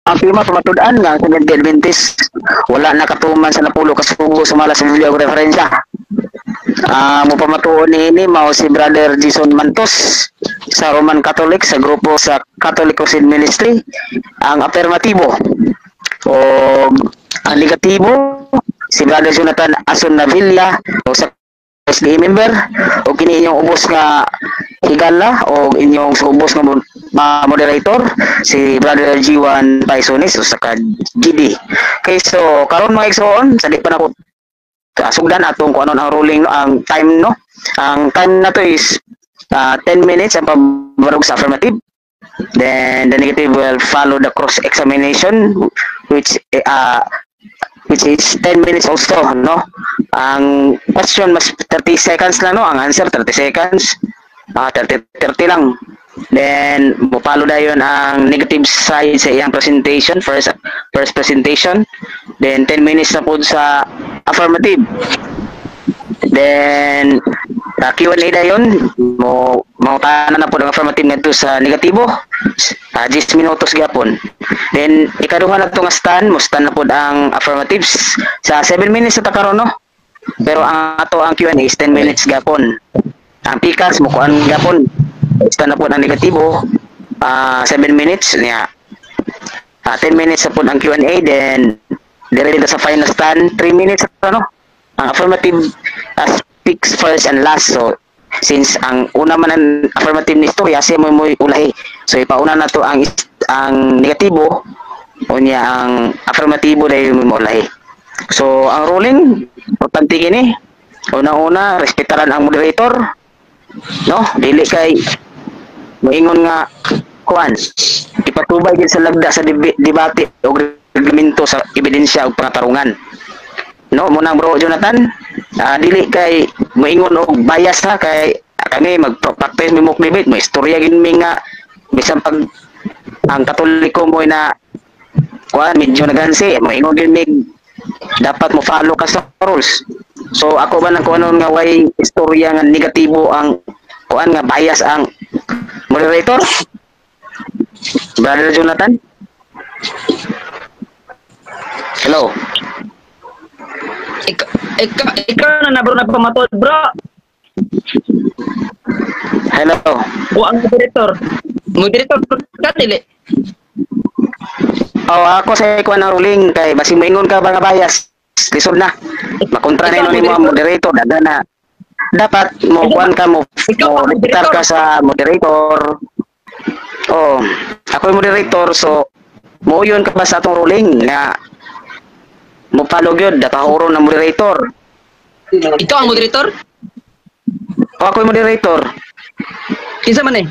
ang tema tumatudan nga sa Adventist wala nakatuman sa napulo ka sugo sumala sa Biblia og referensya. Mo pamatuon ni mao si Brother Jason Mantos sa Roman Catholic sa grupo sa Catholic Crusade Ministry ang afirmatibo o ang negatibo si Brother Jonathan Ason Navilla o sa SDA member o kini inyong ubos nga higala o inyong ubos nga moderator si Brother G1 Paisones o sa GD. Okay, so karon mga igsoon sa di pa nako sugdan atong kung ano ang ruling no, ang time no. Ang time na to is 10 minutes ang pabarog sa affirmative. Then the negative will follow the cross examination which is 10 minutes also no. Ang question mas 30 seconds lang no, ang answer 30 seconds. 30 lang. Then follow dayon ang negative side sa iyang presentation, first presentation. Then 10 minutes na po sa affirmative. Then Q&A dayon mo tanan na po ang affirmative ngadto sa negatibo. 10 minutos gyapon. Then ikaduha na to nga stand, mo stand na po ang affirmatives sa 7 minutes sa karon no. Pero ang ato ang Q&A is 10 minutes gyapon. Ang pikas mo kuan gyapon. Stand na po ang negatibo 7 minutes niya. 10 minutes na po ang Q&A then dire sa final stand 3 minutes ano. Ang affirmative speaks first and last. So since ang una man ang affirmative ni istorya siya mo ulahi. So ipauna na to ang negatibo o niya ang affirmatibo dahil mo ulahi. So ang ruling importante kini. Una-una respetaran ang moderator. No, dili kay moingon nga kuan ipatubay gid sa lagda sa debate o reglamento sa ebidensya ug pangatarungan. No, munang bro Jonathan, dili kay moingon og bias ha kay kami magpractice mi mock debate, mo istorya gid mi nga bisan pag ang Katoliko mo na kuan medyo nagansi, moingon gid mi dapat mo follow ka sa rules. So ako ba nang kuanon nga way istorya nga negatibo ang kuan nga bias ang moderator? Brother Jonathan? Hello? Ikaw na bro nagpamatod bro. Hello? O ang moderator. Moderator ka dili. Ako sa kuan ang ruling kay basi moingon ka ba nga bias? Lisod na. Makontra na ni mo ang moderator daga na. Dapat mo kuan ka mo repeatar ka sa moderator. Oh, ako yung moderator so mo yun ka ba sa atong ruling nga mo follow gyud datahuro ng moderator. Ikaw ang moderator? Ako yung moderator. Kinsa man eh?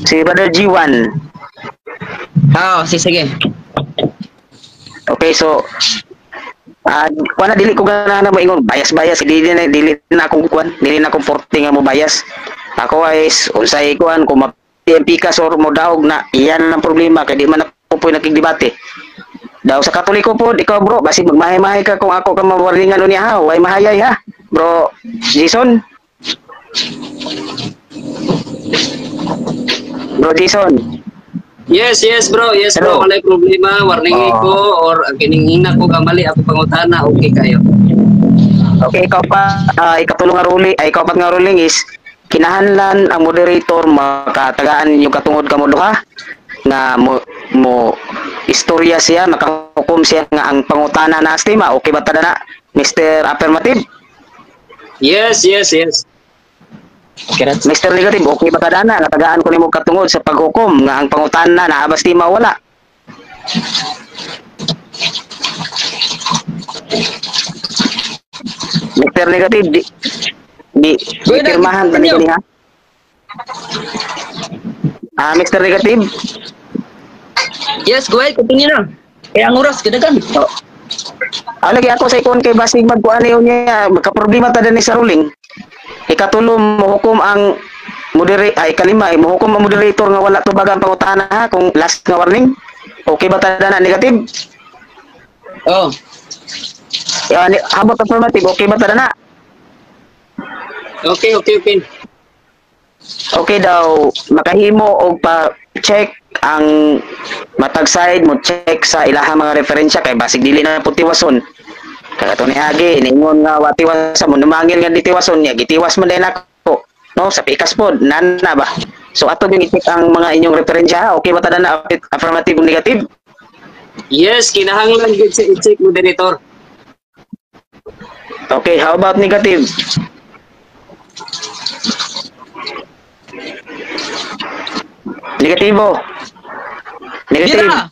Si Brother G1. Sige. Okay, so kuan dili ko gana maingon bias dili na akong kuan dili na akong forte nga mo bias. Ako ay unsay kuan kung ma-PMP ka or mo daog na iyan ang problema kay di man ako po nakigdebate. Daw sa Katoliko po ikaw bro basi magmahay-mahay ka kung ako ka mawaringan niya ha way mahayay ha bro Jason. Bro Jason. Yes bro, Hello. bro, walay problema, warning ko or kining ina ko gamali ako pangutana, okay kayo. Okay, ikaw pat nga ruling is kinahanglan ang moderator makatagaan yung katungod ka mo duha nga mo istorya siya makahukom siya nga ang pangutana na estima okay ba tada na Mr. Affirmative? Yes. Mr. Negative, okay ba tada na natagaan ko nimo katungod sa paghukom nga ang pangutana na abastima wala? Mr. Negative, di pirmahan tani kini ha? Mr. Negative? Yes, go ahead, continue na. Kaya ang oras, kadagan. Lagi ako sa ikon kay basig magkuan niya, magka-problema ta din sa ruling. Ikatulo mohukom ang kalima mohukom ang moderator nga wala tubagan pangutana ha kung last nga warning. Okay ba tada na negative? Oh. Habot affirmative, okay ba tada na? Okay. Okay daw makahimo og pa-check ang matag side mo check sa ilahang mga referensya kay basig dili na po tiwason. Kaya ito ni Agi, iningon nga watiwas mo, numangil nga ditiwason niya, gitiwas mo din ako. No, sa pikas po, nana ba? So ato din itik ang mga inyong referensya, okay ba tada na affirmative o negative? Yes, kinahanglan gyud sa i-check moderator. Okay, how about negative? Negatibo. Negative. Dira.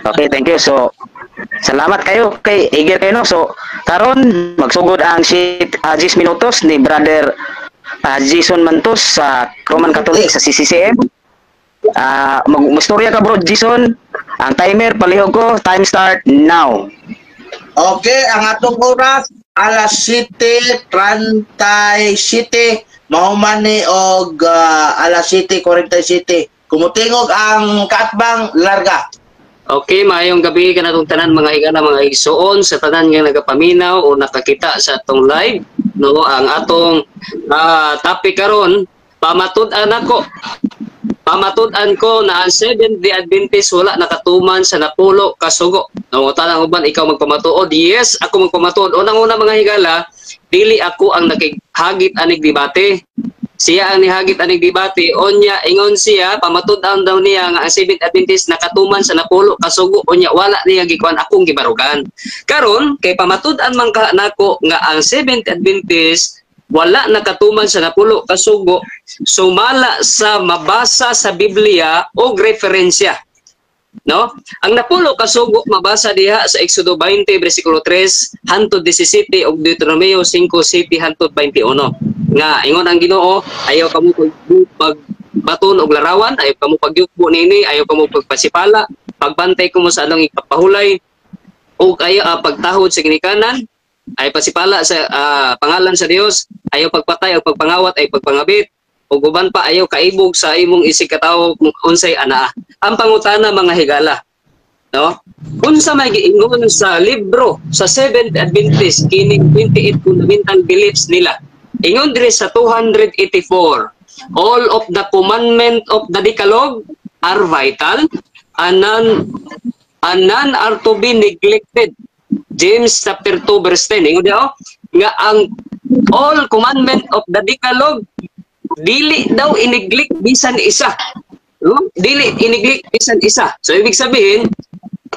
Okay, thank you. So, salamat kayo kay Eager kayo no. So, karon magsugod ang 10 minutos ni Brother Jason Mantos sa Roman Catholic sa CCCM. Mustorya ka bro Jason. Ang timer palihog ko, time start now. Okay, ang atong oras alas 7:37 mahuman ni og alas 7:47. Kumutingog ang katbang larga. Okay, maayong gabi kanatong tanan mga higala mga igsoon sa tanan nga nagapaminaw o nakakita sa atong live. No, ang atong topic karon pamatud-an ako. Pamatud-an ko na ang Seventh-day Adventist wala nakatuman sa napulo kasugo. Nangutan ang uban ikaw magpamatuod. Yes, ako magpamatuod. Unang-una mga higala, dili ako ang nakihagit anig debate. Siya ang nihagit anig debate. Onya ingon siya pamatud-an daw niya nga ang Seventh Adventist nakatuman sa napulo kasugo. Onya wala niya gikuan akong gibarugan. Karon kay pamatud-an man ka nako nga ang Seventh Adventist wala nakatuman sa napulo kasugo, sumala sa mabasa sa Biblia o referensya. No? Ang napulo kasugo mabasa diha sa Exodo 20 bersikulo 3 hangtod 17 ug Deuteronomio 5:7 hangtod 21. Nga ingon ang Ginoo, ayaw kamo pagbaton og larawan, ayaw kamo pagyukbo nini, ayaw kamo pagpasipala, pagbantay ko mo sa anong ipapahulay ug ayaw pagtahod sa ginikanan, ay pasipala sa pangalan sa Dios, ayaw pagpatay o pagpangawat ay pagpangabit ug uban pa ayaw kaibog sa imong isig katawo kung unsay anaa. Ang pangutana mga higala, no? Unsa may giingon sa libro sa Seventh Adventist kining 28 fundamental beliefs nila. Ingon diri sa 284, all of the commandment of the Decalogue are vital and none are to be neglected. James chapter 2 verse 10 ingon daw nga ang all commandment of the Decalogue dili daw ineglect bisan isa. No? Dili ineglect bisan isa. So ibig sabihin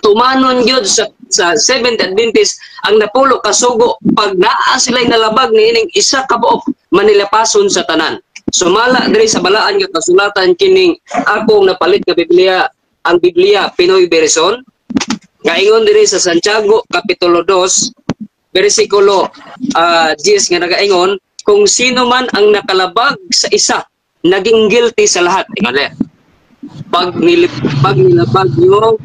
tumanon gyud sa Seventh Adventist ang napulo kasugo pag naa sila nalabag niining isa ka buok manilapason sa tanan. Sumala diri sa balaan nga kasulatan kining akong napalit nga Biblia, ang Biblia Pinoy version. Kaingon diri sa Santiago Kapitulo 2 bersikulo 10 nga nagaingon kung sino man ang nakalabag sa isa naging guilty sa lahat. Ingon pag nilabag nyo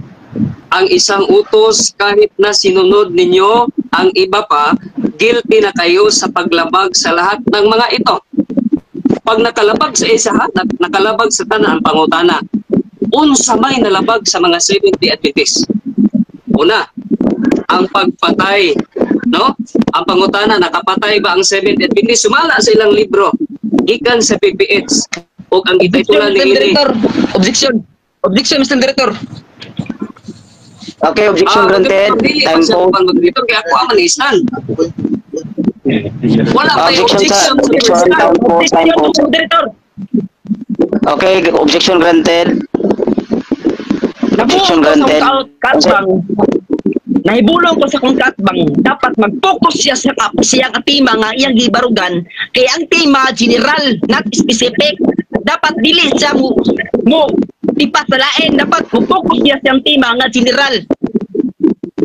ang isang utos kahit na sinunod ninyo ang iba pa, guilty na kayo sa paglabag sa lahat ng mga ito. Pag nakalabag sa isa, nakalabag sa tanan ang pangutana, unsa may nalabag sa mga Seventh-day Adventist? Una, ang pagpatay, no? Ang pangutana, nakapatay ba ang Seventh-day Adventist? Sumala sa ilang libro, gikan sa PPH, o ang itaytulan ni ini. Objection, Mr. Director. Okay, objection granted. Time po. Kaya ako ang manisan. Wala pa yung Objection, objection sa time po, time po. Mr. Director. Okay, objection granted. Objection granted. Nahibulong ko sa kong katbang dapat mag-focus siya sa siyang tema nga iyang gibarugan kay ang tema general not specific dapat dili siya mo tipat sa lain dapat mo-focus siya sa tema nga general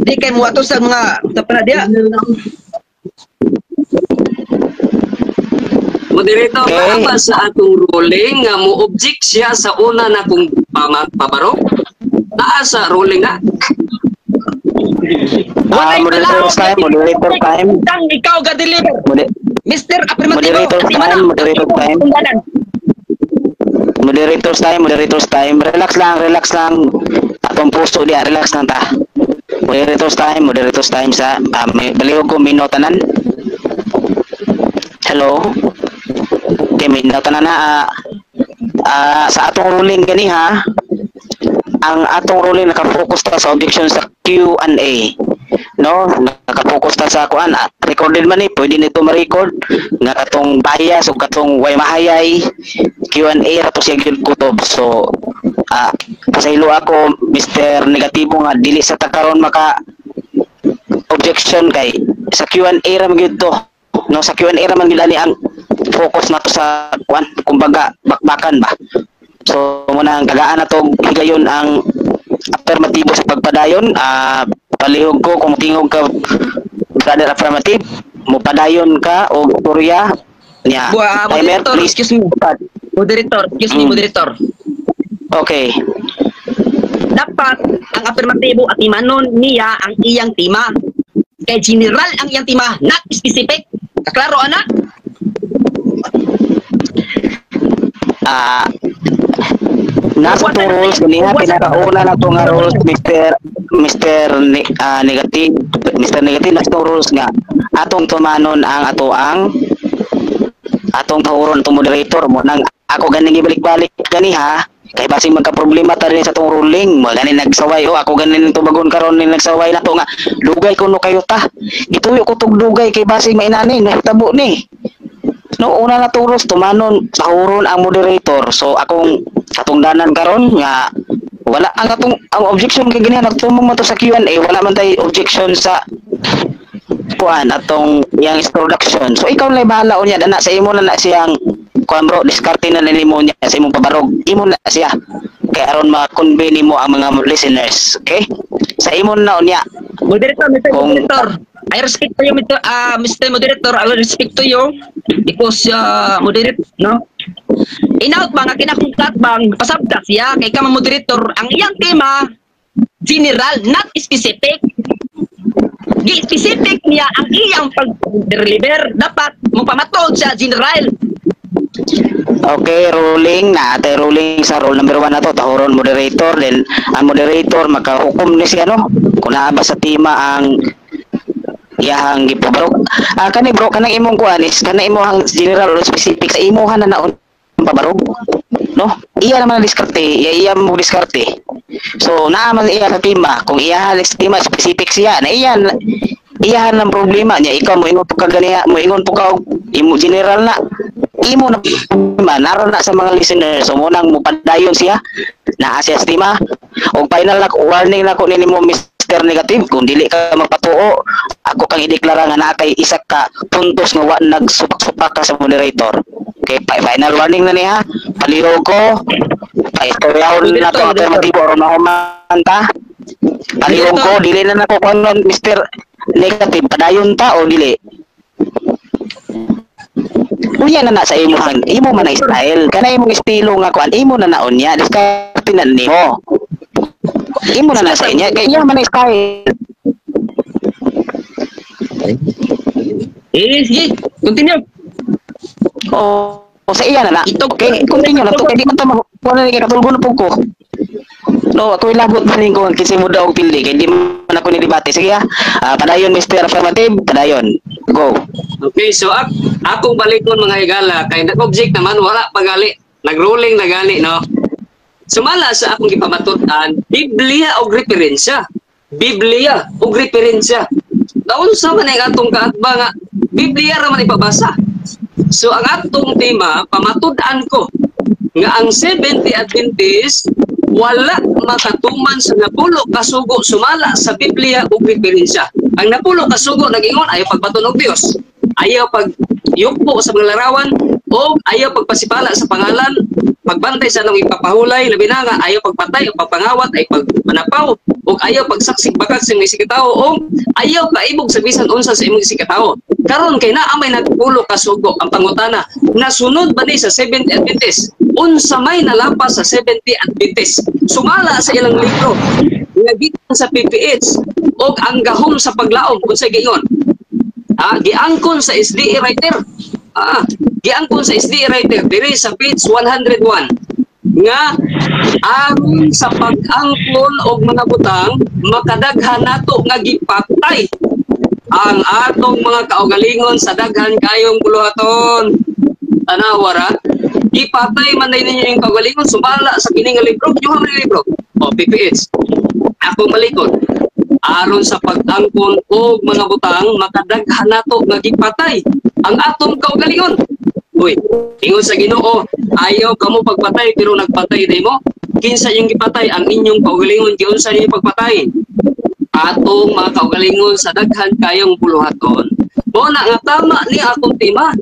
di kay mo ato sa mga sa panadya. Moderator, okay. Para sa atong ruling nga mo object siya sa una na kung pabarok naa sa ruling na. Moderator's time, moderator time. Tang ikaw ga-deliver. Mr. Affirmative. Moderator's time. Relax lang. Atong puso diya, relax lang ta. Moderator's time sa may baliw ko minotanan. Hello. Okay, minotanan na sa atong ruling gani ha. ang atong ruling naka-focus ta sa objection sa Q&A. No, naka-focus ta sa kuan. Recorded man ni, pwede nito ma-record nga katong bias o katong way mahayay Q&A rato siya gyud kutob. So pasaylo ako Mr. Negatibo nga dili sa takaron maka objection kay sa Q&A ra man gyud to. No, sa Q&A ra man gyud ani ang focus nato sa kuan, kumbaga bakbakan ba. So muna ang tagaan na to higayon ang affirmatibo sa pagpadayon. Palihog ko kung tingog ka brother affirmative, mo padayon ka o Korea niya. Timer, Moderator, please. excuse me. Moderator. Okay. Dapat ang affirmatibo at imanon niya ang iyang tima. Kay general ang iyang tima, not specific. Kaklaro ana? Nasa itong rules niya, pinakauna na itong rules, Mr. Negative, nasa itong rules nga, atong tumanon ang atong tahuron itong moderator mo, nang ako ganing ibalik-balik gani ha, kay basing magka-problema ta rin sa itong ruling, mo ganin nagsaway, ako ganin itong bagon karon ni nagsaway na to nga, lugay ko no kayo ta, ituyo ko itong lugay kay basing mainani, nahitabo ni. No, una na turos tumanon sahuron ang moderator. So akong katungdanan karon nga wala ang objection kay ganyan nagtumong mo to sa Q&A, wala man tay objection sa kuan atong yang introduction. So ikaw na bahala unya dana sa imo na siyang kuan bro, diskarte na nimo niya sa imong pabarog. Imo na siya kay aron ma-convey nimo ang mga listeners, okay? Sa imo na unya. Moderator, I respect to you, Mr. Moderator. I will respect to you because moderate, no? Inaut ba nga kinakungkat bang pasabda siya kay ka moderator ang iyang tema general, not specific. Specific niya ang iyang pag-deliver, dapat mo pamatod sa general. Okay, ruling na ate, ruling sa rule number 1 na to, tahuron moderator, then ang moderator makahukom ni siya, no? Kung naaba sa tema ang iyahang gipabarog. Kani bro, kanang imong kuan is kanang imong general or specific sa imuhan na naon pabarog, no? Iya naman ang diskarte, iya mo diskarte. So naaman iya sa tema, kung iya sa tema specific siya, na iyahan ng problema niya, ikaw mo ingon po ka ganiya, mo ingon po ka imo general na imo na naron na sa mga listeners. So munang mo padayon siya na sa tema og final na warning na ko nimo Mr. Negative, kung dili ka magpatuo ako kang ideklara nga naa kay isa ka puntos nga wa nagsupak-supak ka sa moderator. Okay, final warning na niya, palihog ko paistoryaon na to alternatibo or mahuman ta. Palihog ko, dili na nako kon Mr. Negative, padayon ta o dili? Unya na sa imo man na style, kana imong estilo nga kuan imo na naon niya, diskarte na nimo. Imo na sa inya, kay iya man na style. Sige, continue. O sa iya na. Okay, continue na to kay di man ta makuha ni katulgon po ko. No, ako ilabot man ko kasi mo daw pildi kay di man ako ni debate. Sige padayon Mr. Affirmative, padayon. Go. Okay, so akong balikon mga higala kay nag-object naman wala pagali, nag-ruling na gali, no? Sumala sa akong gipamatutan, Biblia og referensya. Biblia og referensya. Daon sa man ang atong kaatba nga Biblia ra man ipabasa. So ang atong tema pamatudan ko nga ang 70 Adventist wala makatuman sa napulo kasugo sumala sa Biblia ug referensya. Ang napulo kasugo nag-ingon ayaw pagpatunog Dios, ayaw pagyukpo sa mga larawan, o ayaw pagpasipala sa pangalan, pagbantay sa anong ipapahulay, labi na nga ayaw pagpatay o pagpangawat ay pagmanapaw, o ayaw pagsaksik bakag sa imong sikatawo, o ayaw kaibog sa bisan unsa sa imong sikatawo. Karon kay naamay napulo kasugo ang pangutana, nasunod ba ni sa 70 Adventist? Unsa may nalapas sa 70 Adventist? Sumala sa ilang libro nga gikan sa PPH og ang gahom sa paglaom unsay giingon? Giangkon sa SDE writer. Giangkon sa SDE writer diri sa page 101 nga aron sa pag-angkon og mga butang makadaghan nato nga gipatay ang atong mga kaugalingon sa daghan kayong buluhaton. Tanawara, gipatay man ninyo yung kaugalingon sumala sa kining libro, yung libro. o PPH. Ako malikod. Aron sa pag-angkon og mga butang makadaghan nato nga gipatay ang atong kaugalingon. Uy, ingon sa Ginoo, ayaw kamo pagpatay pero nagpatay nimo. Kinsa yung gipatay ang inyong kaugalingon giunsa niyo pagpatay? Atong mga kaugalingon sa daghan kayong buluhaton. Mo na nga tama ni atong tema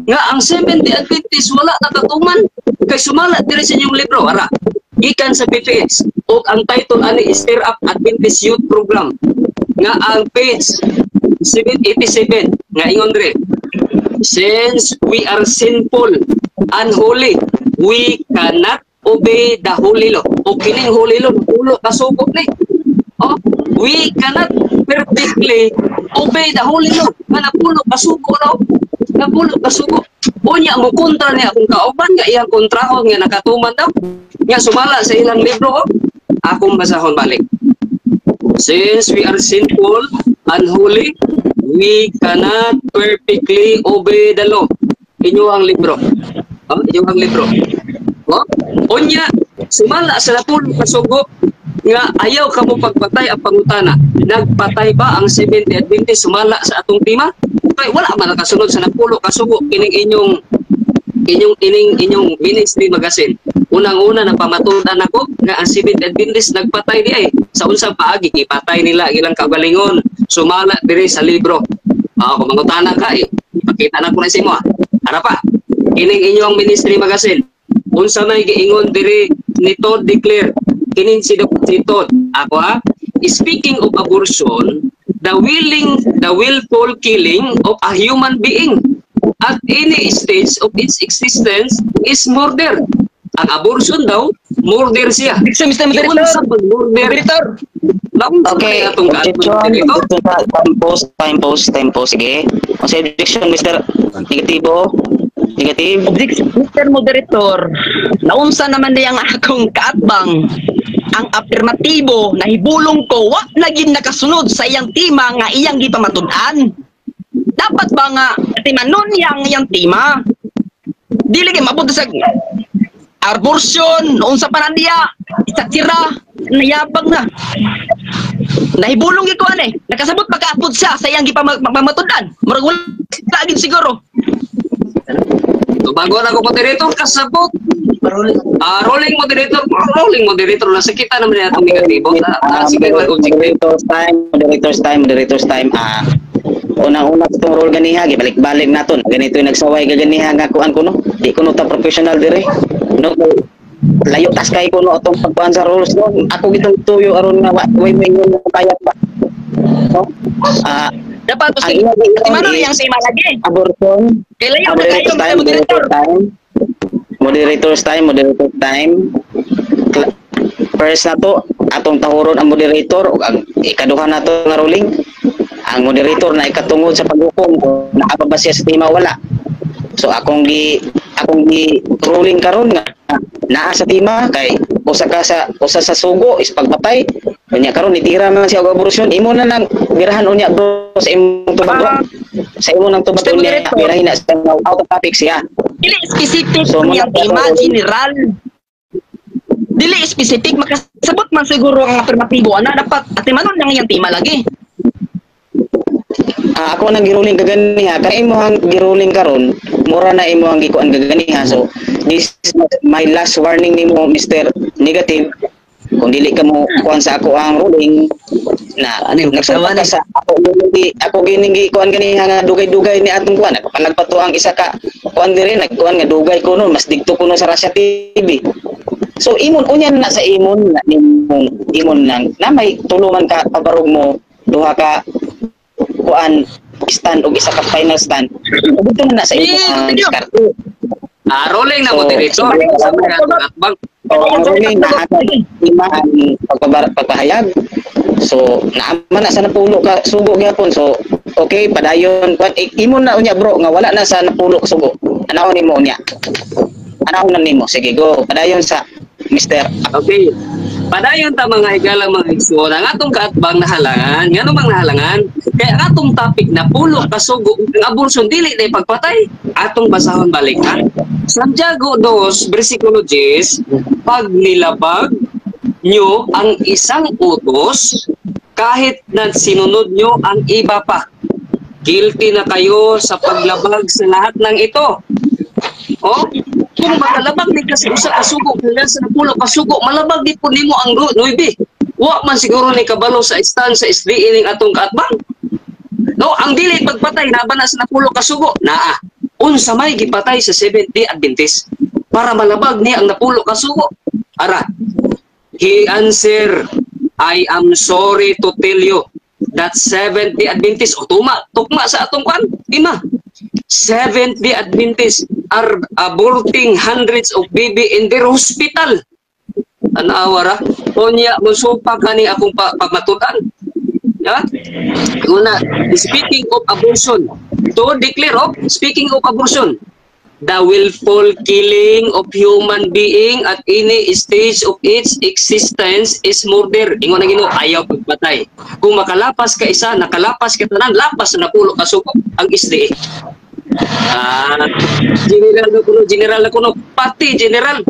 nga ang Seventh-day Adventist wala nakatuman kay sumala diri sa inyong libro ara gikan sa PPH ug ang title ani is Stir Up Adventist Youth Program nga ang page 787 nga ingon diri, since we are sinful, unholy, we cannot obey the holy law. O kining holy law ulo kasugod ni. Oh, we cannot perfectly obey the holy law. Nga napulo kasugo raw. Napulo kasugo. Unya mo kontra niya akong kauban nga iyang kontrahon nga nakatuman daw. Nga sumala sa ilang libro. Akong basahon balik. Since we are sinful, unholy, we cannot perfectly obey the law. Inyong libro. Oh, inyong libro. Oh, unya sumala sa napulo kasugo nga ayaw ka mo pagpatay ang pangutana. Nagpatay ba ang Seventh-day Adventist sumala sa atong tema? Kay wala man nakasunod sa napulo kasugo kining inyong ministry magazine. Unang-una napamatudan ako nga ang Seventh-day Adventist nagpatay di ay sa unsang paagi ipatay nila ilang kaugalingon sumala diri sa libro. Kung mangutana ka ipakita na ko na sa imo. Ara pa. Kining inyong ministry magazine. Unsa may giingon diri ni Todd Declare kinin si Todd ako speaking of abortion, the willful killing of a human being at any stage of its existence is murder. Ang abortion daw murder siya. Mr. Moderator. Okay, time pause, sige. Ang objection, Mr. Negatibo. Objection, Mr. Moderator. Naunsa naman niyang akong kaatbang ang afirmatibo na hibulong ko wa naging nakasunod sa iyang tema nga iyang gipamatud-an. Dapat ba nga timanon iyang tema? Dili kay mabot sa abortion noon sa panandiya sa tira nayabang na nahibulong gikuan nakasabot pagkaapod siya sa iyang gipamatud-an murag wala gid siguro. Bago na ko moderator kasabot. Rolling moderator na sa kita naman natong negatibo. Sige moderators time. Unang-una itong role ganiha gibalik-balik naton. Ganito yung nagsaway gaganiha nga kuan kuno. Di kuno ta professional dire. No layo tas kay kuno atong pagkuan sa rules no. Ako gitong tuyo aron nga way ingon kaya ba. No? Dapat to si mano yang tema lagi abortion. Kailan na kayo mga moderator? Moderators time. First na to atong tahuron ang moderator ug ang ikaduha nato nga ruling ang moderator na ikatungod sa paghukom kung nakababa siya sa tema wala. So akong gi ruling karon nga naa sa tema kay usa sa sugo is pagpatay unya karon itira man siya og abortion imo na nang mirahan unya bro sa imong tubag sa imong nang tubag unya mirahin na sa out of topic siya dili specific so, yung tema general dili specific makasabot man siguro ang afirmatibo ana dapat atimanon lang yung tema lagi. Ako nang giruling kaganiha kay imo ang giruling karon mura na imo ang gikuan kaganiha so this is my last warning nimo Mr. Negative kung dili ka mo kuan sa ako ang ruling na nagsawa na sa ako gining gikuan ganiha nga dugay-dugay ni atong kuan nagpato ang isa ka kuan diri nagkuan nga dugay kuno mas digto kuno sa Russia TV so imon unyan na sa imon na imon nang na may tulungan ka pabarog mo duha ka kuan stand o isa ka final stand dito na sa imo diskarte rolling na moderator sa mga atbang rolling na lima ang pagpahayag so naaman na sa napulo ka sugo gyapon so okay padayon imo na unya bro nga wala na sa napulo sugo anahon nimo unya anahon nimo sige go padayon sa Mr. Okay. Padayon ta mga higala mga igsoon ang atong kaatbang nahalangan ngano mang nahalangan kay ang atong topic na pulo kasugo ang abortion dili na pagpatay atong basahon balikan Santiago 2 bersikulo 10 pag nilabag nyo ang isang utos kahit na sinunod nyo ang iba pa. Guilty na kayo sa paglabag sa lahat ng ito. Oh, kung makalabag ni kasi usa ka sugo hanggang sa 10 ka sugo, malabag di po nimo ang 9. Wa man siguro ni kabalo sa stand sa SDE ning atong kaatbang. No, ang dili pagpatay na ba na sa 10 ka sugo? Naa. Unsa may gipatay sa Seventh-day Adventist para malabag niya ang 10 ka sugo? Ara. He answer, I am sorry to tell you that Seventh-day Adventist o tukma sa atong kwan, ima. Seventh-day Adventists are aborting hundreds of baby in their hospital. Anawara, onya musupa kani akong pagmatudan. Ya? Una, speaking of abortion, to declare of speaking of abortion, the willful killing of human being at any stage of its existence is murder. Ingon na Ginoo, ayaw pagpatay. Kung makalapas ka isa, nakalapas ka tanan, lapas na 10 ka sugo ang SDA. General na kuno, pati general.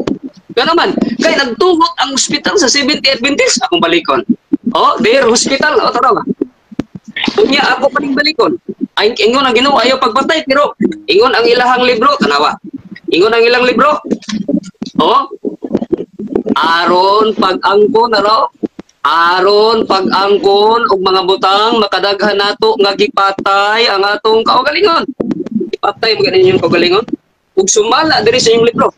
Kaya naman, kaya nagtuhot ang ospital sa Seventh-day Adventist, akong balikon. Oh, their hospital, o tara ba? Kunya ako paling balikon. Ay, ingon ang Ginoo, ayaw pagpatay, pero ingon ang ilahang libro, tanawa. Ingon ang ilang libro. Oh, aron pag-angkon, ano? Aron pag-angkon og mga butang makadaghan nato nga gipatay ang atong kaugalingon. Ipatay mo ganin yung kaugalingon. Ug sumala diri sa inyong libro.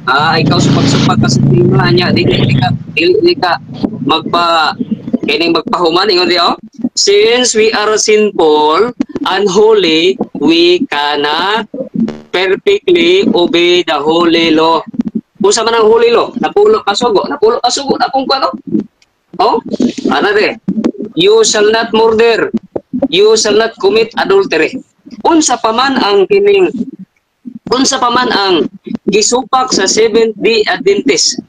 Ikaw sa pagsupag ka sa tingala niya, dili ka magpahuman, ingon di oh. Since we are sinful, unholy, we cannot perfectly obey the holy law. Usa man ang holy law, napulo kasugo na kung kano. Oh, ano de? You shall not murder. You shall not commit adultery. Unsa pa man ang gisupak sa Seventh-day Adventist.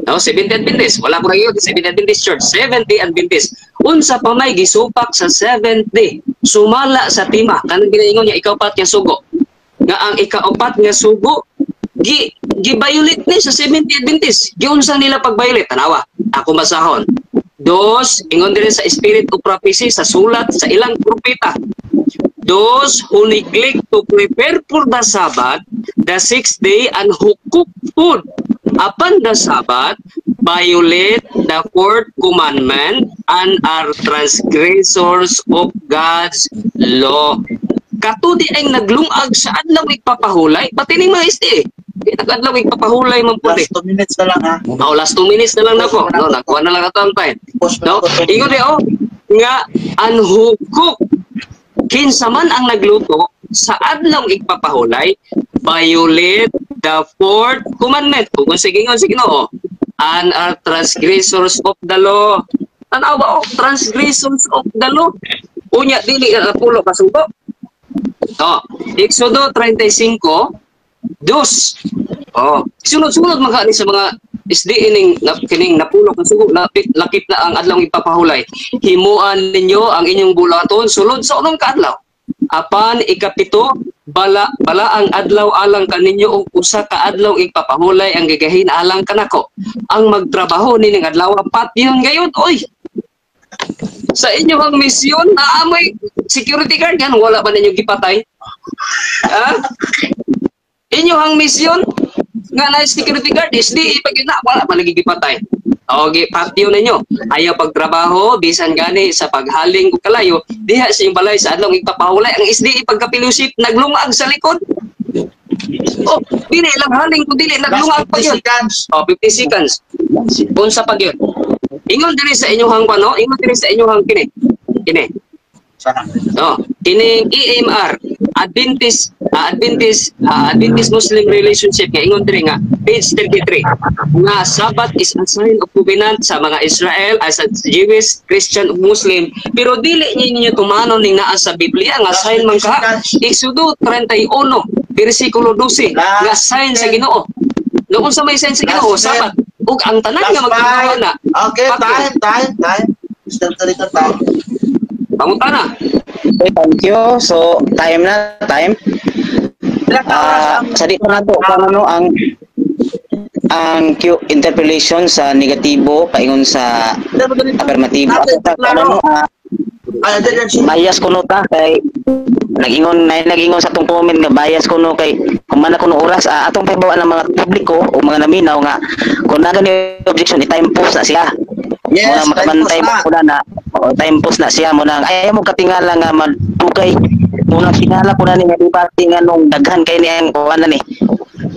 No, Seventh-day Adventist. Wala ko rayo sa Seventh-day Adventist Church. Seventh-day Adventist. Unsa pa may gisupak sa Seventh-day. Sumala sa tima. Kanang ginaingon niya ikaw-pat nga sugo. Nga ang ika-upat nga sugo gi-violate ni sa Seventh-day Adventist. Giunsa nila pag-violate? Tanawa. Ako masahon. Dos, ingon din sa Spirit of Prophecy sa sulat sa ilang propeta. Those who neglect to prepare for the Sabbath, the 6th day, and who cook food upon the Sabbath, violate the 4th commandment and are transgressors of God's law. Katudi ay naglungag sa adlaw igpapahulay, pati ning mga SDA. Nag-adlaw igpapahulay man po. Last 2 minutes na lang ha. Oh, last 2 minutes na lang nako. No, nakuha na lang ato ang time. No, ingon di oh nga anhukok kinsa man ang nagluto sa adlaw igpapahulay, violate the 4th commandment. Kung sige no, and are transgressors of the law. Tanawa transgressors of the law. Unya dili na pulo ka sugo. Oh, Exodo 35 dos. Oh, sunod-sunod mga sa mga SDE kining napulo ka sugo, lakip na ang adlaw ipapahulay. Himuan ninyo ang inyong bulaton sulod sa unang kaadlaw. Apan ikapito, bala ang adlaw alang kaninyo og usa ka adlaw ipapahulay ang gagahin alang kanako. Ang magtrabaho nining adlaw patyon gayon oy. Sa inyong misyon na amoy security guard yan, wala ba ninyo gipatay? Ha? Inyong misyon nga na security guard SDE pag na wala ba lagi gipatay? Okay, patio ninyo. Ayaw pagtrabaho bisan gani sa paghaling ug kalayo diha sa inyong balay sa adlaw ipapahulay ang SDE pagkapilusip naglungag sa likod. Oh, dili lang haling ko dili naglungag pa yun. Oh, 50 seconds. Unsa pa gyud? Ingon diri sa inyong no? Ingon diri sa inyong kini. No, kini EMR Adventist Muslim Relationship nga ingon diri nga page 33 nga Sabbath is a sign of covenant sa mga Israel as a Jewish, Christian ug Muslim, pero dili ninyo tumanon ning naa sa Biblia nga sign man ka. Exodo 31 bersikulo 12 nga sign sa Ginoo. Noon sa may sign sa Ginoo Sabbath ug ang tanan nga magtrabaho na. Okay, time. Start time. Pangutana. Okay, thank you. So, time. Sa Sa dito na to, ang ang Q interpolation sa negatibo paingon sa affirmative. Bias kuno ta kay nag-ingon sa atong comment nga bias kuno kay kung man kuno oras atong pahibawan ng mga publiko o mga naminaw nga kung na gani objection i-time post na siya. Yes, Muna makabantay mo muna na time post na siya mo nang ayaw mo katingala nga madugay muna tingala ko na ni nga debate nga nung daghan kay ni ang kuan na ni.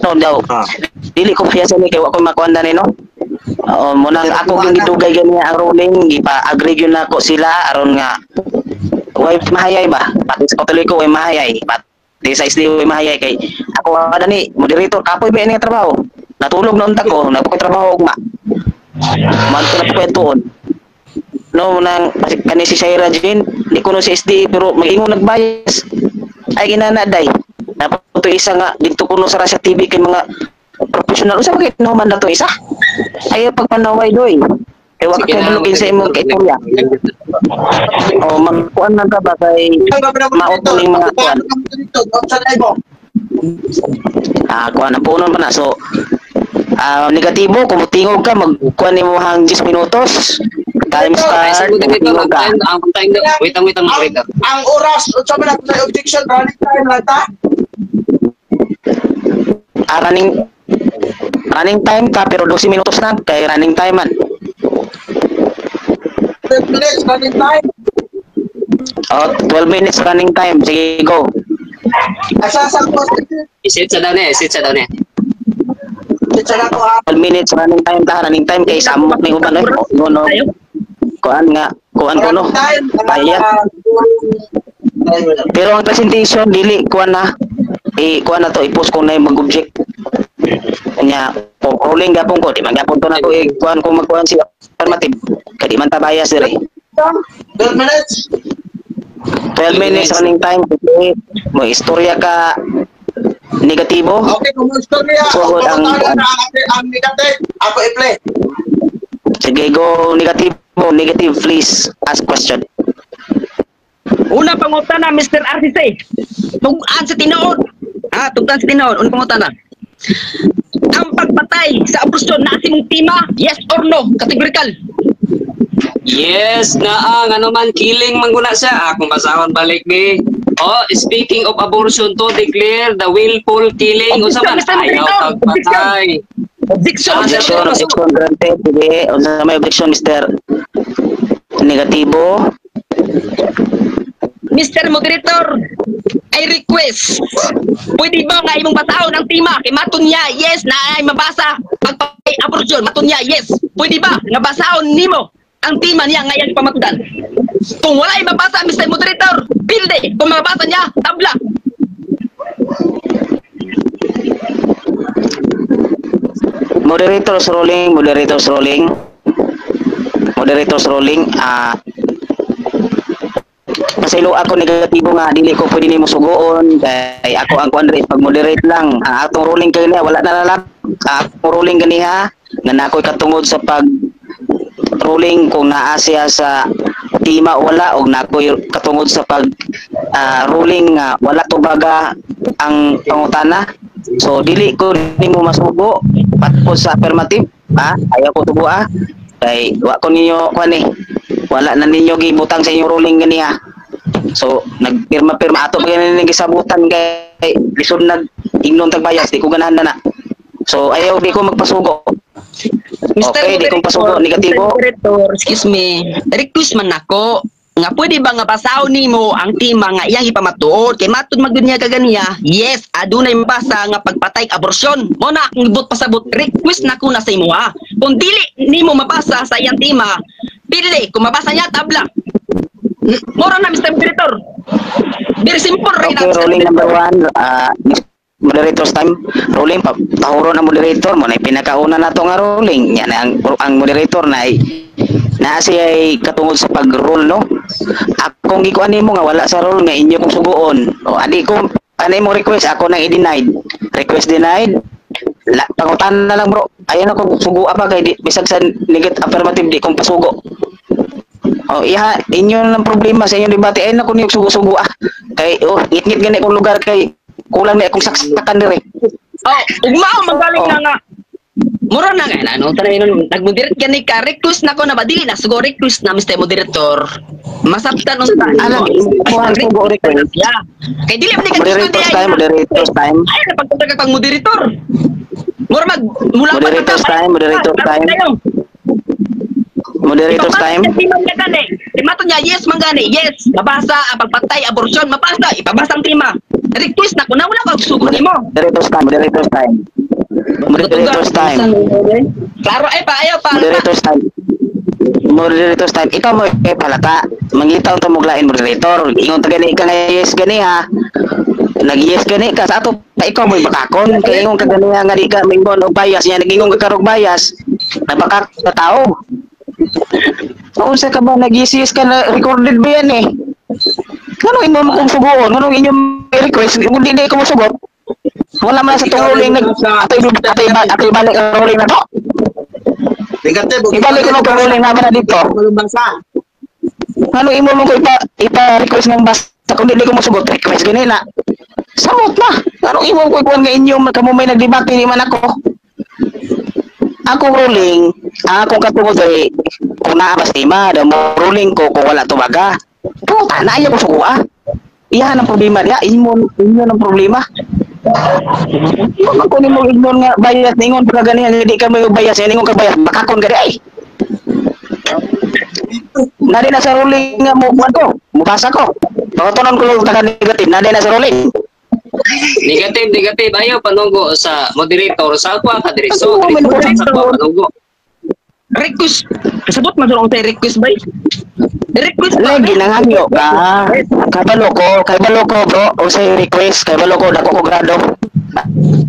No daw. Dili ko fiya sa ni kay wa ko makuan na ni no. Muna ako gyud gidugay gani ang ruling gipa-agree gyud nako sila aron nga way mahayay ba pati sa Katoliko way mahayay pati sa SD way mahayay kay ako ada ni moderator kapoy ba ni trabaho natulog na unta ko nagpatrabaho ugma man ko na tuon no nang kani si Shaira Jean di ko no si SD pero mag-ingon nagbayas ay ginanaday dapat to isa nga dito kuno sa Russia TV kay mga professional usa bakit no man dato isa ay pagpanaway doy kay wa kay bulugin sa imong kay Kuya o magkuan man ka ba kay mauto ning mga kuan kuan na punon pa na so negatibo kung tingog ka magkuan nimo hang 10 minutos time start tingog ka wait ang oras unsa man ang objection running time lang ta running time ka pero 12 minutos na kay running time man 12 minutes running time 12 minutes running time sige go asa sa isit sa daw ni Tsaka ko ha 12 minutes running time kay samot ni uban no kuan kuno bayad pero ang presentation dili kuan na kuan na to i-post ko na mag-object nya ruling gapon ko di man gapon to na ko kuan ko magkuan si affirmative kay di man ta bias dire 12 minutes 12 minutes running time kasi mo istorya ka negatibo okay kung istorya so ang negative ako i-play sige go negative please ask question. Una pangutana Mr. RCC. Tugtan sa tinuod. Tugtan sa tinuod. Una pangutana. Ang pagpatay sa abortion na asimong tima, yes or no? Categorical. Yes na ang ano man killing mangguna siya. Akong basahon balik ni. Speaking of abortion to declare the willful killing unsa man ayaw pagpatay. Objection granted. Sige, unsa may objection Mr. Negatibo. Mr. Moderator, I request, pwede ba nga imong bataon ang tima kay maton niya, yes, na ay mabasa pagpatay abortion, maton niya, yes. Pwede ba nga basaon nimo ang tima niya ngayon pamatudan? Kung wala ay mabasa, Mr. Moderator, pilde. Kung mabasa niya, tabla. Moderators rolling. Pasilo ako negatibo nga dili ko pwede nimo sugoon kay ako ang kuan pag moderate lang atong ruling kay niya wala na lang atong ruling ganiha nga nakoy katungod sa pag ruling kung naa siya sa tima wala og nakoy katungod sa pag ruling nga wala to baga ang pangutana so dili ko nimo masugo patpos sa affirmative ayaw ko tubo kay wa ko ninyo kuan wala na ninyo gibutang sa inyong ruling ganiya. So nagpirma ato pa ganin gisabutan kay lisod nag-ingnon tagbayas di ko ganahan na. So ayaw di ko magpasugo. Okay, di ko pasugo negatibo. Excuse me. Request man nako nga pwede ba nga basahon nimo ang tima nga iyang ipamatuod kay matud magdunya kaganiya. Yes, adunay mabasa nga pagpatay abortion. Mo na akong ibot pasabot request nako na sa imo Kung dili nimo mabasa sa iyang tima, pili kung mabasa niya tabla. Mora na Mr. Moderator. Very simple rin okay, rolling number 1 moderator's time rolling pa tahuro na moderator mo na pinakauna na to nga rolling nya na ang moderator na siya ay katungod sa pag-roll no akong gikuan nimo nga wala sa roll nga inyo kong suguon adi ko anay mo request ako nang i-denied request denied pangutan na lang bro ayan ako sugo pa kay bisag sa negative affirmative di kong pasugo inyo lang problema sa inyong debate ay nako niyog sugo-sugo kay ngit-ngit gani kong lugar kay kulang na akong saksakan dire ugmao magaling na nga Mura na nga, ano, tanay nun, nag-moderate ka ni ka, request na ko na ba, dili na, sugo request na, Mr. Moderator. Masaptan nun sa, Alam, imuhan ko go request. Yeah. Kaya dili mo ni Moderators time, moderators time. Ay, napagpunta ka pang moderator. Mura mula Moderators time, moderators time. Moderators time. Timato niya, yes, manggani, yes. Mabasa, ang pagpatay, abortion, mabasa, ipabasa ang tema. Request na ko na, wala ka sugo ni mo. Moderators time, moderators time. Moderators time. Klaro, ay pa, ayaw pa. Moderators time. Moderators time. Ikaw mo palaka. Mangitaw to muglain moderator. Ingon ta gani ka nga yes gani ha. Nag-yes gani ka sa ato pa ikaw mo bakakon kay ingon ka gani nga di ka mingon og bias nya nagingon ka karog bias. Nabakak sa tao. Unsa ka ba nag-yes ka na recorded ba yan eh? Ngano imo mo kung sugoon? Ngano inyong request? Kung di ko mo sugot. Wala man sa tunguling atay balik ang ruling na to. Negatibo. Ibalik ko ng ruling namin na dito. Ano imo mo ko ipa-request ng basta kung hindi ko masugot request gani na. Samot na. Ano imo ko ikuan nga inyo kamo may nagdebate ni man ako. Akong ruling, akong katungod ay kung naabas tema, da mo ruling ko kung wala tumaga. Puta na ayaw ko suwa. Iyan ang problema niya, inyo ang problema. Ako ni mo ignore nga bias ningon pag ganihan hindi ka may bias ningon ka bias bakakon gari ay. Nadi na sa ruling nga mo buwan ko, mukasa ko. Pagkatunan ko yung taga negative, nadi na sa ruling. Negative. Ayaw panunggo sa moderator. Sa ako ka diri. So, panunggo. Request. Kasabot man sa request ba? Request ba? Lagi nanganyo ka. Kay balo ko bro. O sa request. Kay balo ko dako ko grado.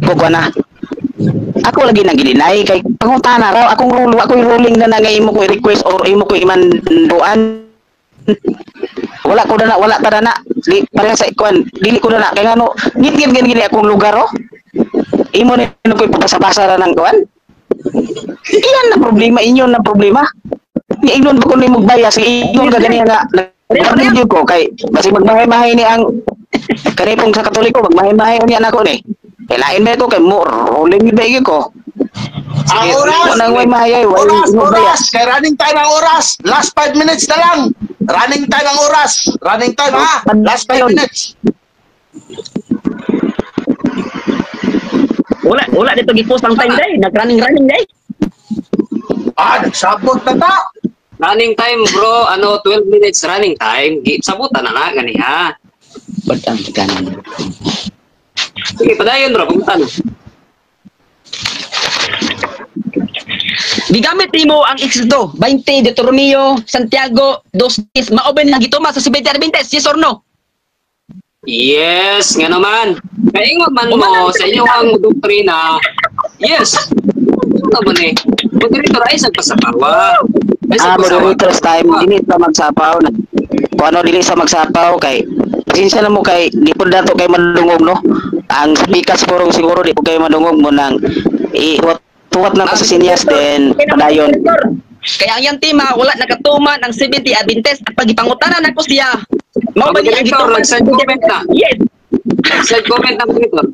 Ko na. Ako lagi nang gilinay kay pangutana raw akong ruling na nangay mo ko request or imo ko imanduan. Wala ta na. Parang sa ikuan, dili ko na kay ngano ngit gini akong lugar oh. Imo ni ko ipabasa-basa ra nang kuan. Iyan na problema, inyo na problema. Iignon ba ko ni magbayas, iignon ka ganyan nga. Nagpapalidyo ko kay basi magmahay-mahay ni ang kanipong sa Katoliko, magmahay-mahay niya nako ni. Kailain ba ko kay mo ruling ba ko. Ang oras! Oras! Kay running time ang oras! Last 5 minutes na lang! Running time ang oras! Running time ha! Last 5 minutes! Wala dito gi-post ang time day, nag-running day. Nagsabot na ta! Running time bro, 12 minutes running time. Sabutan na gani ha. Badang kanan. Sige, padayon bro, pagkutan. Gigamit nimo ang Exodo 20 Deuteronomio Santiago 2:10 maoben na gituma sa 70 Adventist, yes or no? Yes, nga naman. Kaingon man mo sa inyong doktrina. Yes. Ano ba ni? Moderator ay sagpasapawa. Moderators time, dili sa magsapaw. Kung ano dili sa magsapaw kay pasensya na mo kay di po dato kay madungog no. Ang speakers siguro di po kay madungog mo nang tuwat na sa sinyas din padayon. Kaya ang tema wala nakatuman ang 70 Adventist at pagipangutanan nako siya. Mao ba niya ang gituman? Comment na. Yes. Side comment na moderator.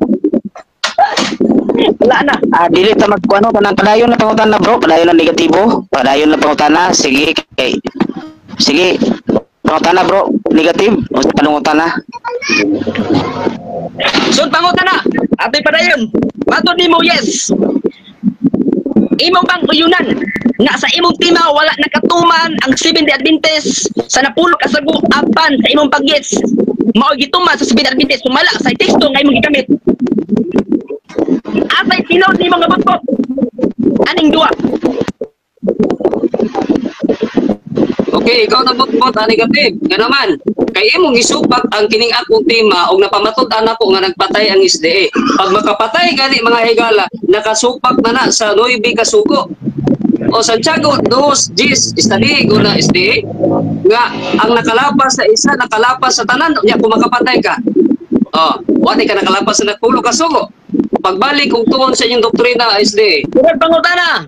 Wala na. Dili ta magkuano kanang padayon na pangutan na bro, padayon na negatibo, padayon na pangutan na sige kay sige. Pangutan na bro, negative o sa panungutan na. Sun pangutan na. Atoy padayon. Matod nimo yes. Imong bang uyunan nga sa imong tema wala nakatuman ang 70 Adventist sa napulo ka sagu apan sa imong pag-yes mao gituman sa 70 Adventist sumala sa teksto nga imong gigamit asay tinod ni mga butot aning duwa. Okay, ikaw na bot ani negative. Nga naman, kay imong isupak ang kining akong tema og napamatud-an ako nga nagpatay ang SDA. Pag makapatay gani mga higala, nakasupak na sa 9 ka sugo. O Santiago 2:10 study ko na SDA nga ang nakalapas sa isa nakalapas sa tanan nya kung makapatay ka. Wala ka nakalapas sa napulo ka sugo. Pagbalik kung tuon sa inyong doktrina SDA. Durag pangutana.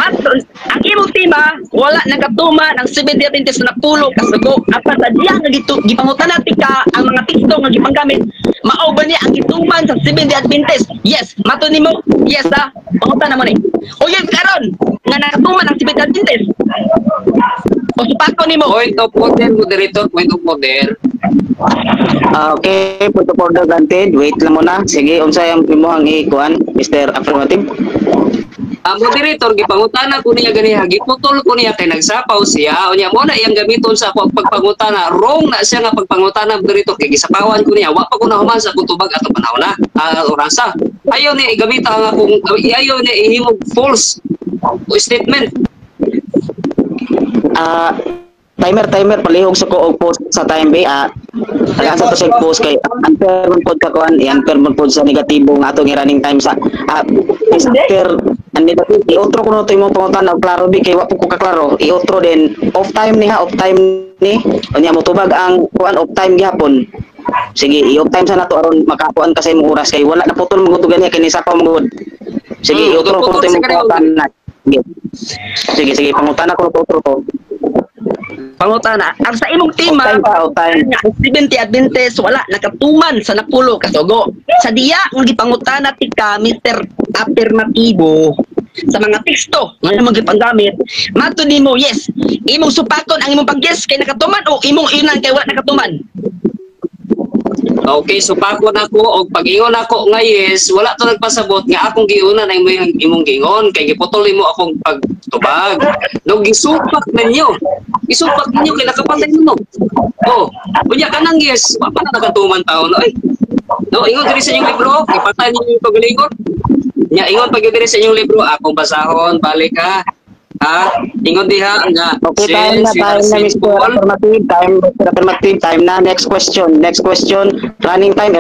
Ang imong tema wala nakatuman ang 70 Adventist na napulo ka sugo apan sa diya nga gipangutana tika ang mga teksto nga gipanggamit mao ba niya ang gituman sa Seventh-day Adventist? Yes, mato nimo. Yes ha. Pangutan na mo ni. O yes karon nga nakatuman ang Seventh-day Adventist. O supako nimo. Point of order, moderator, point of order. Okay, point of order granted. Wait lang muna. Sige, unsay ang imong ikuan, Mr. Affirmative? Ang moderator, gipangutana ko niya ganiha, giputol ko niya kay nagsapaw siya, o niya mo na iyang gamiton sa pagpangutana, wrong na siya nga pagpangutana, moderator, kay gisapawan ko niya, wa pa ko nahuman sa kutubag ato panahon na, orasa. Ayaw niya igamita nga kung, ayaw niya ihimog false statement. Timer palihog sa ko og post sa time bay. Tagaan sa to sa post kay unfair man pod ka kuan, unfair man pod sa negatibo nga atong running time sa Mr. negative i-outro ko no to imong pangutan klaro bi kay wa po ko kaklaro. I-outro din off time ni ha, off time ni. Unya mo tubag ang kuan off time gyapon. Sige, i-off time sa nato aron makakuan ka sa imong oras kay wala na putol mo gutugan niya kini sa pa mo gud. Sige, i-outro ko to imong pangutan na. Sige, pangutan ko outro ko. Pangutana, ang sa imong tema, ang Seventh-day Adventist wala nakatuman sa napulo ka sugo. Sa diya nga gipangutana tika Mr. Affirmatibo sa mga teksto nga imong gipanggamit, mato nimo yes, imong supakon ang imong pag-yes kay nakatuman o imong inan kay wala nakatuman. Okay, so pako na ko og pag-ingon ako nga yes, wala to nagpasabot nga akong giuna na imong gingon kay giputol mo akong pagtubag. No gisupak ninyo. Isupak ninyo kay nakapatay mo no. Oh, unya ka nang yes, wa pa na nakatuman taon no. Ay. No, ingon diri sa inyong libro, ipatay ninyo yung pagalingon. Nya ingon pag diri sa inyong libro, akong basahon, balik ka. Ingon diha nga. Okay, time na Mr. Affirmative, time na. Next question. Running time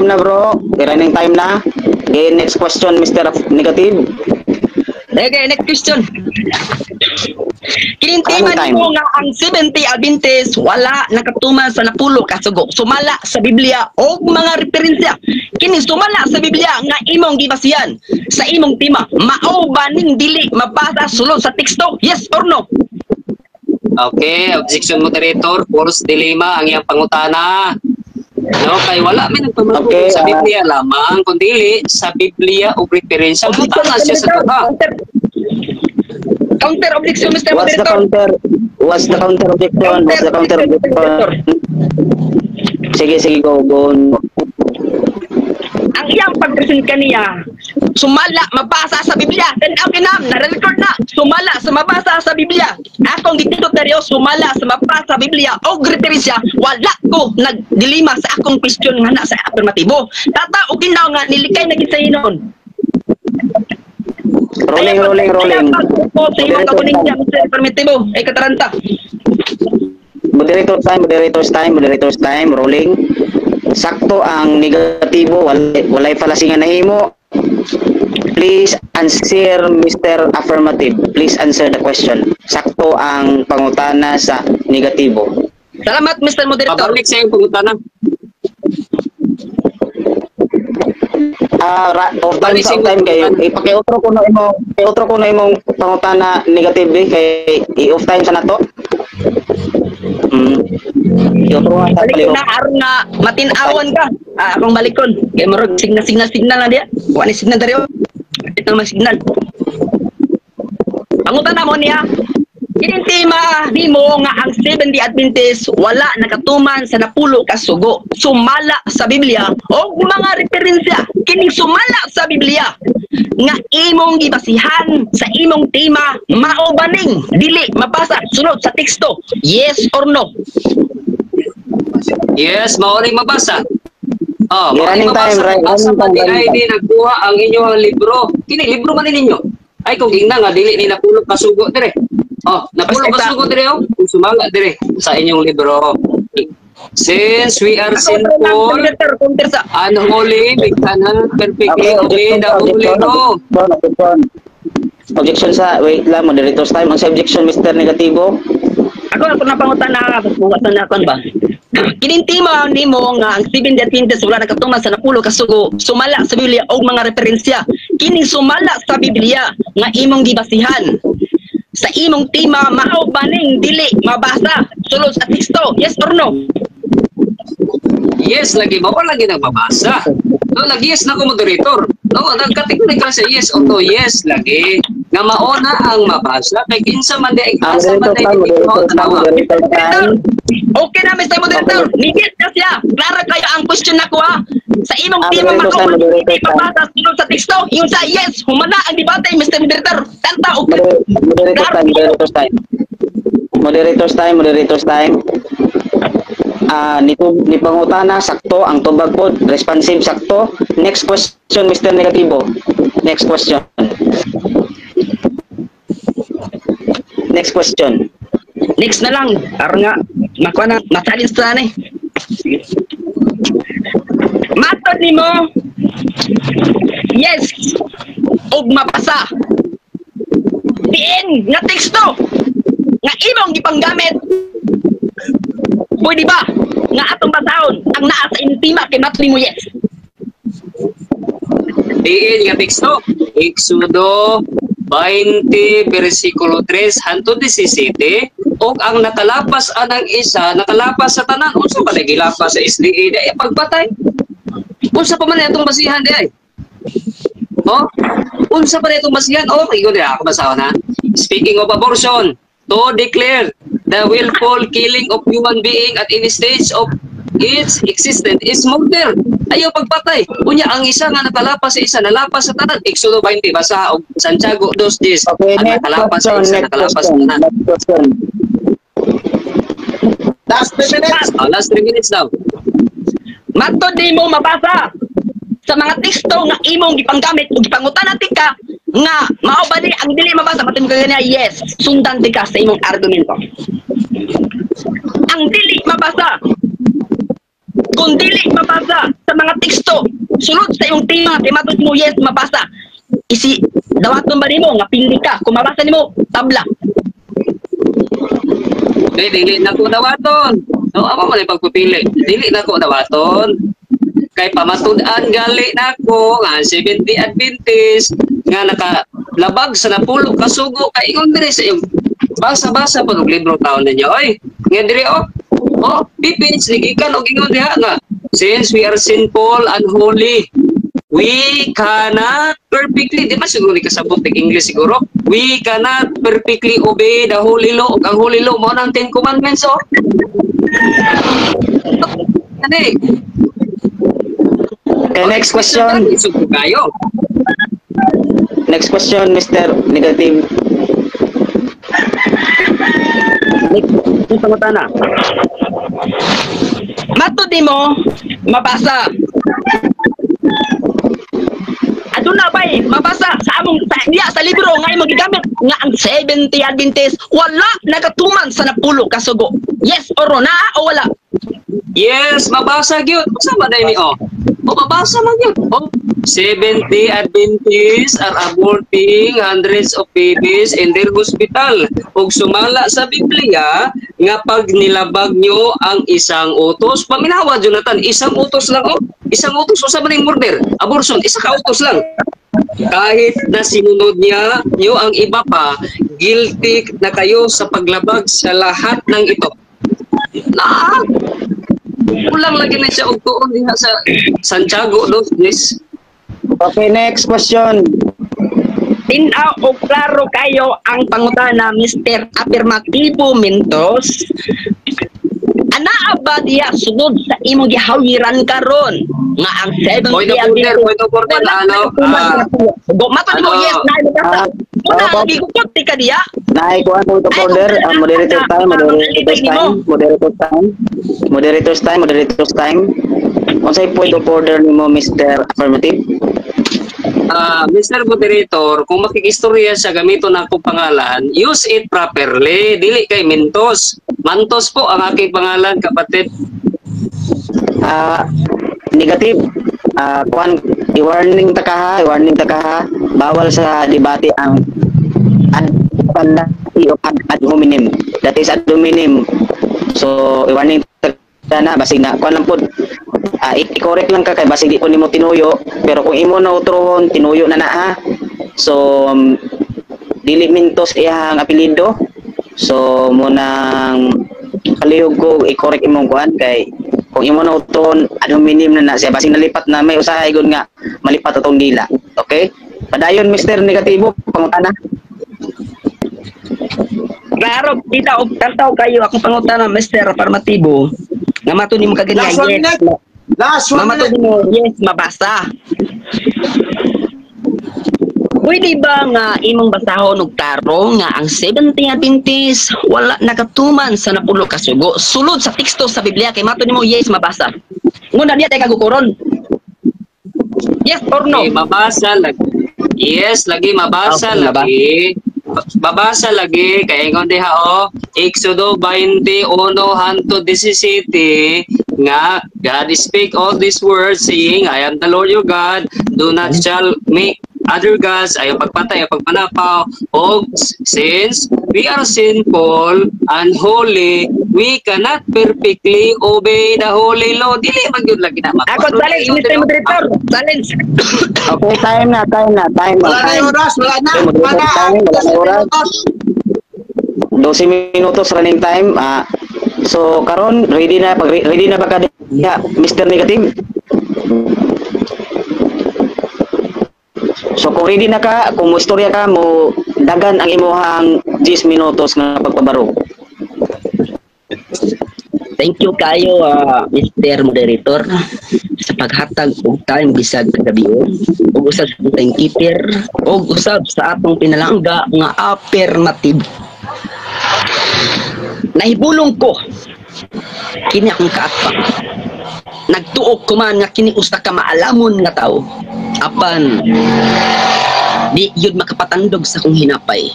na bro. Running time na. Okay, next question, Mr. Negative. Okay, next question. Kinintiman mo nga ang Seventh-day Adventist wala nakatuman sa napulo ka sugo. Sumala sa Biblia o mga referensya. Kini sumala sa Biblia nga imong gibasihan sa imong tema. Mao ba ning dili mabasa sulod sa teksto? Yes or no? Okay, objection moderator, false dilemma ang iyang pangutana. No, kay wala may nagpamatuod sa Biblia lamang, kundi sa Biblia o referensya. Mutana siya sa tuha. Counter objection, Mr. Moderator. What's the counter objection? Sige, go. Ang iyang pag-present kaniya, sumala, mabasa sa Biblia. Tanaw kinam, na-record na. Sumala sa mabasa sa Biblia. Akong gitito teryo, sumala sa mabasa sa Biblia o referensya, wala ko nagdilima sa akong question nga na sa affirmatibo. Tata, o ginaw nga, nilikay na gisa hinon. Rolling. Sa imong kabuning niya, Mr. Affirmatibo, ay kataranta. Moderators time, rolling. Sakto ang negatibo, walay falasingan na himo. Please answer, Mr. Affirmative. Please answer the question. Sakto ang pangutana sa negatibo. Salamat, Mr. Moderator. Pabalik sa iyong pangutana. Off time kayo. Ipakiutro ko na imong pangutana negative kay i-off time sa nato. Balik na aron nga matinawan ka. Akong balikon. Kay murag signal na diya. Wa ni signal diri. Ito na signal. Pangutana mo niya. Kinintima nimo nga ang Seventh-day Adventist wala nakatuman sa napulo ka sugo. Sumala sa Biblia o mga referensya kini sumala sa Biblia nga imong gibasihan sa imong tema mao baning dili mabasa sunod sa teksto. Yes or no? Yes, mao ring mabasa. Oh, running time, asa man di nagkuha ang inyong libro. Kini libro man ninyo. Ay kung ingna nga dili ni napulo ka sugo dire. Oh, napulo ka sugo dire oh. Sumala dire sa inyong libro. Since we are sinful, unholy, we cannot perfectly obey the holy law. Objection sa, wait lang, moderator's time. Ang objection, Mr. Negatibo. Ako na pangutan na, bukas na ako ba? Kinintima nimo nga ang Seventh-day Adventist wala nakatuman sa napulo ka sugo. Sumala sa Biblia o mga referensya. Kini sumala sa Biblia nga imong gibasihan sa imong tema mao baning dili mabasa sulod sa teksto. Yes or no? yes lagi ba lagi nagbabasa. No, nag-yes na ko moderator. No, nagkategory ka sa yes o no, yes lagi. Nga mauna ang mabasa kay kinsa man di asa man di tanawa. Okay na, Mr. Moderator. Nigit na siya. Klaro kayo ang question na ko ha. Sa imong team ang hindi mabasa sunod sa teksto. Yung sa yes, humana ang debate, Mr. Moderator. Tanta o Moderators time. Ni pangutana sakto ang tubag po, responsive sakto. Next question, Mr. Negatibo. Next question. Next na lang. Para nga, makuha na, matalins na eh. Matod ni mo, yes, og mapasa. Diin, nga teksto, nga imong gipanggamit. Pwede ba? Nga atong basahon, ang naa sa intima, kay matod ni mo, yes. Diin nga teksto, Exodo 20 versikulo 3 hangtod 17 og ang nakalapas anang isa nakalapas sa tanan unsa ba nagilapas sa SDA di pagpatay unsa pa man atong basihan di ay unsa pa itong basihan igo di ako basaw na speaking of abortion to declare the willful killing of human being at any stage of its existence is murder. Ayaw pagpatay. Unya ang isa nga nakalapas sa isa, nalapas sa tanan. Exodo 20, basa og Santiago 2:10. Okay, ang nakalapas sa isa, nakalapas sa tanan. Last 3 minutes. Last 3 minutes daw. Matod di mo mabasa sa mga teksto nga imong gipanggamit ug gipangutan natin ka nga mao ba ni ang dili mabasa matod ka ganiya yes sundan di ka sa imong argumento. Ang dili mabasa kung dili mabasa sa mga teksto sunod sa iyong tema kay matod mo yes mabasa isi dawaton ba nimo nga pili ka kung mabasa nimo tabla dili na ko dawaton no amo man pagpipili dili na ko dawaton kay pamatud-an gali nako nga 70 Adventist nga nakalabag sa napulo kasugo kay ingon diri sa iyong basa-basa pag libro taon ninyo oy nga diri pipins gikan og ingon diha nga since we are sinful and holy we cannot perfectly di ba siguro ni kasabot ng English siguro we cannot perfectly obey the holy law ug ang holy law mo nang 10 commandments ani Okay, next question. Next question, Mr. Negative. Pangutana. Matod di mo mabasa. Aduna bay mabasa sa among sa libro nga imong gigamit nga ang 70 Adventist wala nagatuman sa napulo kasugo. Yes or no na o wala? Yes, mabasa gyud. Sa ba ni mabasa man yun. 70 Adventists are aborting hundreds of babies in their hospital. Ug sumala sa Biblia nga pag nilabag nyo ang isang utos, paminawa Jonathan, isang utos lang isang utos usa man ning murder, abortion, isa ka utos lang. Kahit na sinunod nyo ang iba pa, guilty na kayo sa paglabag sa lahat ng ito. Kulang lagi na siya og tuon diha sa Santiago 2:10. Okay, next question. Tinaw o klaro kayo ang pangutana Mr. Afirmativo Mentos. Anaa ba diya sunod sa imong gihawiran karon nga ang 7 point of order ano matod mo yes na basta una gigukot ti ka diya naay ko ang point of order moderators time unsay point of order nimo Mr. Affirmative. Mr. Moderator, kung makikistorya siya gamito na akong pangalan, use it properly. Dili kay Mentos. Mantos po ang aking pangalan, kapatid. Negative. I-warning ta ka, bawal sa debate ang ad hominem. That is ad hominem. So, i-warning ta na, basig na, kuan lang po, i-correct lang ka kay basig di ko nimo tinuyo, pero kung imo na utrohon tinuyo na ha. So dili Mentos iyang apelyido, so mo nang kalihog ko i-correct imong kuan kay kung imo na uton anong minim na siya basing nalipat na may usahay gud nga malipat atong dila. Okay? Padayon Mr. Negatibo, pangutana. Klaro, kita og tantaw kayo akong pangutana Mr. Afirmatibo. Nga mato nimo kaganyan. Last 1 minute. Last 1 Mato minute. nimo yes mabasa. Pwede ba nga imong basahon og klaro nga ang 70 Adventist wala nakatuman sa napulo ka sugo sulod sa teksto sa Biblia kay mato nimo yes mabasa. Nguna diya tay kagukoron. Yes or no? Okay, mabasa lagi. Yes, lagi mabasa Okay, lagi. Babasa lagi kay ingon diha o Exodo 21 hangtod 17 nga God speak all these words saying I am the Lord your God, do not shall make other gods, ayaw pagpatay, ayaw pagpanapaw, o since we are sinful and holy, we cannot perfectly obey the holy law. Dili magyud lagi na Ako challenge Mr. Moderator. Challenge. Okay, time na. Wala na yung oras, wala na. Wala na oras. 12 minutos running time. So karon ready na ba ka diha, Mr. Negative? So kung ready na ka, kung mo istorya ka mo dagan ang imuhang 10 minutos nga pagpabaro. Thank you kayo Mr. Moderator sa paghatag og time bisag kagabion ug usab sa timekeeper ug usab sa atong pinalangga nga affirmative. Nahibulong ko kini akong kaatbang. Nagtuok ko man nga kini usa ka maalamon nga tao. Apan di yun makapatandog sa kong hinapay.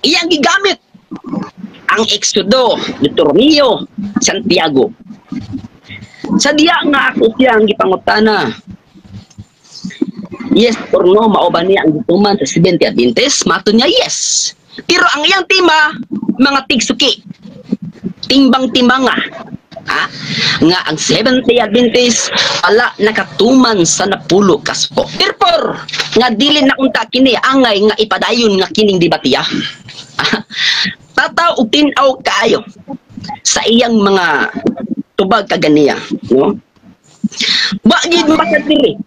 Iyang gigamit ang Exodo, Deuteronomio, Santiago. Sa diya nga ako siya ang gipangutana. Yes or no, mao ba niya ang gituman sa 70 Adventist? Mato niya yes. Pero ang iyang tema, mga tigsuki. Timbang-timbanga. Nga ang 70 Adventist wala nakatuman sa napulo kasko. Therefore, nga dili na unta kini angay nga ipadayon nga kining debatiya. Tataw og tin-aw kaayo sa iyang mga tubag kaganiya, no? Bagid mabasa diri.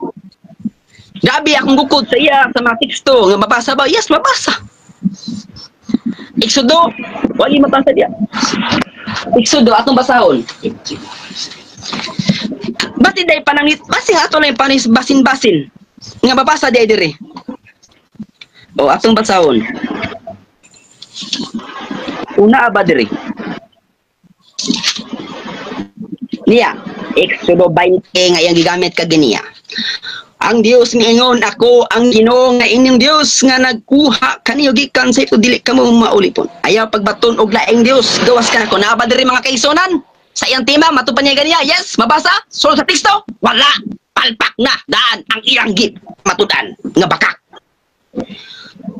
Grabe akong gukod sa iya sa mga teksto nga mabasa ba? Yes, mabasa. Exodo, wali mabasa diya. Exodo atong basahon. Bati day panangit, basi nga ato lang panis basin-basin. Nga mabasa diya diri. O atong basahon. Una ba diri? Niya, Exodo 20 nga iyang gigamit kaganiya. Ang Dios miingon ako ang Ginoo nga inyong Dios nga nagkuha kaniyo gikan sa ito dili kamo maulipon. Ayaw pagbaton og laing Dios gawas ka nako. Naa ba diri mga kaigsunan? Sa iyang tema matupan niya ganiya. Yes, mabasa. Sulod sa teksto, wala. Palpak na daan ang iyang git matudan nga bakak.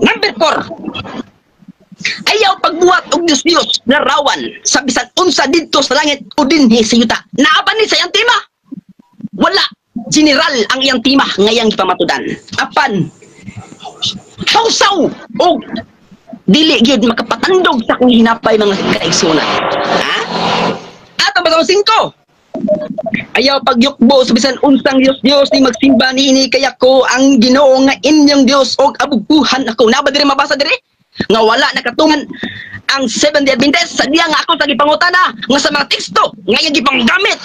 Number 4. Ayaw pagbuhat og Dios nga rawan sa bisan unsa didto sa langit o dinhi sa yuta. Naa ba ni sa iyang tema? Wala. General ang iyang tema ngayang ipamatudan. Apan pausaw o dili gyud makapatandog sa kung hinapay mga kaigsunan. Ato ba 5? Ayaw pagyukbo sa bisan unsang Dios ni magsimba niini kaya ko ang Ginoo nga inyong Dios og abubuhan ako. Na ba diri mabasa diri? Nga wala nakatuman ang 70 Adventist sa diya nga ako sa gipangutana nga sa mga teksto ngayang gipanggamit.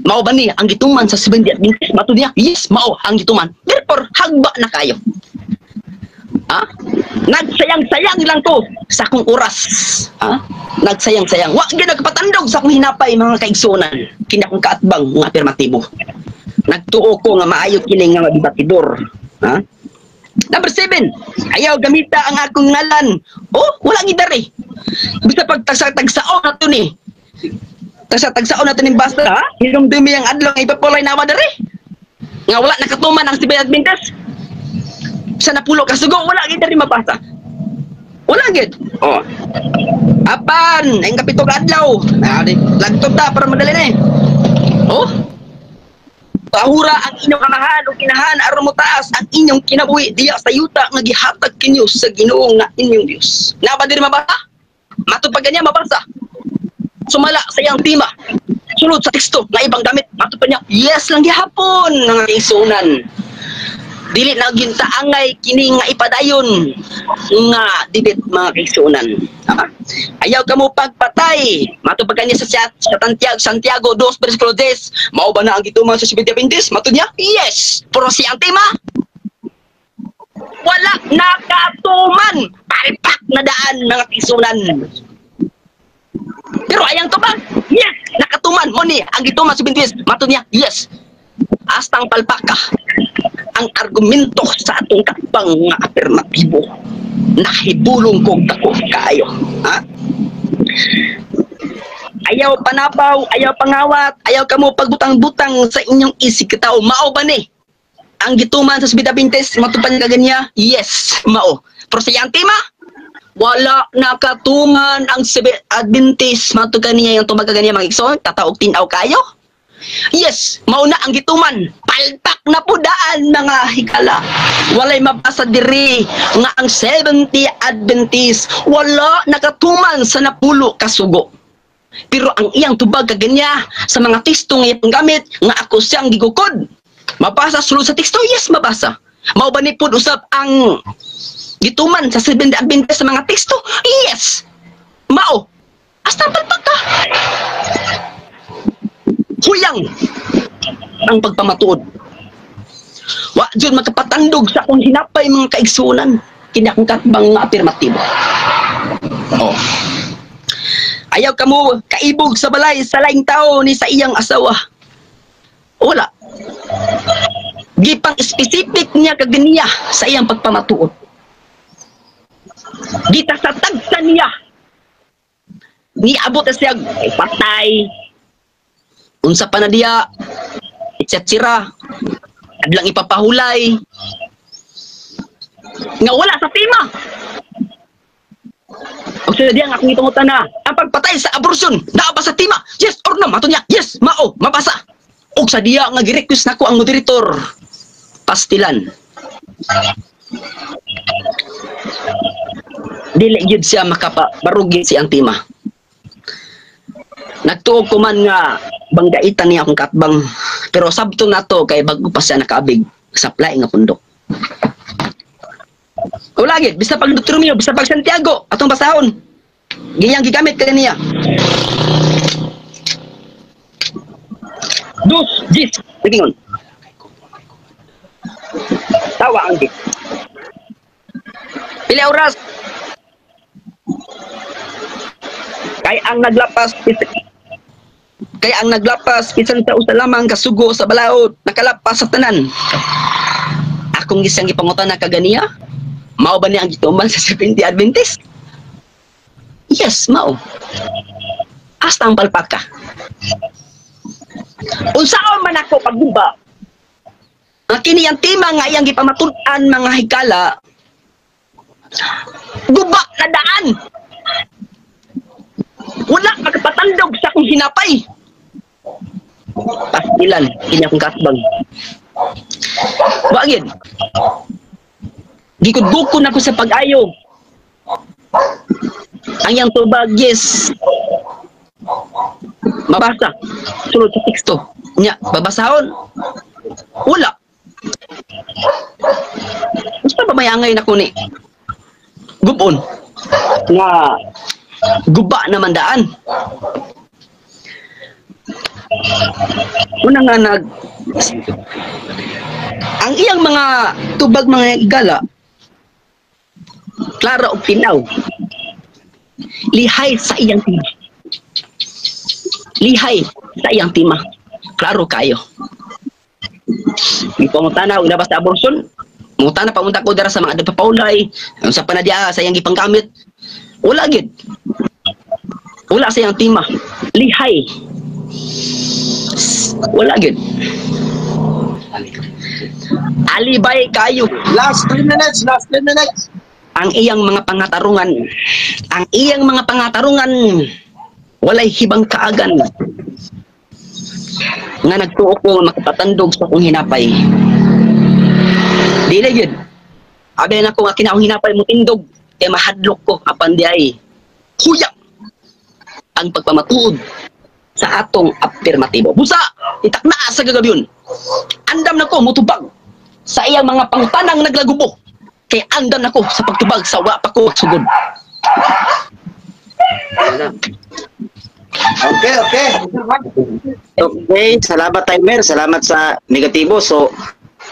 Mao ba ni ang gituman sa 70 Adventist? Mato niya, yes, mao ang gituman. Therefore, hagba na kayo. Nagsayang-sayang lang to sa akong oras. Nagsayang-sayang. Wa gyud nagpatandog sa akong hinapay mga kaigsunan. Kini akong kaatbang nga afirmatibo. Nagtuo ko nga maayo kini nga debatidor. Number 7, ayaw gamita ang akong ngalan. Oh, wala gidari. Bisa pagtagsa-tagsaon nato ni. Tagsa-tagsaon nato ning basta, hinumdumi ang adlaw nga ipapulay na dari. Nga wala nakatuman ang 70 Adventist. Sa napulo ka sugo, wala gidari mabasa. Wala gid. Oh. Apan, ang kapitog adlaw. Lagtog ta para madali na Oh. Pahura ang inyong amahan o kinahan aron mo taas ang inyong kinabuhi diya sa yuta nga gihatag kinyo sa Ginoo nga inyong Dios. Na ba diri mabasa? Matod pa ganyan mabasa. Sumala sa iyang tema. sulod sa teksto nga ibang gamit mato pa niya yes lang gihapon nga igsunan dili na ginta angay kini nga ipadayon nga dibit mga kaigsunan. Ayaw ka mo pagpatay mato pa kanya sa Santiago 2 versikulo 10 mao ba na ang gituman sa Seventh-day Adventist mato niya yes pero si ang tema wala nakatuman palpak na daan mga kaigsunan. Pero ayang to ba? Yes! Nakatuman mo ni ang gituman sa Adventist mato niya yes astang palpak ka ang argumento sa atong katbang nga afirmatibo nakibulong kong tako kaayo. Ayaw panabaw, ayaw pangawat, ayaw ka mo pagbutang-butang sa inyong isig katao. Mao ba ni? Ang gituman sa Seventh-day Adventist, matupan ka ganya? Yes, mao. Pero sa iyang tema, wala nakatuman ang Seventh-day Adventist. Matukan niya yung tumaga ganya mga igsoon, tataog tinaw kayo? Yes, mauna ang gituman. Palpak na po daan mga higala. Walay mabasa diri nga ang Seventh-day Adventist wala nakatuman sa napulo kasugo. Pero ang iyang tubag kaganya sa mga teksto nga iyang gamit nga ako siyang gigukod. Mabasa sulod sa teksto? Yes, mabasa. Mao ba ni pud usab ang gituman sa Seventh-day Adventist sa mga teksto? Yes. Mao. Hasta palpak ka. Huyang ang pagpamatuod. Wa jud makapatandog sa akong hinapay mga kaigsunan kini akong katbang nga afirmatibo. Oh. Ayaw ka mo kaibog sa balay sa laing tao ni sa iyang asawa. Wala. Gipang specific niya kaganiya sa iyang pagpamatuod. Gita sa tagsa niya. Niabot na siya patay. Unsa pa na diya, etc. Adlang ipapahulay. Nga wala sa tema. O sila diya nga akong itungutan na, ang pagpatay sa abortion, naa ba sa tema? Yes or no? Mato niya, yes, mao, mabasa. O sa diya nga girequest na ko ang moderator. Pastilan. Dili yun siya makapabarugin siyang tema. Nagtuog ko man nga banggaitan niya akong katbang pero sabto na to kay bago pa siya nakaabig supply nga pundok. O lagi, bisa pag Deuteronomio, bisa pag Santiago atong basahon. Giyang gigamit kaniya. Dus, jis, nagingon. Tawa ang dit. Pila oras. Kaya ang naglapas bisan sa usa lamang kasugo sa balaod nakalapas sa tanan. Akong gisang gipangutan na kaganiya. Mao ba niya ang gituman sa Seventh-day Adventist? Yes, mao. Hasta ang palpak ka. Unsaon man ako pagguba. Ang kini ang tema nga iyang gipamatud-an mga higala. Guba na daan. Wala magpatandog sa akong hinapay. Pastilan, kini akong katbang. Wagid. Gikudgukon ako sa pag-ayo. Ang iyang tubag, yes. Mabasa. Sulod sa teksto. Nya, babasahon. Wala. Basta ba may angay na ko ni? Gubon. Nga, guba naman daan. Una nga ang iyang mga tubag mga igala klaro og tinaw. Lihay sa iyang tema. Lihay sa iyang tema. Klaro kayo. Di pa mo tanaw na basta abortion. Mo tanaw pamunta ko dara sa mga nagpapaulay, sa panadya sa iyang gipanggamit. Wala gid. Wala sa iyang tema. Lihay. Wala gid. Alibay kayo. Last 3 minutes, last 10 minutes. Ang iyang mga pangatarungan, walay hibang kaagan nga nagtuo ko makapatandog sa kong hinapay. Dili gid. Abi na ko nga kinaong hinapay mo tindog kay mahadlok ko apan di ay huyang ang pagpamatuod sa atong afirmatibo. Busa, itakna sa gagabiyon. Andam na ko mutubag sa iyang mga pangtanang naglagubo. Kay andam na ko sa pagtubag sa wa pa ko sugod. Okay, okay. Okay, salamat timer, salamat sa negatibo. So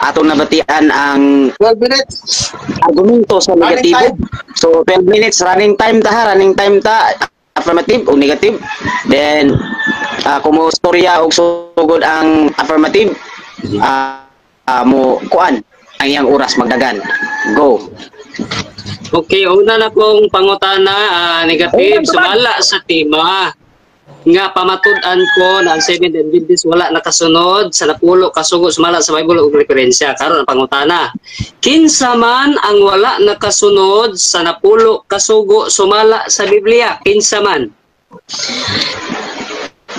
atong nabatian ang 12 minutes. argumento sa Running negatibo. So 12 minutes running time ta, affirmative o negative. Then kumo storya og sugod ang affirmative, mo kuan ang iyang oras magdagan. Go. Okay, una na kong pangutana, negative, sumala sa tema. Nga pamatud-an ko na ang 7 Adventist wala nakasunod sa napulo kasugo sumala sa Bible ug referensya. Karon ang pangutana, kinsa man ang wala nakasunod sa napulo kasugo sumala sa Biblia? Kinsa man?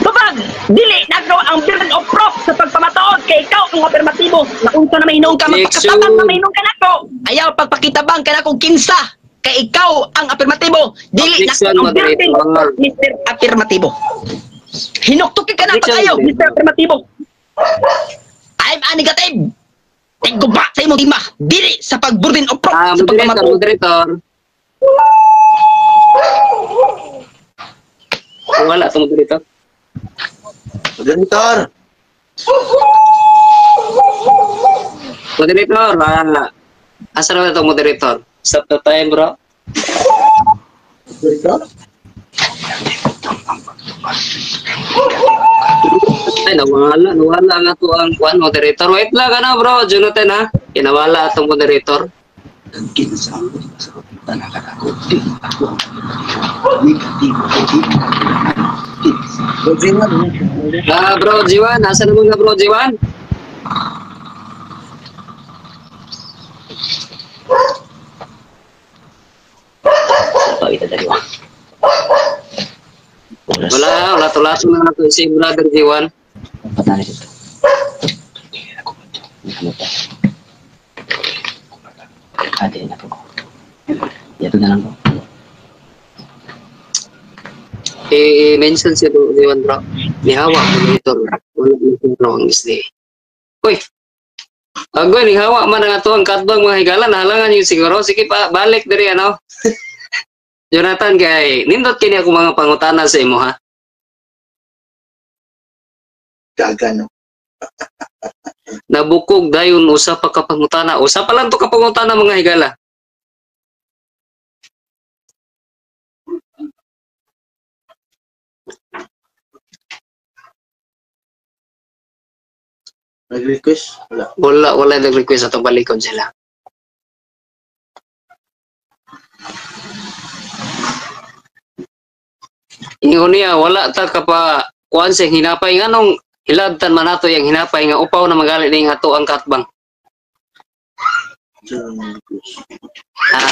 Babag, dili nagawa ang burden of proof sa pagpamatuod kay ikaw ang afirmatibo. Naunsa na mahinong ka, magpakatabang na mahinong ka nako. Ayaw pagpakitabang ka nako kinsa. Kay ikaw ang afirmatibo. Dili Objection, nagawa ang burden of moderator. proof, Mr. Afirmatibo. Hinuktukin ka na Objection, pag-ayaw, Mr. moderator. Afirmatibo. I'm a negative. Tigguba sa imong ima. Dili sa pag-burden of proof sa pagpamatuod. Moderator. Wala itong moderator. Moderator. Moderator, asa na itong moderator? Stop the time, bro. Moderator. Ay, nawala nga to ang kuan moderator. Wait lang na, bro. Jonathan, ha? Kinawala itong moderator. Bro Jiwan, nasa naman nga bro Jiwan? Wala tulaso na nato si brother Jiwan. I-mention si Jiwan bro. Nihawa ko dito. Wala nito ang isdi. Uy! Agoy, nihawa man ang ato ang katbang mga higala. Nahalangan yung siguro. Sige pa, balik dari ano. Jonathan, kay nindot kini ako mga pangutana sa imo ha. Gagano. Nabukog dayon usa pa ka pangutana. Usa pa lang to ka pangutana mga higala. Nag-request? Wala nag-request atong balikon sila. Ingon niya, wala ta ka pa kuan sa hinapay nganong hilabtan man nato yang hinapay nga upaw na magali ning ato ang katbang.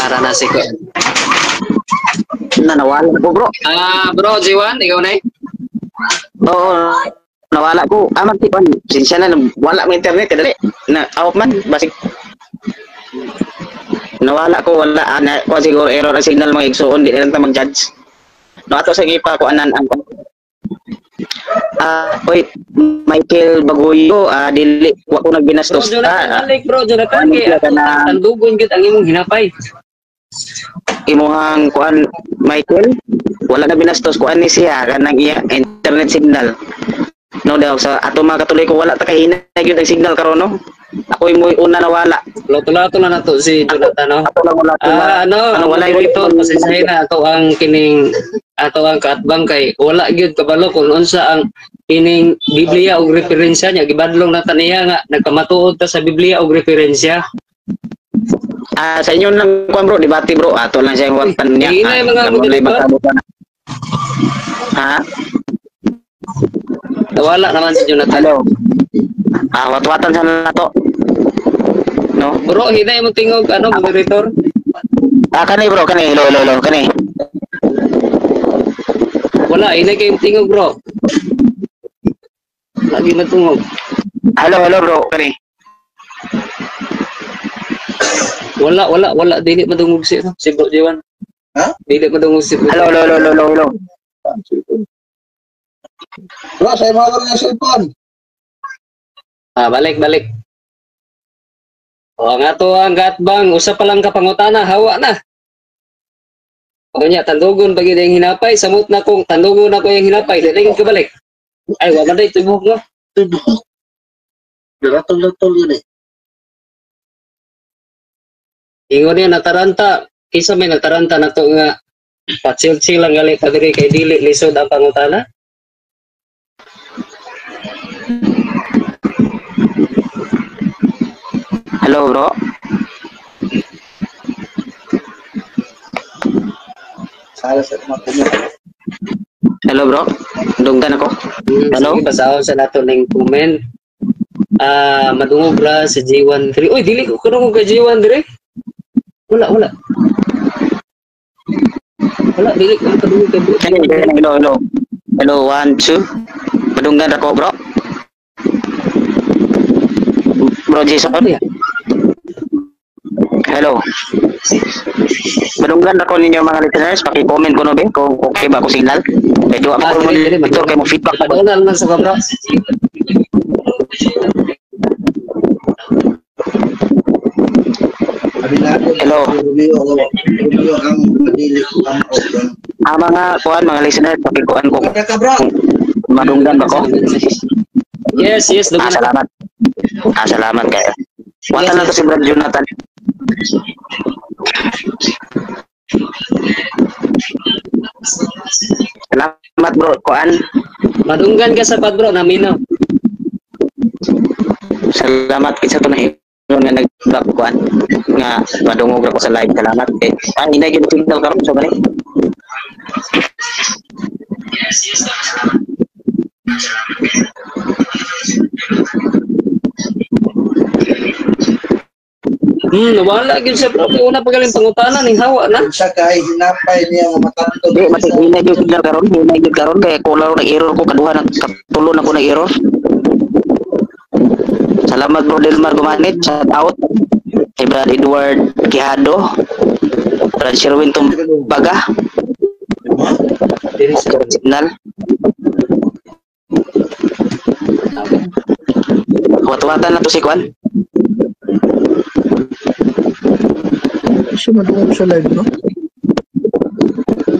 Rana si ko. Nawala ko bro. Bro Jiwan, ikaw na Oo, nawala ko. Magtipan. Sinsya na, wala mo internet. Kadali. Out man. Basig. Nawala ko. Wala. Kung siguro error ang signal mga igsoon. Di na lang mag-judge. No, ato sa ipa ko anan ang oy, Michael Baguyo, dili wa ko nagbinastos Jonathan, bro, Jonathan, kay tandugon gyud ang imong hinapay. Imuhang kuan Michael, wala na binastos kuan ni siya kanang iya internet signal. No daw sa ato mga katuloy ko wala ta kay hinay gyud ang signal karon no. Ako imo una nawala. Lato-lato na nato si Jonathan no. Ato lang wala. Wala ito pasensyahin na ato ang kining ato ang kaatbang kay wala gyud kabalo kung unsa ang kining Biblia og referensya niya gibadlong na taniya nga nagkamatuod ta sa Biblia og referensya. Sa inyo lang kuan bro, debate bro. Ato lang siya watan niya. Hinay mga moderator. Ha? Wala naman si Jonathan. Hello. Watwatan sa nato. No? Bro, hinay mo tingog ano moderator? Kani bro, kani. Hello, kani. Wala, hinay kayong tingog bro. Lagi matungog. Hello bro, kani. Wala, dili madungog si Bro Jiwan. Ha? Dili madungog si Bro. Hello. Bro, sa'yo mga yung cellphone. Balik. O nga to ang gatbang, usa pa lang kapangutana, hawa na. O nya, tandugon bagi yung hinapay, samot na kong tandugon ako yung hinapay, dili ko balik. Ay, wala na ito buhok no? Tubuhok. Latol-latol yun eh. Ingon niya, nataranta, kisa may nataranta na to nga, patsil-sil lang gali kadiri kay dili lisod ang pangutana. Hello, bro. Sala sa mga kumita. Hello, bro. Dunggan ako. Hello? Sige, basahon sa nato ning comment. Madungog ra sa G1 3. Uy, dili ko kanong kay G1 dire. Wala. Wala, dili ko kadungog kay Hello. Hello, 1, 2. Madunggan ako, bro. Bro Jason. Hello. Madunggan ako ninyo mga listeners, paki-comment ko no be kung okay ba ako signal. Medyo ako mo dito kay mo feedback pa. Padungan man sa kabra. Hello. Review ang madili ko ang open. Mga kuan mga listeners, paki-kuan ko. Ka bro. Madunggan ba ko? Yes, duggan. Salamat. Salamat kayo. Wala na to si Brad Jonathan. Salamat bro, kuan. Madunggan ka sa pad bro, naminaw. Salamat kinsa to na nga nag-drop kuan nga madungog ako sa live. Salamat kay hinay gyud signal karon so gani. Yes. Wala gyud siya bro, kay una pagaling pangutanan ning hawa na. Sa kay hinapay niya nga matantog. Di mati hinay gyud signal karon kay kulang nag-error ko kaduha tulo na ko nag-error. Salamat bro Delmar Gumanit, shout out kay Brad Edward Quijado, Brad Sherwin Tumbaga, signal. Wat-watan na to si Kwan. Siya madungog sa live, no?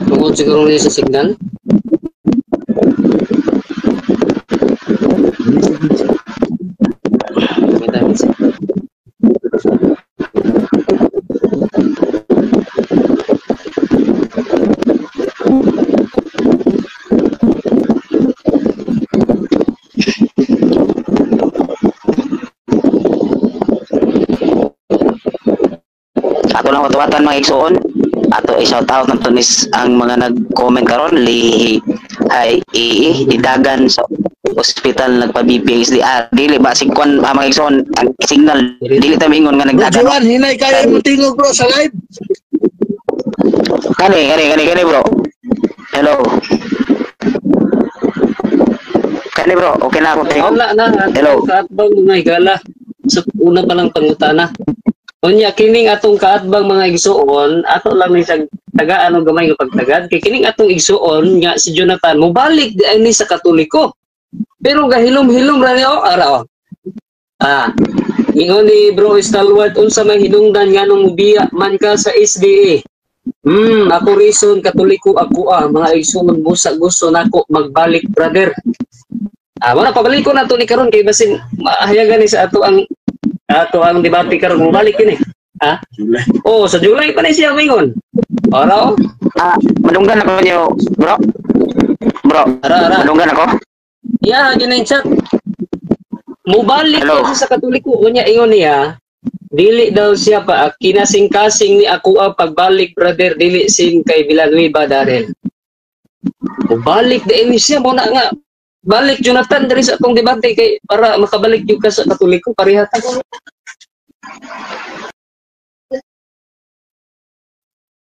Tungod siguro niya sa signal. Ato lang watwatan mga igsuon. Ato i-shout out ng tunis ang mga nag-comment karon li idagan sa hospital nagpa-BPHD. Dili ba si Kwan mga igsuon ang signal dili ta mingon nga nagdagan. Juan, hinay kaya mo tingog bro sa live. Kani bro. Hello. Kani bro, okay na ako tingog. Wala na. Hello. Kaatbang mga higala. Sa una pa lang pangutana. Unya kining atong kaatbang mga igsuon, ato lang ni sa tagaan og gamay nga pagtagad. Kay kining atong igsuon nga si Jonathan mobalik di ani sa Katoliko. Pero gahilom-hilom ra niya ara. Ingon ni Bro Stalwart unsa may hinungdan nganong mubiya man ka sa SDA. Ako reason Katoliko ako mga igsuon busa gusto nako magbalik brother. Wala pabalik ko na to ni karon kay basin mahayagan ni sa ato ang debate karon mo balik kini. July. Sa July pa ni siya mingon. Ara. Madunggan ako niyo, bro. Ara. Madunggan ako. Yeah, yun ang chat. Mubalik siya sa Katoliko unya ingon niya. Dili daw siya pa kinasing-kasing ni ako pagbalik brother dili sin kay Villanueva Darrell. Mubalik din siya mo na nga. Balik Jonathan dari sa atong debate kay para makabalik yung ka sa Katoliko parehata ko.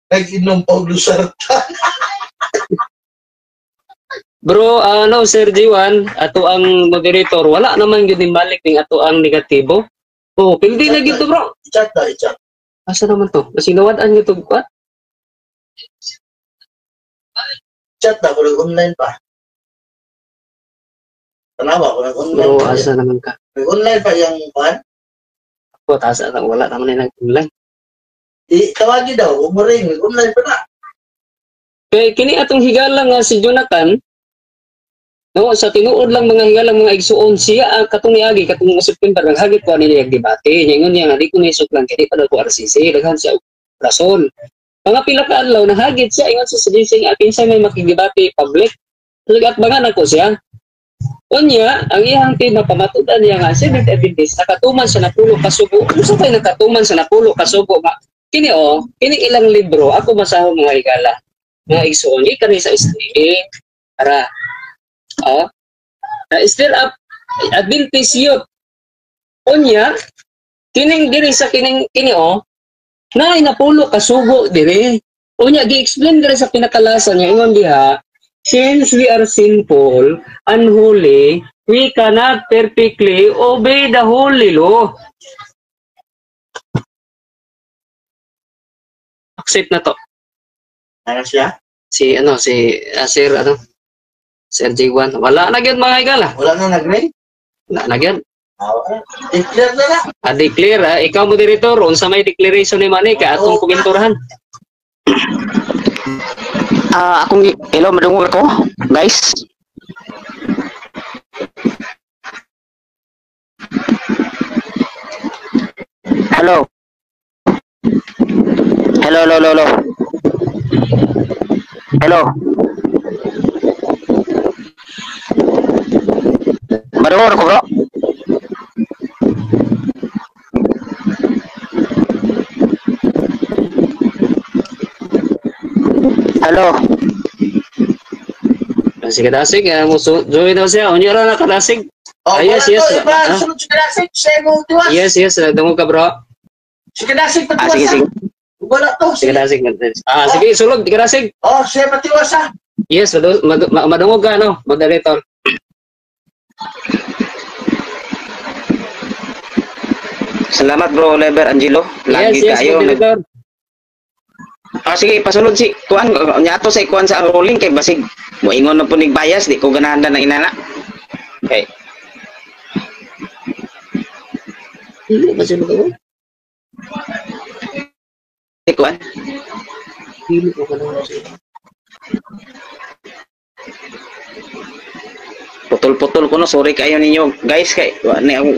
Nag-inom pa og lusarta. Bro, Sir Jiwan, ato ang moderator, wala naman yun balik ning ato ang negatibo. Pildi na gito bro. Chat. Asa naman to? Sinawad-an nyo to ba? Chat na, kung online pa. Tanawa ko nag-online. Bro, asa naman ka? Nag-online pa yung pan? Ako, asa na, wala naman na nag-online. Tawagi daw, umuring, nag-online pa na. Kaya kini atong higala nga si Jonathan, no, sa tinuod lang mga higalang mga igsuon siya katong niagi katong September naghagit ko nila yung debate ingon niya nga di ko nisok lang kini pa daw ko RCC daghan siya rason. Mga pila ka adlaw nahagit siya ingon sa CDC nga kinsa may makigibate public. Nag-atbangan ako siya. Unya, ang iyang team na pamatudan niya nga Seventh Adventist nakatuman sa napulo ka subo. Ano sa tay nakatuman sa napulo ka subo nga? Kini ilang libro ako masahom mga higala. Mga igsuon kani sa SDA para still up Adventist youth. Unya, kining diri sa kini na napulo kasugo diri. Unya gi-explain diri sa pinakalasan niya ingon diha, since we are sinful, unholy, we cannot perfectly obey the holy law. Accept na to. Ano siya? Si Sir J1. Wala na gyud mga higala. Wala na nag-ring? Wala na gyud. Declare na na. Declare ikaw moderator unsa may declaration ni Manny ka atong komentorhan. Hello, madungog ako, guys. Hello. Hello. Hello. Madungog ako, bro. Hello. Sige dasig, join daw siya. Unyo ra na kadasig. Yes. Yes, dungog ka bro. Sige dasig Sige. Wala to. Sige dasig. Sige sulod, sige dasig. Siya matiwasa. Yes, madungog ka no, moderator. Salamat bro, Oliver Angelo. Lagi Yes, kayo. moderator. Sige, pasulod si kuan nyato sa kuan sa rolling kay basig moingon na punig bias di ko ganahan ng inana. Okay. Hindi ba sila ko? Si kuan. Hindi ko kanang Putol-putol ko no, sorry kayo ninyo. Guys, kay ni ako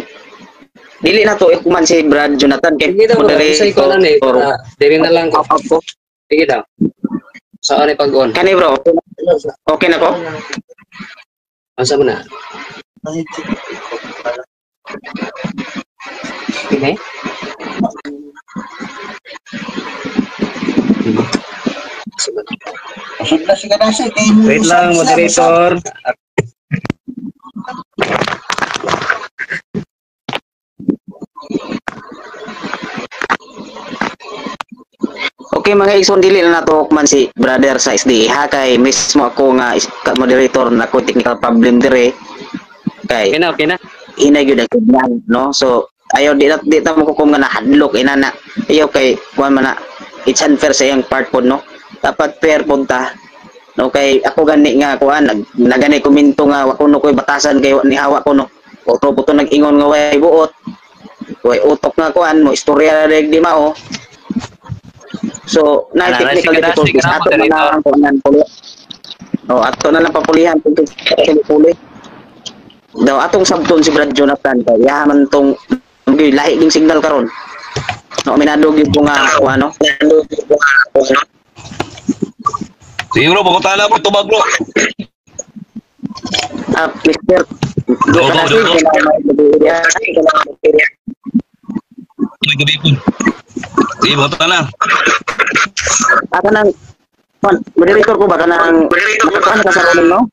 dili na to ikuman si Brad Jonathan kay Hindi daw sa ko lang diri na lang ko. Sige daw. Saan ni pag-on? Kani bro, okay na ko? Asa mo na? Okay. Wait lang, moderator. Okay mga igsoon, dili na nato man si brother sa SDA ha kay mismo ako nga moderator na ko technical problem dire kay Okay na. inay gyud ang no, so ayaw di ta mo kukum nga nahadlok inana ayaw kay kuan man na it's unfair sa iyang part pod no, dapat fair pod ta no, kay ako gani nga kuan nagani komento nga wa kuno koy batasan kay ni hawa ko no, puto nag-ingon nga way buot way utok nga kuan mo istorya reg di mao. So, na technical difficulties ato na lang kuanan puli. Ato na lang papulihan tungkol puli. Daw atong sabton si Brad Jonathan kay yaman tong lahi ding signal karon. No, minadog yung nga ano. Sige bro, pagkutala mo, tubag bro. Mr. May gabi po. Sige, pagkutala na. Aka nang moderator ko ba kanang nakatuan ka sa rolling no?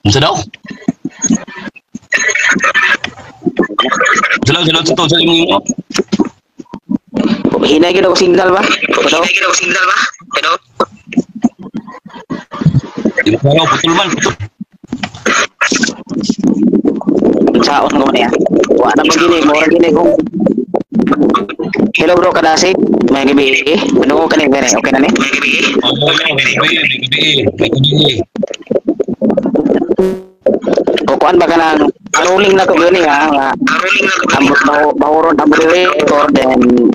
Ano daw? Sila tuto sa inyo mo. Hinay gyud ako signal ba? Pero Di ba raw putol man, putol. saon ko niya. Wa na pagini mo gini kung hello bro kadasi may gabi ano ko kanina okay na ni May gabi. kuan ba kanang rolling na ko yun nga bahuron ang moderator then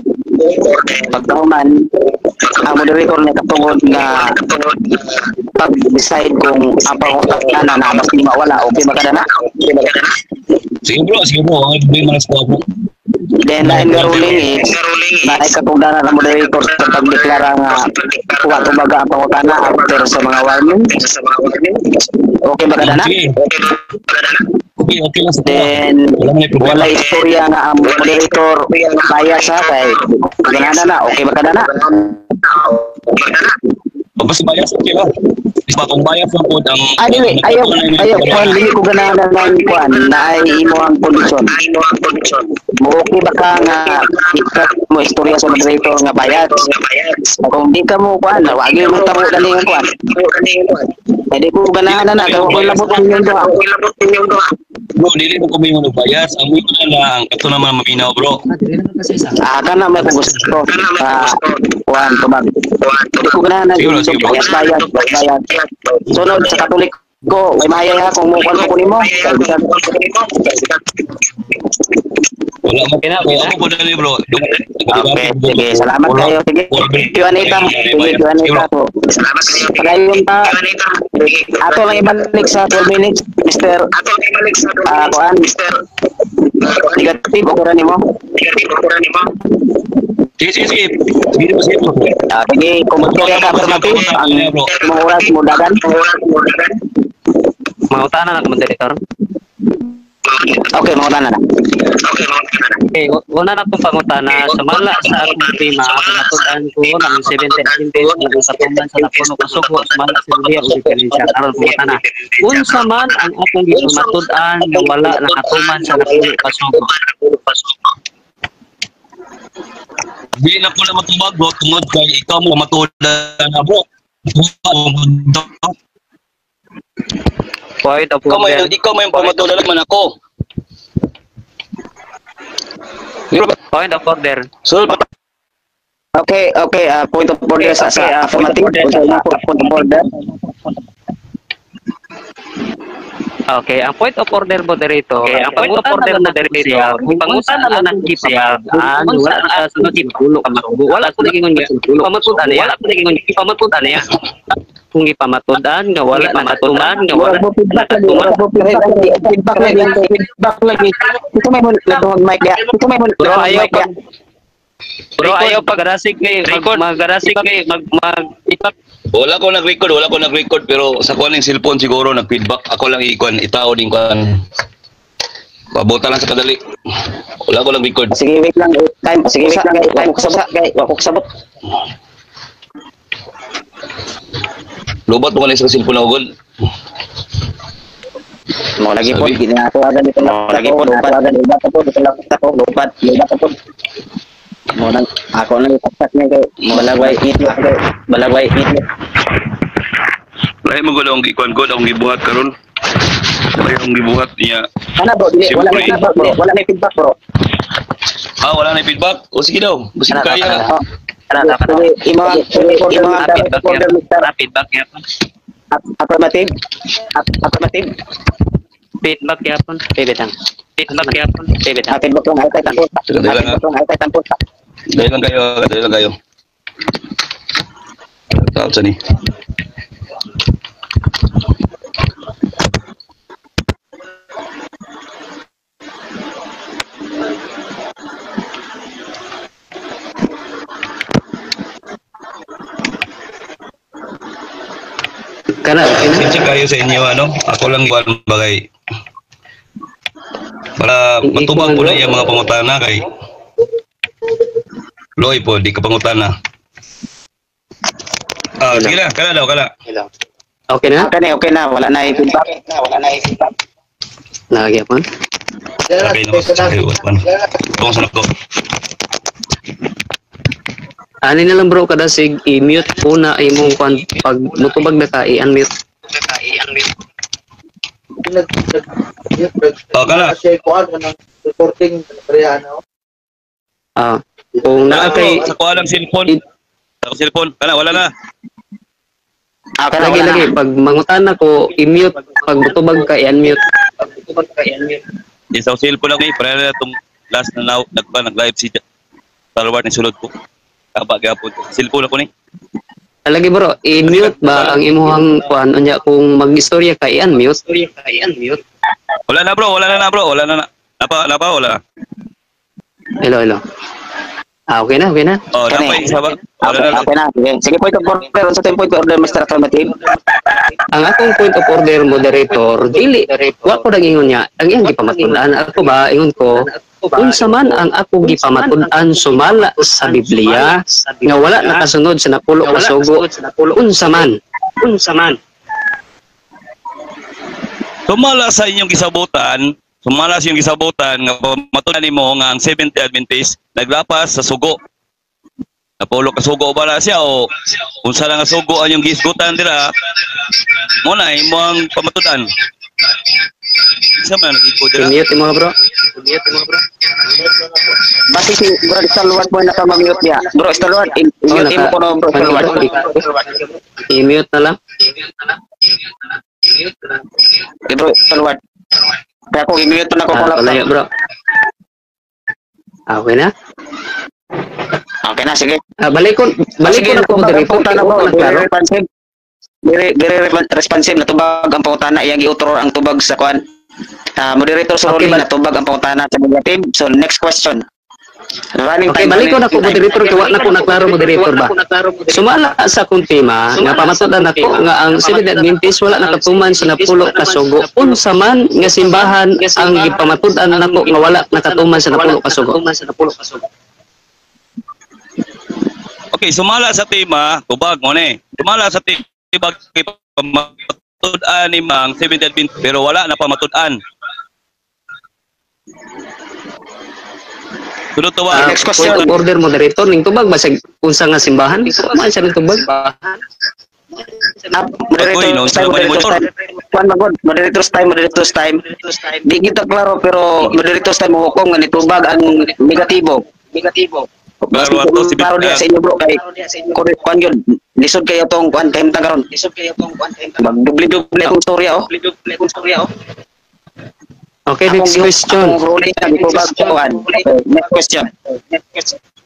pagdahuman ang moderator niya katungod nga pag-decide kung ang pangutak na mas di mawala okay ba kada na? Sige bro, ang ibig mga bro. Then lain nga ruling is naay katungdanan ng moderator sa pagdeklara nga kuha kumbaga ang pangutana after sa mga warning. Okay ba kada na? Okay lang sa Then wala istorya nga ang moderator bias ha kay ganana na okay ba kada na? Basta bias okay lang. Isma kung bias lang po ang ayaw kuan dili ko ganana ng kuan na ay imo ang kondisyon. Okay ba ka nga ikat mo istorya sa moderator nga bias? Kung di ka mo kuan wagi mo tamo dali nga kuan. Hindi ko ganana na kung labot ninyo doha. Bro, dili mo kumingon og bias. Ang imo na lang ato naman maminaw bro. Kana may gusto. Kuan tubag. Hindi ko ganana bias. Sunod sa Katolik ko, may mahaya kung mukuan ko nimo. Wala mo ako po dali bro. Okay, sige. Salamat kayo. Sige. Q&A po. Salamat kayo. Pagayon pa. Ato lang ibalik sa 12 minutes, Mr. Kuan. Negative ko nimo. Sige. Sige, kumontorya ka afirmative. Ang mga oras mo dagan. Mangutana na moderator. Okay, mangutana na. Okay, una na itong pangutana. Sumala sa akong prima, natulaan ko ng 17 days ng katuman sa napuno kasuko, sumala sa Lilia o diferensya. Karon pangutana. Unsa man ang akong gipamatudan nga wala nakatuman sa napuno kasuko? Di na po na matubag bro, tungod kay ikaw mo matudan na bro. Ikaw may pamatudan naman ako. Point of order. Okay, point of order sa affirmative. Point of order. Okay, ang point of order moderator. Ang point of order moderator. Pangutan na lang siya. Wala na sa naging wala ko naging pamatudan niya. Pamatudan niya. Kung ipamatudan nga wala matudan nga wala feedback lagi. Ito may mic dia. Bro, ayaw pag-garasig kay mag-garasig kay mag-ipak. Wala ko nag-record pero sa kuning cellphone siguro nag-feedback. Ako lang itao din kuan. Pabuta lang sa kadali. Wala ko nag-record. Sige, wait lang. Time wako kasabot. Lobat mo kanina sa cellphone ako, God. Mo lagi po ginagawa dito lagi po lobat po. Mo nang ako nang itaktak niya kay balagway it. Lahi mo gulo ang ikuan God akong gibuhat karon. Lahi ang gibuhat niya. Ana bro, wala na feedback bro. Wala na feedback. O sige daw. Basta kaya. Feedback yapon. Affirmative. Feedback yapon. Feedback yapon. Feedback lang ay tampot. Dahil lang kayo. Tapos sa ni. Kasi kayo sa inyo ako lang buwan bagay para matubang po na yung mga pangutana kay Loy po, di ka pangutana. Sige lang, kala daw. Okay na? Okay na, wala na i-feedback. Lagi apon? Okay na, tungkol sa nako. Ani na lang bro, kada sig i-mute po na imong pag mutubag na ka i-unmute. Kala. Recording Kung naa kay sa kuha lang cellphone. Kala, wala na. lagi pag mangutan ko i-mute, pag mutubag ka i-unmute. Isang cellphone lang para na itong last na nag-live si Talwar ni sulod ko. Kaba gapon. Cellphone ako ni. Lagi bro, i-mute ba ang imuhang kuan unya kung mag-istorya ka i-unmute? Wala na bro. Wala na. Napa, wala na. Hello. Okay na. Oh, napay isa ba? Wala na. Okay na. Sige, point of order. Sa point of order, Mr. Affirmative. Ang akong point of order moderator, dili wa ko ingon niya. Ang iyang gipamatud-an ako ba ingon ko unsa man ang ako gipamatud-an sumala sa Biblia nga wala nakasunod sa napulo ka sugo. Unsa man. Sumala sa inyong gisabutan nga matunan nimo nga ang Seventh-day Adventist naglapas sa sugo. Napulo ka sugo ba na siya o unsa lang nga sugo ang yung gisgutan dira mo na imo ang pamatudan. Isa man nag-iko dira. I-mute mo bro. Basi si Bro Stalwart mo na ka mag-mute niya. Bro Stalwart, i-mute mo ko na Bro Stalwart. I-mute na lang. Bro Stalwart. Kaya kung i-mute na ko ko lang. Wala bro. Okay na? Okay na, sige. Balik ko na po moderator. Very responsive na tubag ang pangutana iyang giutro ang tubag sa kuan. Moderator Soroli na tubag ang pangutana sa negative. So next question. Balik ko na po moderator kaya na ko naklaro moderator ba. Sumala sa akong tema nga pamatudan nako nga ang Seventh-day Adventist wala nakatuman sa napulo ka sugo. Unsa man nga simbahan ang gipamatudan nako nga wala nakatuman sa napulo ka sugo. Okay, sumala sa tema, tubag mo ni. Sumala sa tema pamatudan ni Mang Seventh-day Adventist pero wala na pamatudan. Sunod tubag. Next question. Point of order moderator ning tubag basig unsa nga simbahan? Man sa tubag. Moderator's time. Di kita klaro pero moderator's time hukom nga nitubag ang negatibo. Klaro dia sa inyo bro kay kuan yun. Lisod kayo tong kuan kay himtang karon. Magdubli-dubli akong storya oh. Okay, next question. Next question.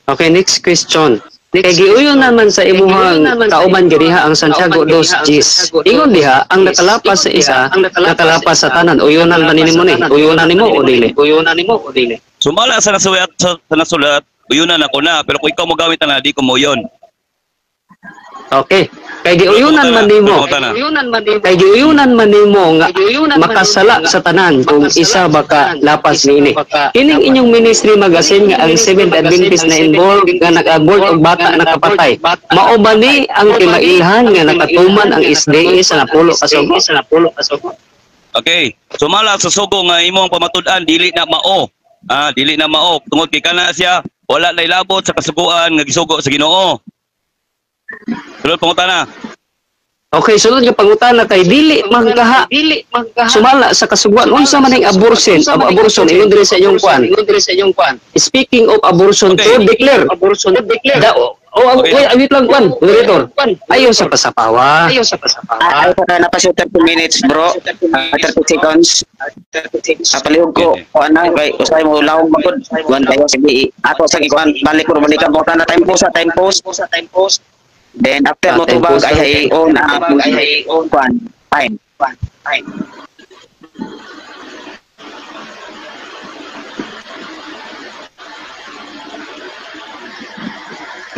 Okay, next question. Kay giuyon naman sa imuhang kauban giriha ang Santiago 2:10. Ingon diha ang nakalapas sa isa, nakalapas sa tanan. Uyonan ba nimo ni? Uyonan nimo o dili? Sumala sa nasulat, uyunan ako na pero kung ikaw mo gawin na di ko mo yun. Okay. Kay giuyunan man nimo. Kay giuyunan man nimo nga makasala sa tanan kung isa baka lapas niini. Kining inyong ministry magazine nga ang Seventh Adventist na involved nga nag-abort og bata nakapatay. Mao ba ni ang kimailhan nga nakatuman ang SDA sa napulo ka sugo? Okay. Sumala sa sugo nga imong pamatud-an dili na mao. Dili na mao tungod kay kana siya wala na ilabot sa kasuguan nga gisugo sa Ginoo. Sulod pangutana. Okay, sulod nga pangutana kay dili magkaha sumala sa kasuguan unsa man ang abortion ingon diri sa inyong kwan. Speaking of abortion to declare. Wait lang kwan, moderator. Ayon sa pasapawa. Ay, na pa siya 30 minutes bro. 30 seconds. Palihog ko ana kay usay mo lawog magod. Wan kayo sige. Ato sa ikuan balik na time post. Then after mo tubag ay on kwan time.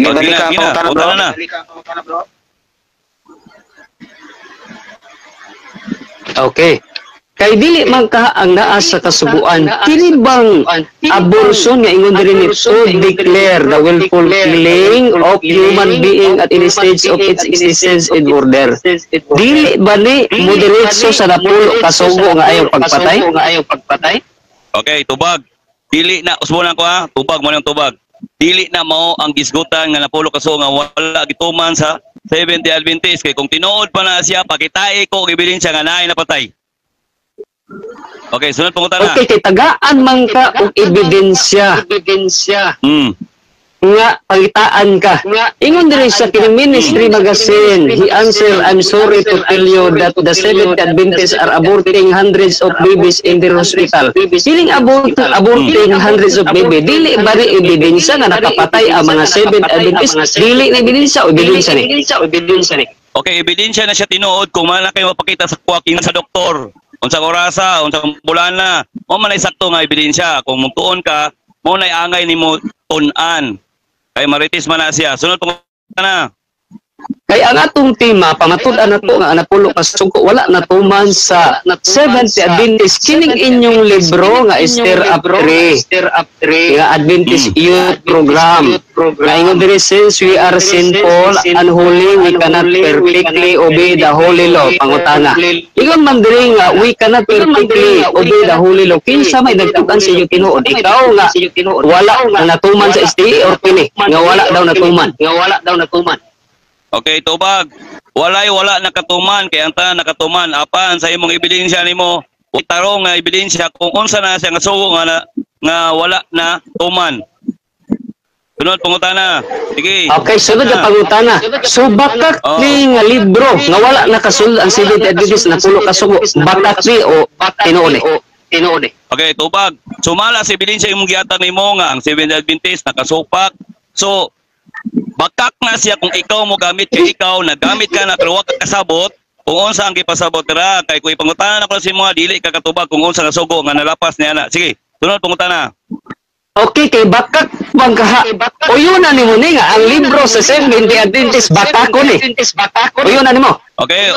Balik ka pangutana bro. Okay. Kay dili man ka ang naa sa kasuguan, kini bang abortion nga ingon diri ni to declare the willful killing of human being at any stage of its existence in order. Dili ba ni moderatso sa napulo kasugo nga ayaw pagpatay? Okay, tubag. Dili na usbonan ko tubag mo nang tubag. Dili na mao ang gisgutan nga napulo kasugo nga wala gituman sa Seventh-day Adventist kay kung tinuod pa na siya pakitae ko gibilin siya nga naay napatay. Okay, sunod pangutana. Okay, kay tagaan man ka og ebidensya. nga pangitaan ka. Ingon diri sa kini Ministry Magazine, he answered, "I'm sorry to tell you that the Seventh Adventists are aborting hundreds of babies in their hospital." Siling aborting hundreds of babies, dili ba ni ebidensya nga nakapatay ang mga Seventh Adventists? Dili na ebidensya o ebidensya ni? Okay, ebidensya na siya tinuod kung mana kayo mapakita sa kuwaking sa doktor. Unsang orasa, unsang bulana, mo man ay sakto nga ebidensya. Kung mugtuon ka, mo na angay nimo tun-an. Kay maritis man na siya. Sunod pong na. Kaya ang atong tema, pamatud-an na to nga napulo ka suko, wala na tuman sa Seventh Adventist. Kining inyong libro nga Stir Up 3, nga Adventist Youth Program. Ngayon diri, since we are sinful, unholy, we cannot perfectly obey the holy law. Pangutana. Ingon man diri nga, we cannot perfectly obey the holy law. Kinsa may nagtukan sa iyo tinuod? Ikaw nga, wala nga natuman sa STE or pini? Nga wala daw natuman. Okay, tubag. Wala nakatuman kay ang tanan nakatuman apan sa imong ebidensya nimo. Tarong nga ebidensya kung unsa na siya nga sugo nga wala na tuman. Sunod pangutana. Sige. Okay, sunod na pangutana. So bakak ni nga libro nga wala nakasulod ang Seventh Adventist na pulo ka sugo. Bakak ni o tinuod? Okay, tubag. Sumala sa ebidensya imong gihatag nimo nga ang Seventh Adventist nakasupak. So bakak na siya kung ikaw mo gamit kay ikaw nagamit ka na pero wa ka kasabot kung unsa ang gipasabot ra kay kuy pangutanan ako sa mga dili ka katubag kung unsa nga sugo nga nalapas niya na. Sige, sunod pangutana. Okay, kay bakak bang kaha. Uyunan nimo ni nga ang libro sa Seventh Adventist bakako ni. Uyunan nimo. Okay.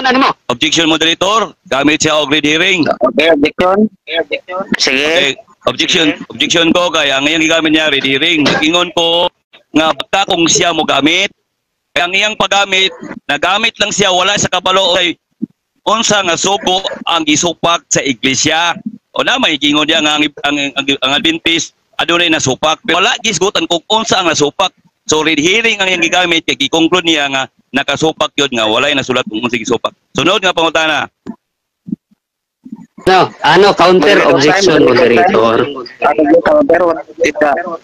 Objection moderator, gamit siya og red herring. Okay, objection. Sige. Okay. Objection ko kay ang iyang gigamit niya red herring. Ingon ko nga baka kung siya mo gamit, ang iyang paggamit, nagamit lang siya, wala sa kabalo kay unsa nga sugo ang gisupak sa iglesia. O na may gingon diya nga ang Adventist adunay nasupak, pero wala gisgutan kung unsa ang nasupak. So red herring ang iyang gigamit kay gi-conclude niya nga nakasupak yun nga walay nasulat kung unsa gisupak. Sunod nga pangutana. No, counter objection moderator.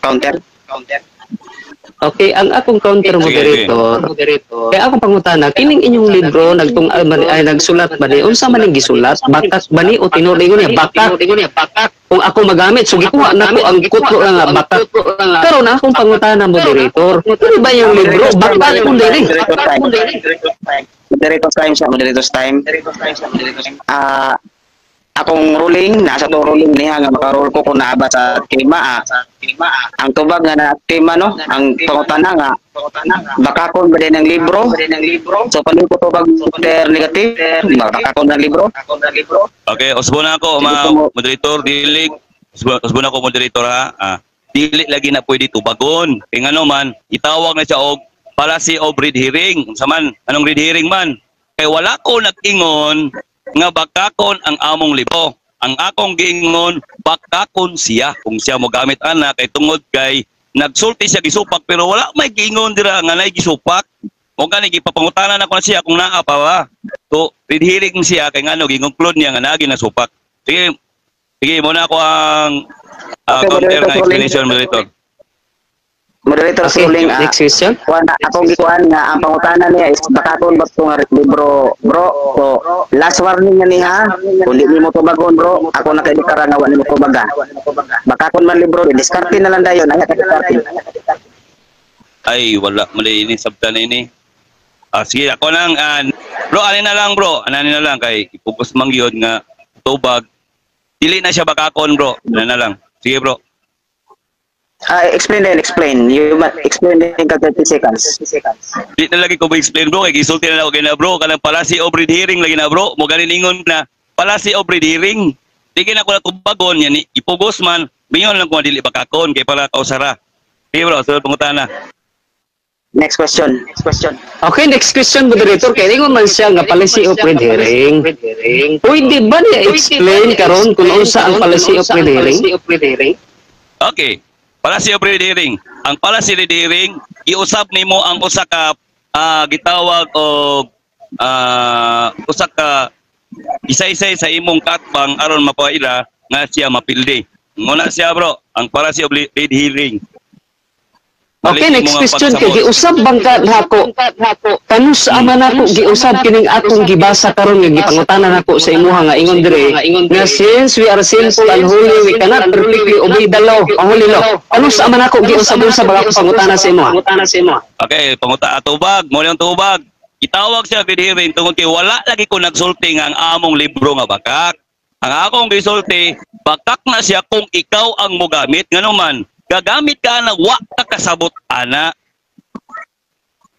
Counter. Okay, ang akong counter moderator. Kaya akong pangutana, kining inyong libro nagsulat ba ni unsa man ang gisulat? Bakak ba ni o tinuod niya bakak? Kung ako magamit, so gikuha na ko ang kutlo nga bakak. Karon akong pangutana moderator, ano ba yung libro? Bakak kung dili. Moderator's time. Akong ruling, nasa to ruling niya nga makarol ko kung naaba sa tema. Ang tubag nga na tema no, ang pangutana nga bakakon ba din ang libro? So paano ko tubag negative? Bakakon ng libro? Okay, usbo na ako moderator dili. Usbo na ako moderator ha. Dili lagi na pwede tubagon. Kay ngano man itawag na siya og policy of red herring. Unsa man anong red herring man? Kay wala ko nag-ingon nga bakakon ang among libro. Ang akong giingon, bakakon siya kung siya mo gamit ana kay tungod kay nagsulti siya gisupak pero wala may giingon dira nga nay gisupak. Mo gani gipapangutanan ako na siya kung naa pa ba. So red herring siya kay ngano gi-conclude niya nga naagi nasupak. Sige muna ako ang counter nga explanation moderator. Moderator Okay, ruling next question. akong gikuan nga ang pangutana niya is bakakon ba to nga libro bro. So last warning nga niya kung di mo tubagon bro ako na kay dikara nga wala mo tubaga. Bakakon man libro diskarte na lang dayon ay diskarte. Ay wala mali ini sabta na ini. Sige ako nang bro ani na lang kay ipokus man gyud nga tubag. Dili na siya bakakon bro. Ano na lang. Sige bro. Explain. You must explain in 30 seconds. Di na lagi ko explain bro, kay gisulti na ako kay na bro, kanang policy of red herring lagi na bro, mo ganin ingon na policy of red herring. Di na ko na tubagon yan, ipugos man, mingon lang ko dili bakakon kay para kausara. Sige bro, sunod pangutana. Next question. Okay, next question moderator. Kaya ingon man siya nga policy of red herring. Pwede ba niya explain karon kung unsa ang policy of red herring? Okay. Policy of red herring. Ang policy red herring, iusab nimo ang usa ka gitawag og usa ka isa-isa sa imong katbang aron mapaila nga siya mapildi. Nguna siya bro, ang policy of red herring. Okay, next question kay giusab bang ka nako? Kanus man ako giusab kining akong gibasa karon nga gipangutanan nako sa imuha nga ingon dire nga since we are sinful and holy we cannot perfectly obey the law, ang holy law. Kanus man ako giusab-usab bang ako pangutana sa imuha? Okay, panguta tubag, mo yung tubag. Itawag siya kadirin tungod kay wala lagi ko nagsulti nga ang among libro nga bakak. Ang akong gisulti, bakak na siya kung ikaw ang mogamit nganuman. Gagamit ka na wa ka kasabot ana.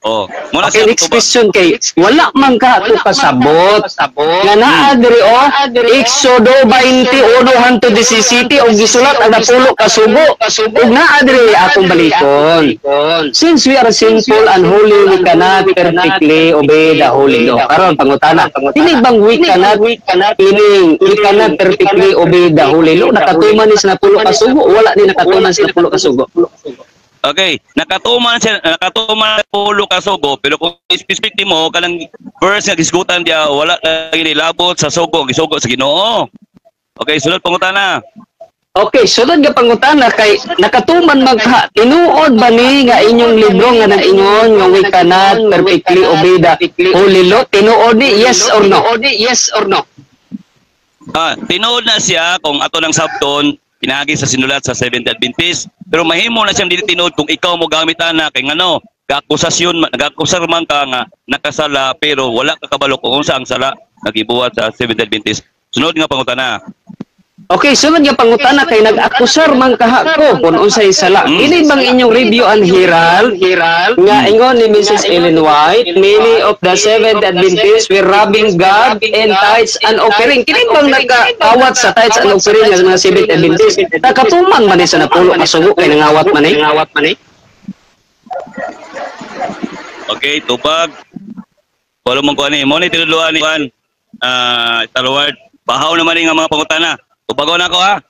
Oh, muna okay, next question kay wala man ka ato kasabot nga naa diri Exodo 21:17 og gisulat ang napulo ka sugo ug naa diri atong balikon. Since we are sinful and holy we cannot perfectly obey the holy law. Karon pangutana, dili bang we cannot perfectly obey the holy law? Nakatuman ni sa napulo ka sugo, wala ni nakatuman sa napulo ka sugo. Okay, nakatuman pulo ka sugo, pero kung specific mo kanang verse nga gisgutan dia wala lagi nilabot sa sugo, gisugo sa Ginoo. Okay, sunod pangutana. Okay, sunod nga pangutana kay nakatuman magha tinuod ba ni nga inyong libro nga nag-ingon nga we cannot perfectly obey the holy law? Tinuod ni yes or no? Tinuod na siya kung ato ng sabton pinagi sa sinulat sa Seventh-day Adventist. Pero mahimo na siyang dili tinuod kung ikaw mo gamit ana kay ngano, gakusar man ka nga nakasala pero wala ka kabalo kung unsa ang sala nagibuhat sa Seventh-day Adventist. Sunod nga pangutana. Okay, sunod nga pangutana kay nag-akusar man kaha ko kung unsay sala. Ini bang inyong review and hiral nga ingon ni Mrs. Ellen White, many of the Seventh Adventists were robbing God in tithes and offering. Kini bang nagkaawat sa tithes and offering nga mga Seventh Adventists? Nakatuman man ni sa napulo ka sugo kay nangawat man eh. Okay, tubag. Wala mong kuha ni. Mo ni tinudluan ni Juan. Talward. Bahaw naman nga mga pangutana. Tubago na ako ha.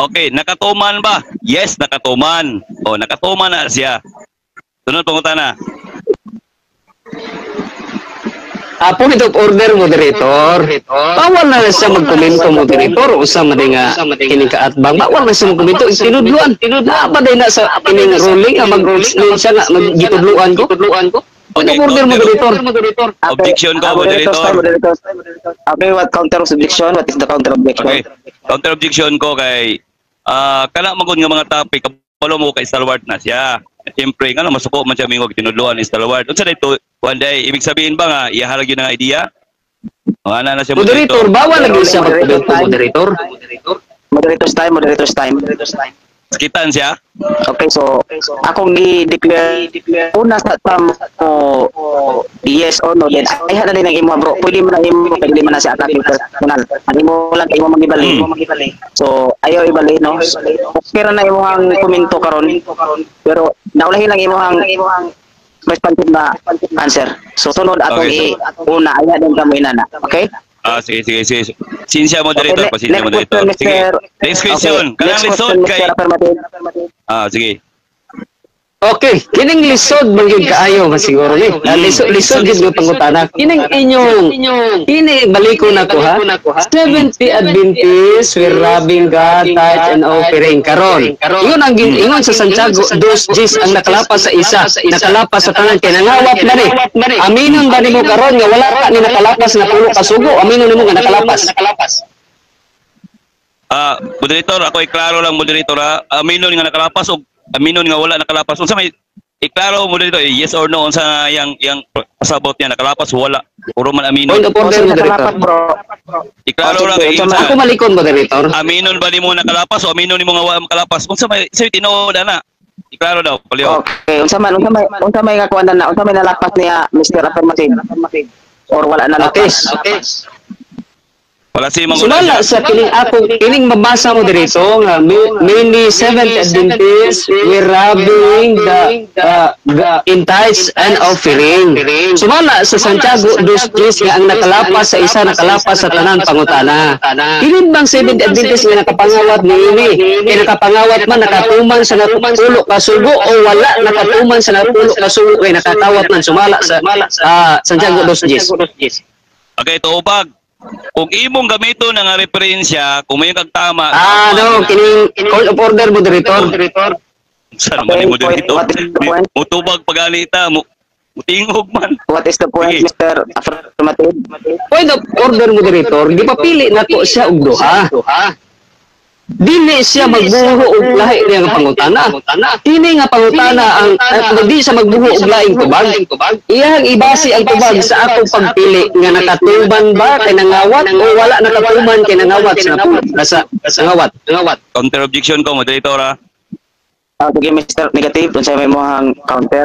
Okay, nakatuman ba? Yes, nakatuman. O, nakatuman na siya. Sunod pangutana. Point of order, moderator. Bawal na siya magkomento, moderator. Usa man nga kining kaatbang. Bawal na siya magkomento. Tinudluan. Naaba din na sa kining ruling nga mag-ruling siya nga magitudluan ko. Point of order, moderator. Objection ko, moderator. Okay, what counter objection? What is the counter objection? Okay, counter objection ko kay kana magud nga mga topic kabalo mo kay Stalwart na siya. Siyempre nga masuko man siya mingog tinudluan ni Stalwart. Unsa dito one day ibig sabihin ba nga ihalag yun ang idea? Ana na siya moderator. Bawal lagi siya magkomento, moderator. Moderator's time. Sakitan siya? Okay, so akong i-declare una sa yes or no, then ay na din ang imo bro. Pwede mo na imo, pwede mo na si attack personal. Ano mo lang kay imo magibali. So ayaw ibali no. Okay ra na imo ang komento karon. Pero naulahin lang imo ang responsive na answer. So sunod atong una aya din kamo inana. Okay? Sige. Sinsya moderator, pasensya moderator. Sige. Next question. Kanang lisod kay sige. Okay, kining lisod mangyud kaayo nga siguro ni. Lisod gid nga pangutana. Kining inyong baliko na ko ha. 70 Adventists were robbing God, tithes and offering karon. Ingon sa Santiago 2:10 ang nakalapas sa isa, nakalapas sa tanan kay nangawat man ni. Aminon ba nimo karon nga wala ka ni nakalapas na pulo ka sugo? Aminon nimo nga nakalapas. Moderator, ako iklaro lang moderator ha. Aminon nga nakalapas o aminon nga wala nakalapas. Unsa may iklaro mo dito yes or no unsa yang pasabot niya nakalapas wala. Puro man aminon. Point of order, moderator. Iklaro lang ako malikon, moderator. Aminon ba nimo nakalapas o aminon nimo nga wala makalapas? Unsa may say tinuod ana? Iklaro daw, palyo. Okay, unsa may kakuan na unsa may nalapas niya Mr. Affirmative or wala na lapas. Okay. Wala si Mang Sumala sa kining mabasa mo dito nga many Seventh Adventists were robbing the in tithes and offering. Sumala sa Santiago 2:10 nga ang nakalapas sa isa nakalapas sa tanan pangutana. Kini bang Seventh Adventist nga nakapangawat niini? Kaya nakapangawat man nakatuman sa napulo ka sugo o wala nakatuman sa napulo ka sugo kay nakatawat man sumala sa Santiago 2:10. Okay, tuubag. Kung imong gamito na nga referensya, kung may kagtama. No, kining call of order, moderator. Saan Okay, man mo point. dito? What is the point? Mutubag paganita, mutingog man. What is the point, Sige. Mr. Affirmative? Point of order, moderator, gipapili na to siya og duha. Dili siya magbuho og lahi niya nga pangutana. Kini nga pangutana ang di siya magbuho og laing tubag. Iyang ibase ang tubag sa akong pagpili nga nakatuban ba kay nangawat o wala nakatuban kay nangawat sa nangawat. Counter objection ko, moderator. Sige, Mr. Negative, kung sa may mohang counter.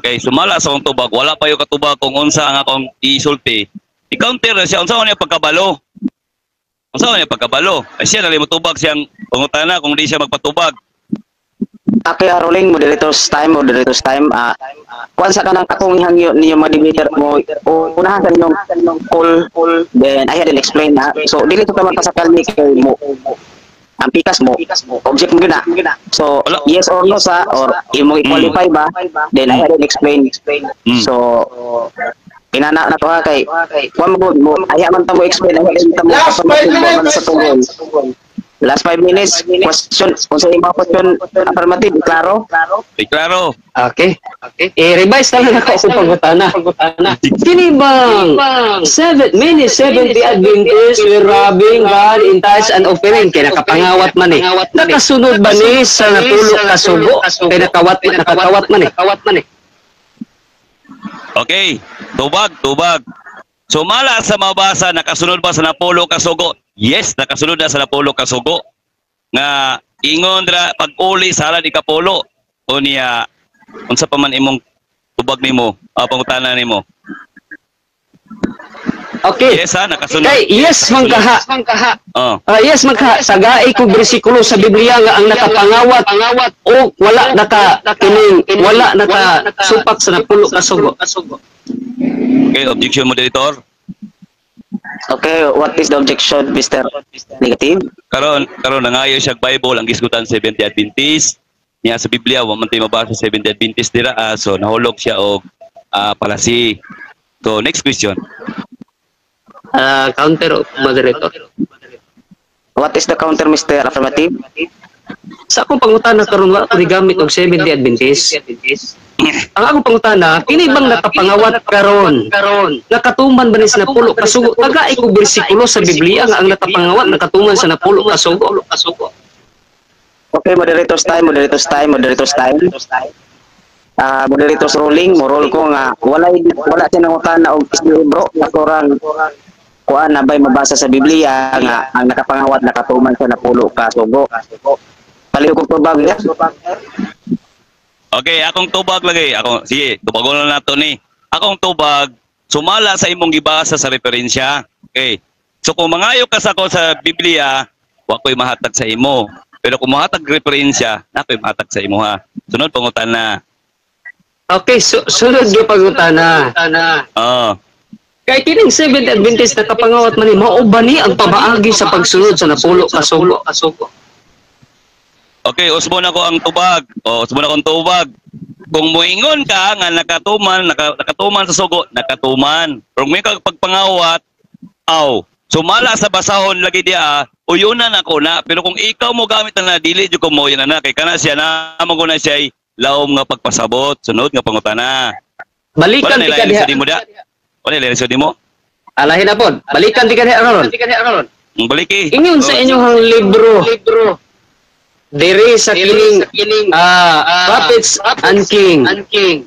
Okay, sumala sa akong tubag. Wala pa yung katubag kung unsa ang akong isulti. I-counter na siya. Unsa ko niya pagkabalo? Unsa ko niya pagkabalo? Ay siya nalimot tubag siyang pangutana kung di siya magpatubag. Okay, rolling, moderator's time. Kung sa kanang akong ihangyo niyo mag-debater mo, unahan sa inyong call, then I had explain na. So, dili ko ka magpasakal ni kay mo. Ang pikas mo, object mo gina. So, yes or no sa, or imo i-qualify ba, then I had explain. So, pinana na to ha kay, kung mo, ayaw man ta mo explain, Last 5 minutes. Last 5 minutes, question, kung sa ibang question, affirmative, klaro? Ay, klaro. Okay. I-revise na lang ako kung pangutana. Kini bang 7 minutes 70 Adventist were robbing God in tithes and offering kay nakapangawat man eh. Nakasunod ba ni sa natulog ka sugo kay nakakawat man eh. Okay, tubag. Sumala sa mabasa, nakasunod ba sa napulo ka sugo? Yes, nakasunod na sa napulo ka sugo. Nga, ingon dra, pag-uli, sala di kapulo. O niya, unsa pa man imong tubag nimo, pangutana nimo. Okay. Yes ha, nakasunod. Kay yes mangkaha. Yes mangkaha. Tagai ko bersikulo sa Biblia nga ang nakapangawat o wala naka supak sa napulo ka sugo. Okay, objection moderator. Okay, what is the objection, Mr. Negative? Karon nangayo siya Bible ang gisgutan 70 Adventist. Niya sa Biblia wa man tay mabasa 70 Adventist dira, so nahulog siya og palasi. So next question. Counter moderator. What is the counter, Mr. Affirmative? Sa akong pangutana karon wa ko gamit og 70 Adventist. Ang akong pangutana, kini bang nakapangawat karon? Nakatuman ba ni sa napulo ka sugo? Tagai ko bersikulo sa Biblia nga ang nakapangawat nakatuman sa napulo ka sugo. Okay, moderator's time. Moderator's ruling, mo roll ko nga wala siya nangutan na og libro na kurang kuan na bay mabasa sa Biblia nga ang nakapangawat nakatuman sa napulo ka sugo. Paliw ko tubag ya. Okay, akong tubag lagi. Sige, tubagon na nato ni. Akong tubag, sumala sa imong gibasa sa referensya. Okay. So kung mangayo ka sa Biblia, wa ko'y mahatag sa imo. Pero kung mahatag referensya, nako'y mahatag sa imo ha. Sunod pangutan na. Okay, sunod yung pangutana. Kay kining 7th Adventist nakapangawat man ni mao ba ni ang pamaagi sa pagsunod sa napulo ka sugo? Okay, usbon ako ang tubag. Usbon akong tubag. Kung muingon ka nga nakatuman sa sugo, nakatuman. Pero may pagpangawat, sumala sa basahon lagi dia, uyunan ako na. Pero kung ikaw mo gamit na dili jud ko mo yan na kay kana siya na mo na siya laom nga pagpasabot, sunod nga pangutana. Balikan ti kadiha. Wala lero di mo. Alahin na pod. Balikan ti kadiha ron. Baliki. Ingon sa inyong libro. Diri sa kining Prophets and King.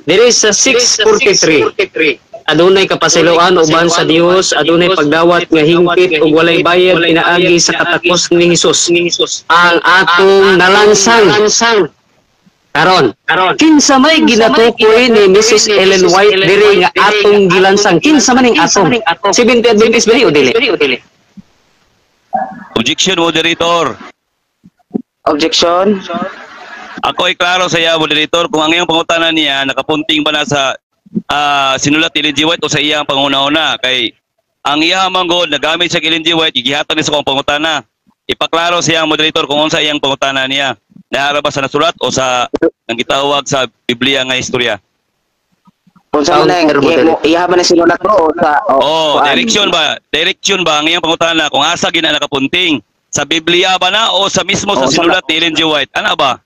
Diri sa 6:43. Adunay kapasiluan uban sa Dios, adunay pagdawat nga hingpit ug walay bayad pinaagi sa katakos ni Hesus. Ang atong nalansang karon. Kinsa may ginatukoy ni Mrs. Ellen White diri nga atong gilansang? Kinsa man ning atong? 70 Adventist ba ni o dili? Objection moderator. Objection. Ako ay klaro sa iya moderator kung ang iyang pangutana niya nakapunting ba na sa sinulat ni Ellen G. White o sa iyang panguna-una kay ang iyang manggod nagamit sa Ellen G. White gihatan ni sa kong pangutana. Ipaklaro sa iyang moderator kung unsa iyang pangutana niya. Naara ba sa nasulat o sa ang gitawag sa Biblia nga istorya? Kung saan na iyaban na sinulat mo sa direction ba ang iyang pangutana kung asa gina nakapunting sa Biblia ba na o sa mismo sa sinulat ni Ellen G. White? Ano ba?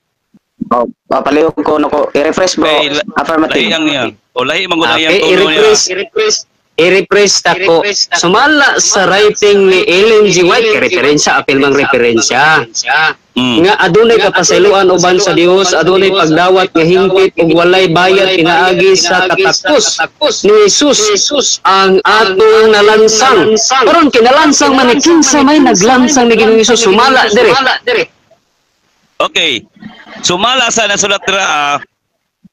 Palihog ko nako i-refresh bro. Lahi Affirmative. ang yan. O lahi man gud ang Okay, iyang tono niya. i-rephrase tako. Sumala sa writing ni Ellen G. White, referensya, apil mang referensya. Nga adunay kapasayloan uban sa Dios, adunay pagdawat nga hingpit ug walay bayad pinaagi sa katakos ni Jesus ang atong nalansang. Karon kinalansang man ni kinsa may naglansang ni Ginoong Hesus sumala dire. Okay. Sumala sa nasulat ra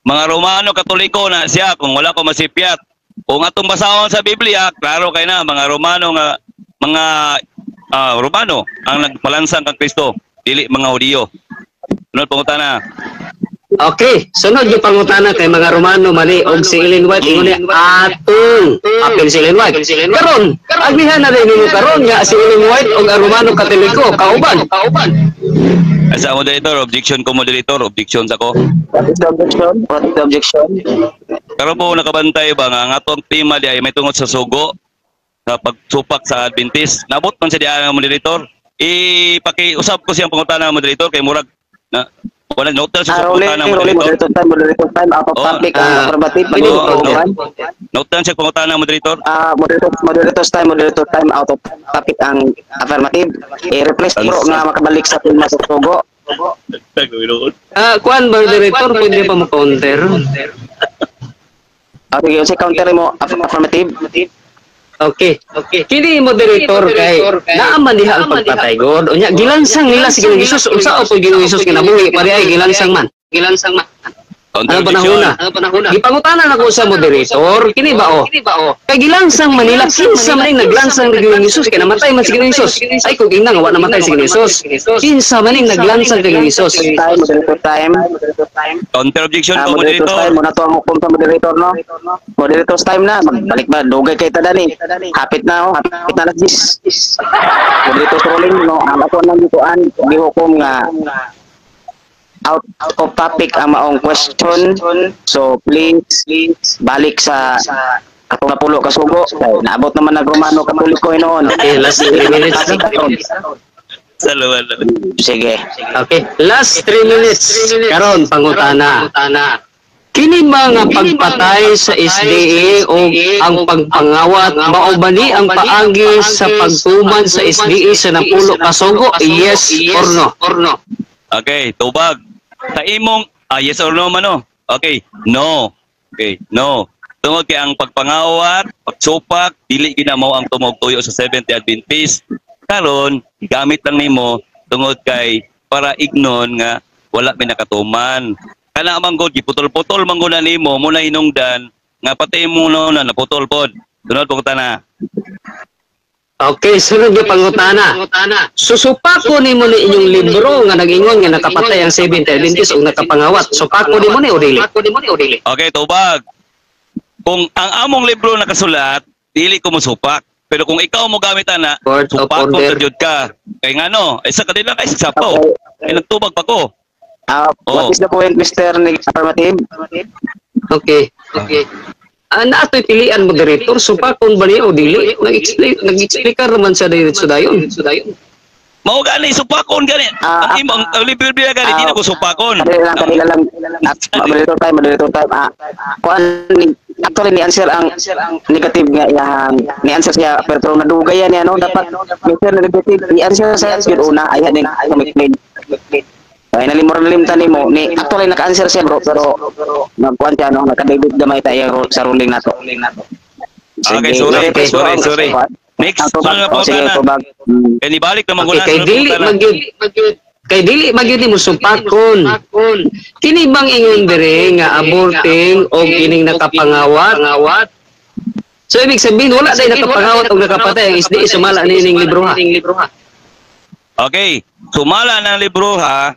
mga Romano Katoliko na siya kung wala ko masipyat. Kung atong basahon sa Biblia, klaro kay na mga Romano nga mga Romano ang nagpalansang kang Kristo, dili mga Hudiyo. Sunod pangutana. Okay, sunod yung pangutana kay mga Romano mali og si Ellen White ingon ni atong apil si Ellen White. Karon, aglihan na rin nimo karon nga si Ellen White og ang Romano Katoliko kauban. Asa moderator, objection ko moderator, objections ako. What is the objection? What is the objection? Karon po nakabantay ba nga ang atong tema di ay may tungod sa sugo sa pagsupak sa Adventist. Nabot man sa diya moderator. Ipakiusap ko siyang pangutana moderator kay murag na wala note sa pangutana moderator. Moderator time out of topic affirmative. Note siya pangutana moderator. Moderator time out of topic ang affirmative. I-replace bro nga makabalik sa tema sa sugo. Kuan moderator pwede pa mo counter. Okay, yung si counter mo affirmative. Okay. Kini moderator kay naaman diha ang pagpatay god. Unya gilansang nila si Ginoong Hesus unsa o Ginoong Hesus kinabuhi pare ay gilansang man. Ano panahona? Gipangutanan ako sa moderator, kini ba o? Kay gilansang Manila, kinsa man naglansang ni Ginoong Hesus kay namatay man si Ginoong Hesus. Ay kung ingna nga wa namatay si Ginoong Hesus. Kinsa man naglansang kay Ginoong Hesus. Moderator time. Counter objection ko Moderator moderator. time. Muna to ang hukom sa moderator, no? Moderator's time na. Magbalik ba? Dugay kay Tadani. Hapit na, hapit na nag-gis. Moderator's ruling, no? Ang ako nang ditoan, gihukom nga out of topic ang maong question. So, please, balik sa kapulo kasugo. Naabot naman ng Romano Katoliko noon. Okay, last 3 minutes na. Salamat. Sige. Okay, last 3 minutes. Karon pangutana. Kini mga pagpatay sa SDA o ang pagpangawat mao ba ni ang paagi sa pagtuman sa SDA sa napulo kasugo? Yes or no? Okay, tubag. Sa imong yes or no man no? Okay, no. Okay, no. Tungod kay ang pagpangawat, pagsupak, dili ginamo ang tumog tuyo sa Seventh Day Adventist. Karon, gamit lang nimo tungod kay para ignon nga wala may nakatuman. Kana man gud giputol-putol man gud nimo muna hinungdan nga pati mo no na naputol pod. Sunod pangutana. Okay, sunod yung pangutana. Susupako nimo ni inyong libro nga nag-ingon nga nakapatay ang Seventh Day Adventist o nakapangawat. Supako nimo ni o dili? Okay, tubag. Kung ang among libro nakasulat, dili ko mosupak. Pero kung ikaw mo gamit ana, Court of supak ko order. jud ka. Kay ngano, isa ka din lang kay sapaw. Ay nagtubag pa ko. What is the point, Mr. Affirmative? Okay. Nato'y pilian moderator, supakon ba niya o dili? Nag-explain ka naman sa dayon. Mao gani supakon gani. Ang imong libro gani di na ko supakon. Kanila lang. Moderator time. Actually, ni-answer ang negative nga yang ni-answer siya pero nadugay yan ano dapat Mr. Negative i-answer sa yun una ayan din commitment. Ay nalimor-lim tani mo ni actually naka-answer siya bro pero nagkuan siya no naka-David gamay tayo sa ruling nato. Okay, sorry. Next, sunod na po na. Kaya nibalik naman ko na. Kay dili magyud mo supakon. Kini bang ingon dire nga aborting o kining nakapangawat? So ibig sabihin wala day nakapangawat o nakapatay ang SDA sumala ni ining libro ha. Okay, sumala ng libro ha.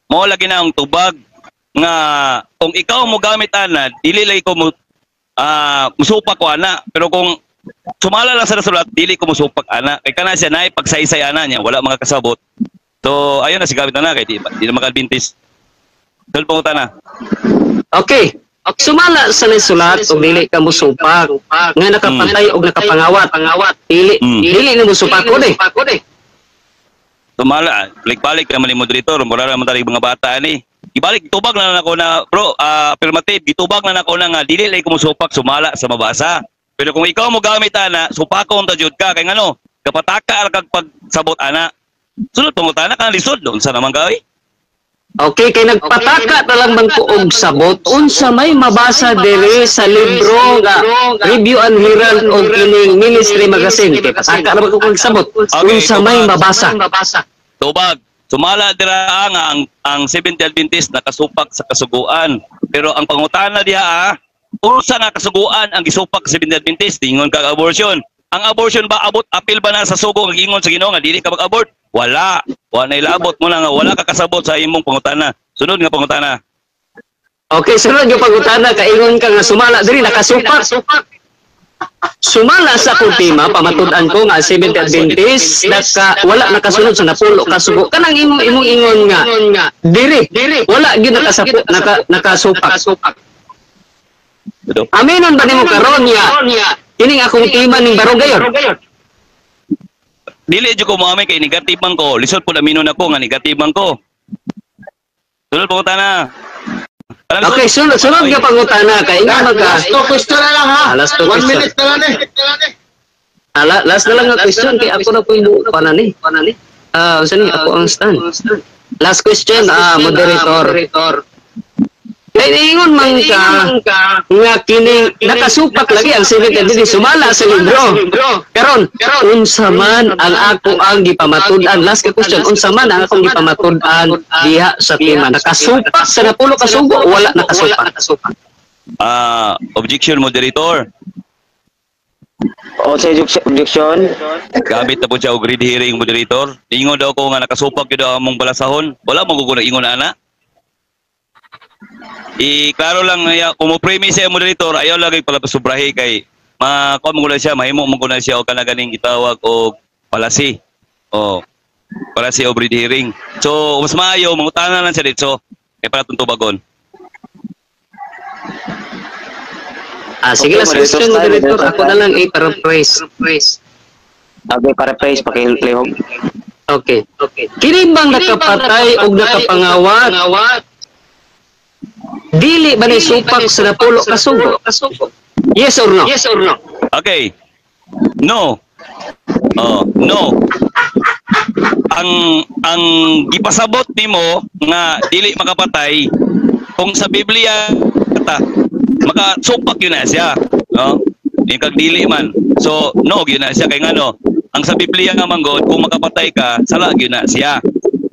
Mo lagi na ang tubag nga kung ikaw mo gamit ana, dili lay ko mo musupak ko ana. Pero kung sumala lang sa sulat, dili ko musupak ana. Kay kana siya nay pagsaysay ana niya, wala mga kasabot. So ayun na si gamit ana kay di na makadvintis. Dal pangutan na. Okay. Sumala sa sulat o dili ka musupak nga nakapatay o nakapangawat. Dili na musupak ko de. Sumala, balik-balik naman ni moderator, mura naman tayo mga bata ni. ibalik gitubag na nako na bro, affirmative gitubag na nako na nga dili lay ko musupak sumala sa mabasa. Pero kung ikaw mo gamit ana, supakon ta jud ka kay ngano, kapataka ra kag pagsabot ana. Sunod pangutana ka lisod unsa naman gawin? Okay, kay nagpataka na lang man ko og sabot unsa may mabasa diri sa libro nga Review and Herald og kining Ministry Magazine. Kay pataka na man ko og sabot unsa may mabasa. Tubag, sumala dira nga ang Seventh-day Adventist nakasupak sa kasuguan. Pero ang pangutana diha unsa nga kasuguan ang gisupak sa Seventh-day Adventist? Ingon kag abortion. Ang abortion ba abot apil ba na sa sugo nga ingon sa Ginoo nga dili ka mag-abort? Wala. Wala ilabot mo na nga wala ka kasabot sa imong pangutana. Sunod nga pangutana. Okay, sunod nga pangutana kaingon ka nga sumala diri nakasupak. Sumala sa akong tema, pamatud-an ko nga Seventh-day Adventist wala nakasunod sa napulo kasugo. Kanang imong ingon nga diri wala gyud nakasupak. Aminon ba nimo karon niya? Kining akong tema ning barugayon. Dili jud ko moamay kay negative man ko. Lisod pud aminon ako nga negative man ko. Sunod pangutana. Okay, sunod nga pangutana kay nga Last two question na lang ha. Last 1 minute na lang eh. last na lang nga question kay ako na po yung panani. Unsa ni ako ang stand. Last question, moderator. Kay ingon man ka nga kining nakasupak lagi ang Seventh-day Adventist sumala sa libro. Karon unsa man ang ako ang gipamatud-an? Last ka question, unsa man ang akong gipamatud-an diha sa tema? Nakasupak sa napulo kasugo o wala nakasupak? Objection, moderator. O sa objection. Gamit na po siya og read hearing, moderator. Ingon daw ko nga nakasupak yun daw among balasahon. Wala mo gugulo ingon na ana. Klaro lang kung mo premise siya moderator ayaw lagi pala pasubrahi kay makuha mo siya mahimo mo siya o kanaganing gitawag o palasi o palasi o read hearing. So mas maayo mangutana lang siya dito kay para tuntubagon. Sige, last question moderator. Ako na lang i-paraphrase. Okay, paraphrase pakilihog. Okay. Kini bang nakapatay o nakapangawat? Dili ba ni supak sa napulo kasugo? Yes or no? Okay. No. No. Ang gipasabot nimo nga dili makapatay kung sa Biblia makasupak yun na siya. No? Yung kag dili man. So, no, yun na siya. Kaya nga no, ang sa Biblia nga manggod, kung makapatay ka, salag yun na siya.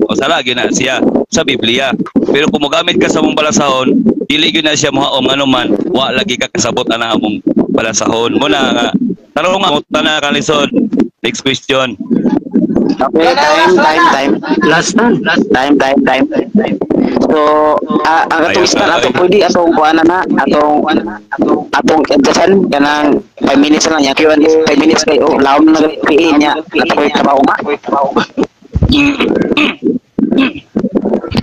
O salag yun na siya sa Biblia. Pero kung magamit ka sa mong balasahon, dili yun na siya mahaom ano man, wa lagi ka kasabot na mong balasahon. Muna nga, tarong nga, na kalisod. Next question. Okay, time. Last time. So, ang atong start ato pwede atong kuana na atong adjustan kanang 5 minutes lang ya Q&A 5 minutes kay lawom na PA niya ato koy trabaho ma.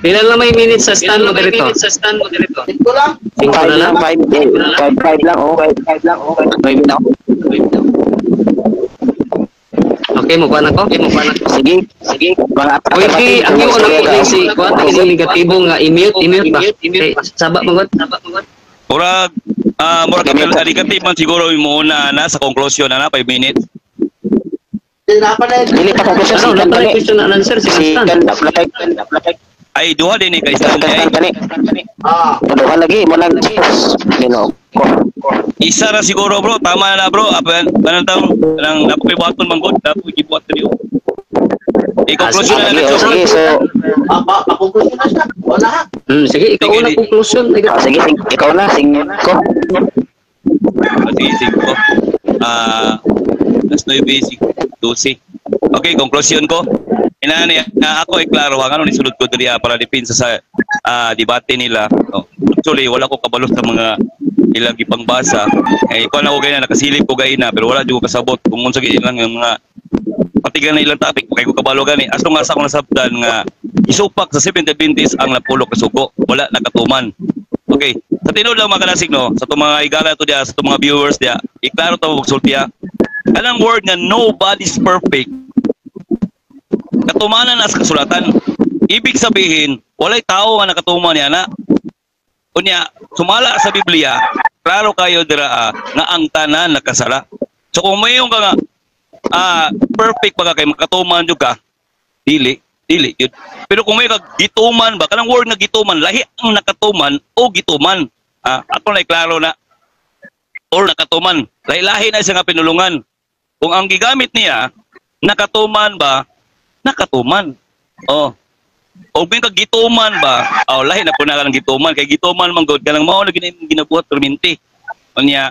Ilan lang may minutes sa stand moderator? Ito lang. 5 lang 5 lang maybe na. Okay, mo kuan ako. Sige. Mga Okay, ang una ko si kuan ang negatibo nga i-mute ba? Saba mo. Murag negative man siguro mo una na sa conclusion na 5 minutes. Dili pa conclusion Ano na tayo question and answer si stand. Ay duha din ni kay Stanley. Duha lagi mo lang Ginoo ko. Isa na siguro bro, tama na bro. Anong taon? Nang napakibuhaton manggod, napakibuhat na niyo. I-conclusion na lang. Sige, so Conclusion na siya. Wala. Sige, ikaw na conclusion. sige, ikaw na sing ko. Sige ko. Last 9 basic 12. Okay, conclusion ko. Inani ako ay klaro ang nisulod ko diri para depensa sa debate nila. Actually, wala ko kabalo sa mga ilang ipangbasa. Ikaw na ko ganyan, nakasilip ko ganyan pero wala dyan ko kasabot. Kung unsa ilang yung mga patigan na ilang topic, kaya ko kabalo gani. As long as ako nasabdan nga isupak sa Seventh-day Adventist ang napulok kasugo. Wala nakatuman. Okay. Sa tinod lang mga kanasig no, sa itong mga igala to diya, sa itong mga viewers diya, iklaro ito magsultiya. Anong word nga nobody's perfect? Katumanan as kasulatan. Ibig sabihin, walay tao nga nakatuman niya na. Unya, sumala sa Biblia, klaro kayo dira nga ang tanan nakasala. So kung mayong ka nga perfect pa ka kay makatuman jud ka, dili yun. Pero kung may gituman ba, kanang word nga gituman, lahi ang nakatuman o gituman. Ako na klaro na or nakatuman. Lahi-lahi na siya nga pinulungan. Kung ang gigamit niya, nakatuman ba, nakatuman. O kung gituman ba, lahi na po na ka ng gituman. Kay gituman man god, kanang mao na ginabuhat perminti. Kanya,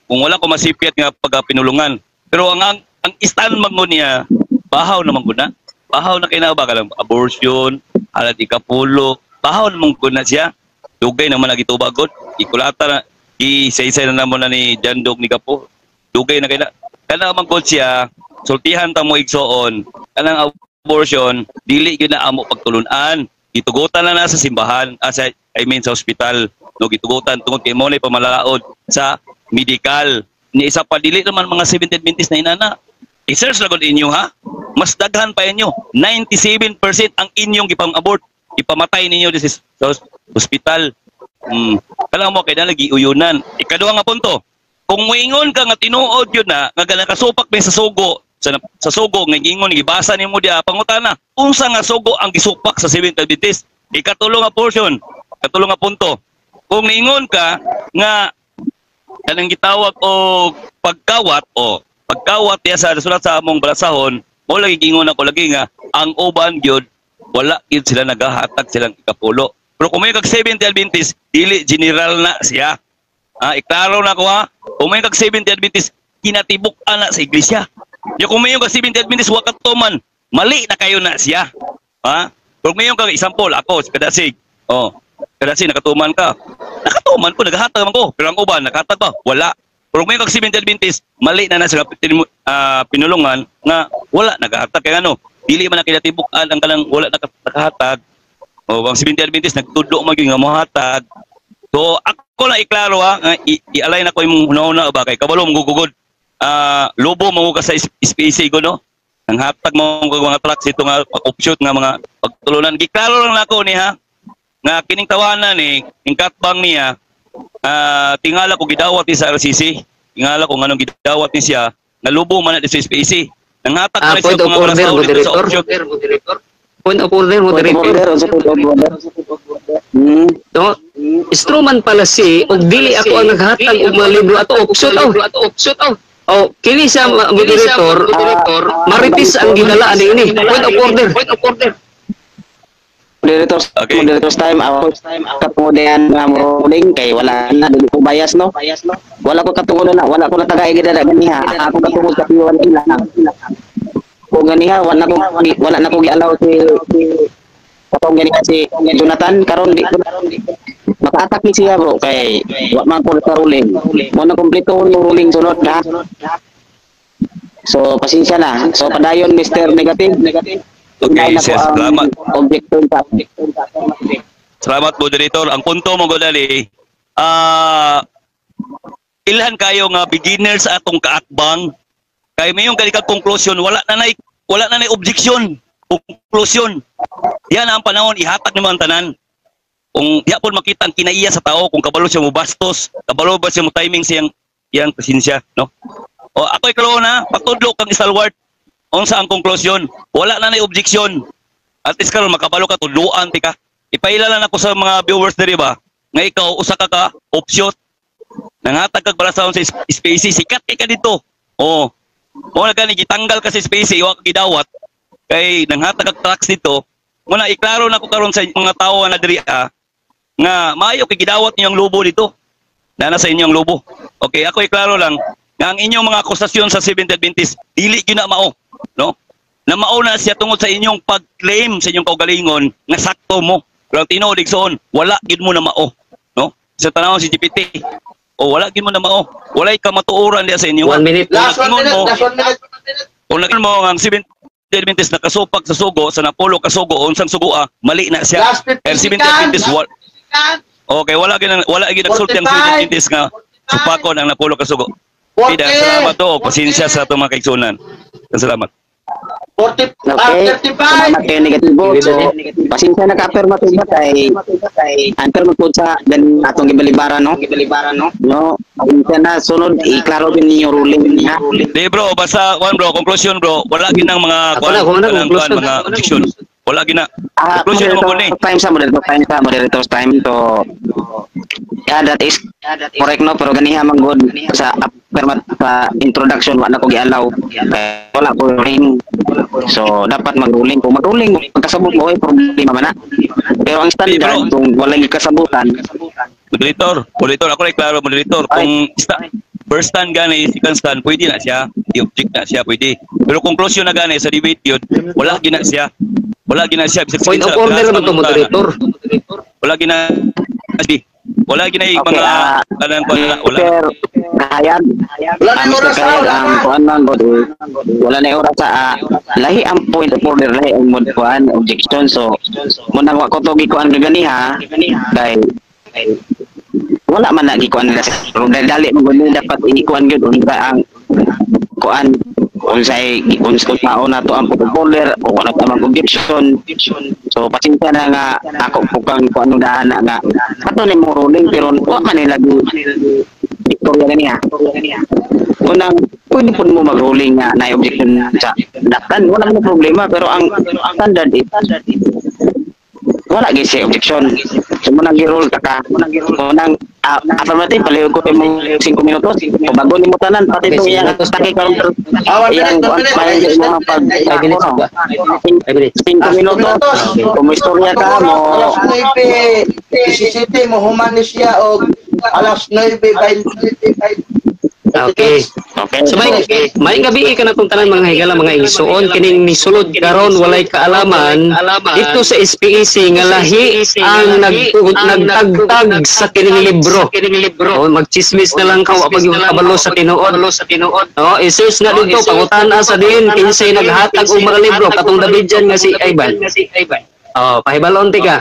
kung wala ko masipyat nga pag pinulungan. Pero ang stand man mo niya, bahaw naman ko na. Bahaw na kinaba ka lang, abortion, alat ikapulo, bahaw naman ko na siya. Dugay naman na gitubagod. Ikulata na, isa-isa na naman na ni Jandog ni Kapo. Dugay na kina. Kana man ko siya, sultihan ta mo igsoon, kanang abortion, dili yun na amo pagtulunan. Gitugutan na sa simbahan, sa hospital. No, gitugutan tungod kay mo na pamalalaod sa medical. Ni isa pa, dili naman mga 70 Adventist na inana. I-search na inyo ha. Mas daghan pa inyo. 97% ang inyong ipang-abort. Ipamatay ninyo sa hospital. Kailangan mo, kaya lagi uyunan. Ikaduha nga punto. Kung moingon ka nga tinuod yun na, nga nakasupak din sa sugo, sa sugo, nga ingon, ibasa niyo mo diya, pangutana. Unsa nga sugo ang gisupak sa 7th Adventist? Ikatulong nga portion. Ikatulong nga punto. Kung niingon ka, nga, kanang gitawag o pagkawat, pagkawat niya sa sulat sa among balasahon, mo lagi gingon ako lagi nga, ang uban gyud wala gyud sila nagahatag silang ikapulo. Pero kung may kag 70 Adventist, dili general na siya. Iklaro na ko ha. Kung may kag 70 Adventist, kinatibuk-an na sa iglesia. Yung kung may kag 70 Adventist, wakatuman, mali na kayo na siya. Kung may kag example, ako, si Kadasig. Kadasig, nakatuman ka. Nakatuman ko, nagahatag man ko. Pero ang uban, nakahatag ba? Wala. Pero kung may kag 70 Adventist, mali na sa pinulungan nga wala nagahatag. Kaya dili man na kinatibuk-an ang kanang wala nakahatag. Ang 70 Adventist nagtudlo maging nga mohatag. So ako na iklaro i-alay na ko imong una-una ba kay kabalo mong gugugod. Lobo mo ka sa SPC ko no. Ang hatag mo mga trucks ito nga offshoot nga mga pagtulunan. Giklaro lang nako ni ha. Nga kining tawanan ni ingkatbang niya tingala ko gidawat ni sa RCC. Tingala ko nganong gidawat ni siya nalubo man na sa SPC. Nanghatag na siya mga orasaw dito sa offshore. Point of order, moderator. No, instrument pala si og dili ako ang naghatag og mga libro ato offshore kini sa moderator, maritis ang ginala ani ini. Point of order. Moderator's time, katungunan nga ruling kay wala na dili ko bias no. Wala ko katungunan na, wala ko na tagay gidala ganiha. Ako katungod sa piwan ilang. Kung ganiha wala na ko gi-allow si katong ganiha si Jonathan karon di maka-attack ni siya bro kay wa man ko sa ruling. Mo na kompleto yung ruling sunod ha. So pasensya na. So padayon Mr. Negative. Okay, salamat. Object. Salamat moderator. Ang punto mo godali, ilhan kayo nga beginners atong kaakbang. Kay mayong kalikag conclusion, wala na objection. Conclusion. Yan ang panahon ihatag ni mga tanan. Kung di pon makita ang kinaiya sa tao, kung kabalo siya mo bastos, kabalo ba siya mo timing siyang presensya, no? Ako ikaw na, pagtudlo kang stalwart. Unsa ang conclusion? Wala na objection. At least karon makabalo ka tudloan tika. Ipailala na ko sa mga viewers diri ba nga ikaw usa ka offshot. Nangatag kag balasahon sa SPC, sikat kay ka dito. Mo na gani gitanggal ka sa SPC, wa ka gidawat. Kay nanghatag kag tracks dito. Mo na iklaro na ko karon sa mga tawo na diri nga maayo kay gidawat niyo ang lobo dito. Na sa inyong lobo. Okay, ako iklaro lang nga ang inyong mga akusasyon sa 7th Adventist dili gyud na mao. No? Na mauna siya tungod sa inyong pag-claim sa inyong kaugalingon nga sakto mo. Pero tinuod igsoon, wala gid mo na mao, no? Sa tanawon si GPT. Wala gid mo na mao. Walay ka matuoran diya sa inyo. 1 minute. Last 1 minute. Kung naging mo ang 7th Adventist nakasupag sa sugo, sa Napolo kasugo, unsang sugua, mali na siya. Last 50 7th Adventist okay, wala gid nagsulti ang 7th Adventist nga supakon ang Napolo kasugo. Pida, salamat to. Pasensya sa itong mga kaigsunan. Salamat. 40, Okay. 35. Okay, negatibo. So, pasensya na ka-affirmative ba kay answer mo po sa ganun atong gibalibaran, no? No, pasensya na. Sunod, iklaro din ninyo ruling niya. Di bro, basta conclusion bro, wala ginang mga Ako na, conclusion. mga objection. Wala gina. Ah, Conclusion naman po ni. moderator's time to yeah, that is correct, no, pero ganiha man good sa sa introduction wala ko gialaw. Wala ko ring. So dapat magruling. Kung magruling pagkasabot mo ay problema man na. Pero ang standard kung wala kasabutan, Moderator, ako rin klaro, moderator. Kung first stand gani, second stand, pwede na siya. I-object na siya, pwede. Pero conclusion na gani sa debate yun, wala gina siya. Bisag Point of order naman to, moderator. Wala gina mga kanang wala. Sir, kahayag. Wala na oras sa ang kuan man bod. Wala na oras sa lahi ang point of order, lahi ang mod kuan objection. So munang wa ko to gikuan ganiha kay wala man na gikuan nila pero dali mo gud dapat ikuan gyud unsa ang kuan unsay tao na to ang order o wala ta mang objection. So pasensya na nga ako pukang kuan daan nga ato ni mo ruling pero wa man nila Victoria ganiha. Unang pwede po mo mag-ruling nga na objection sa daktan, wala mo problema pero ang standard is wala gyud siya objection. So mo nang gi-roll ka unang affirmative palihog ko mo 5 minutos o bago nimo tanan pati itong iyang taki karon iyang mga pag 5 minutes 5 minutos kung istorya ka mo City mo humanis siya o alas 9:25. Okay. So may gabi ka na kung tanan mga higala mga igsuon kining nisulod karon walay kaalaman dito sa SPEC nga lahi ang nagtagtag sa kining libro. Oh, magchismis na lang ka wa pag yung kabalo sa tinuod. Oh, i-search na dito pangutana sa din kinsay naghatag og mga libro katong Davidian nga si Ivan. Oh, pahibalon ti ka.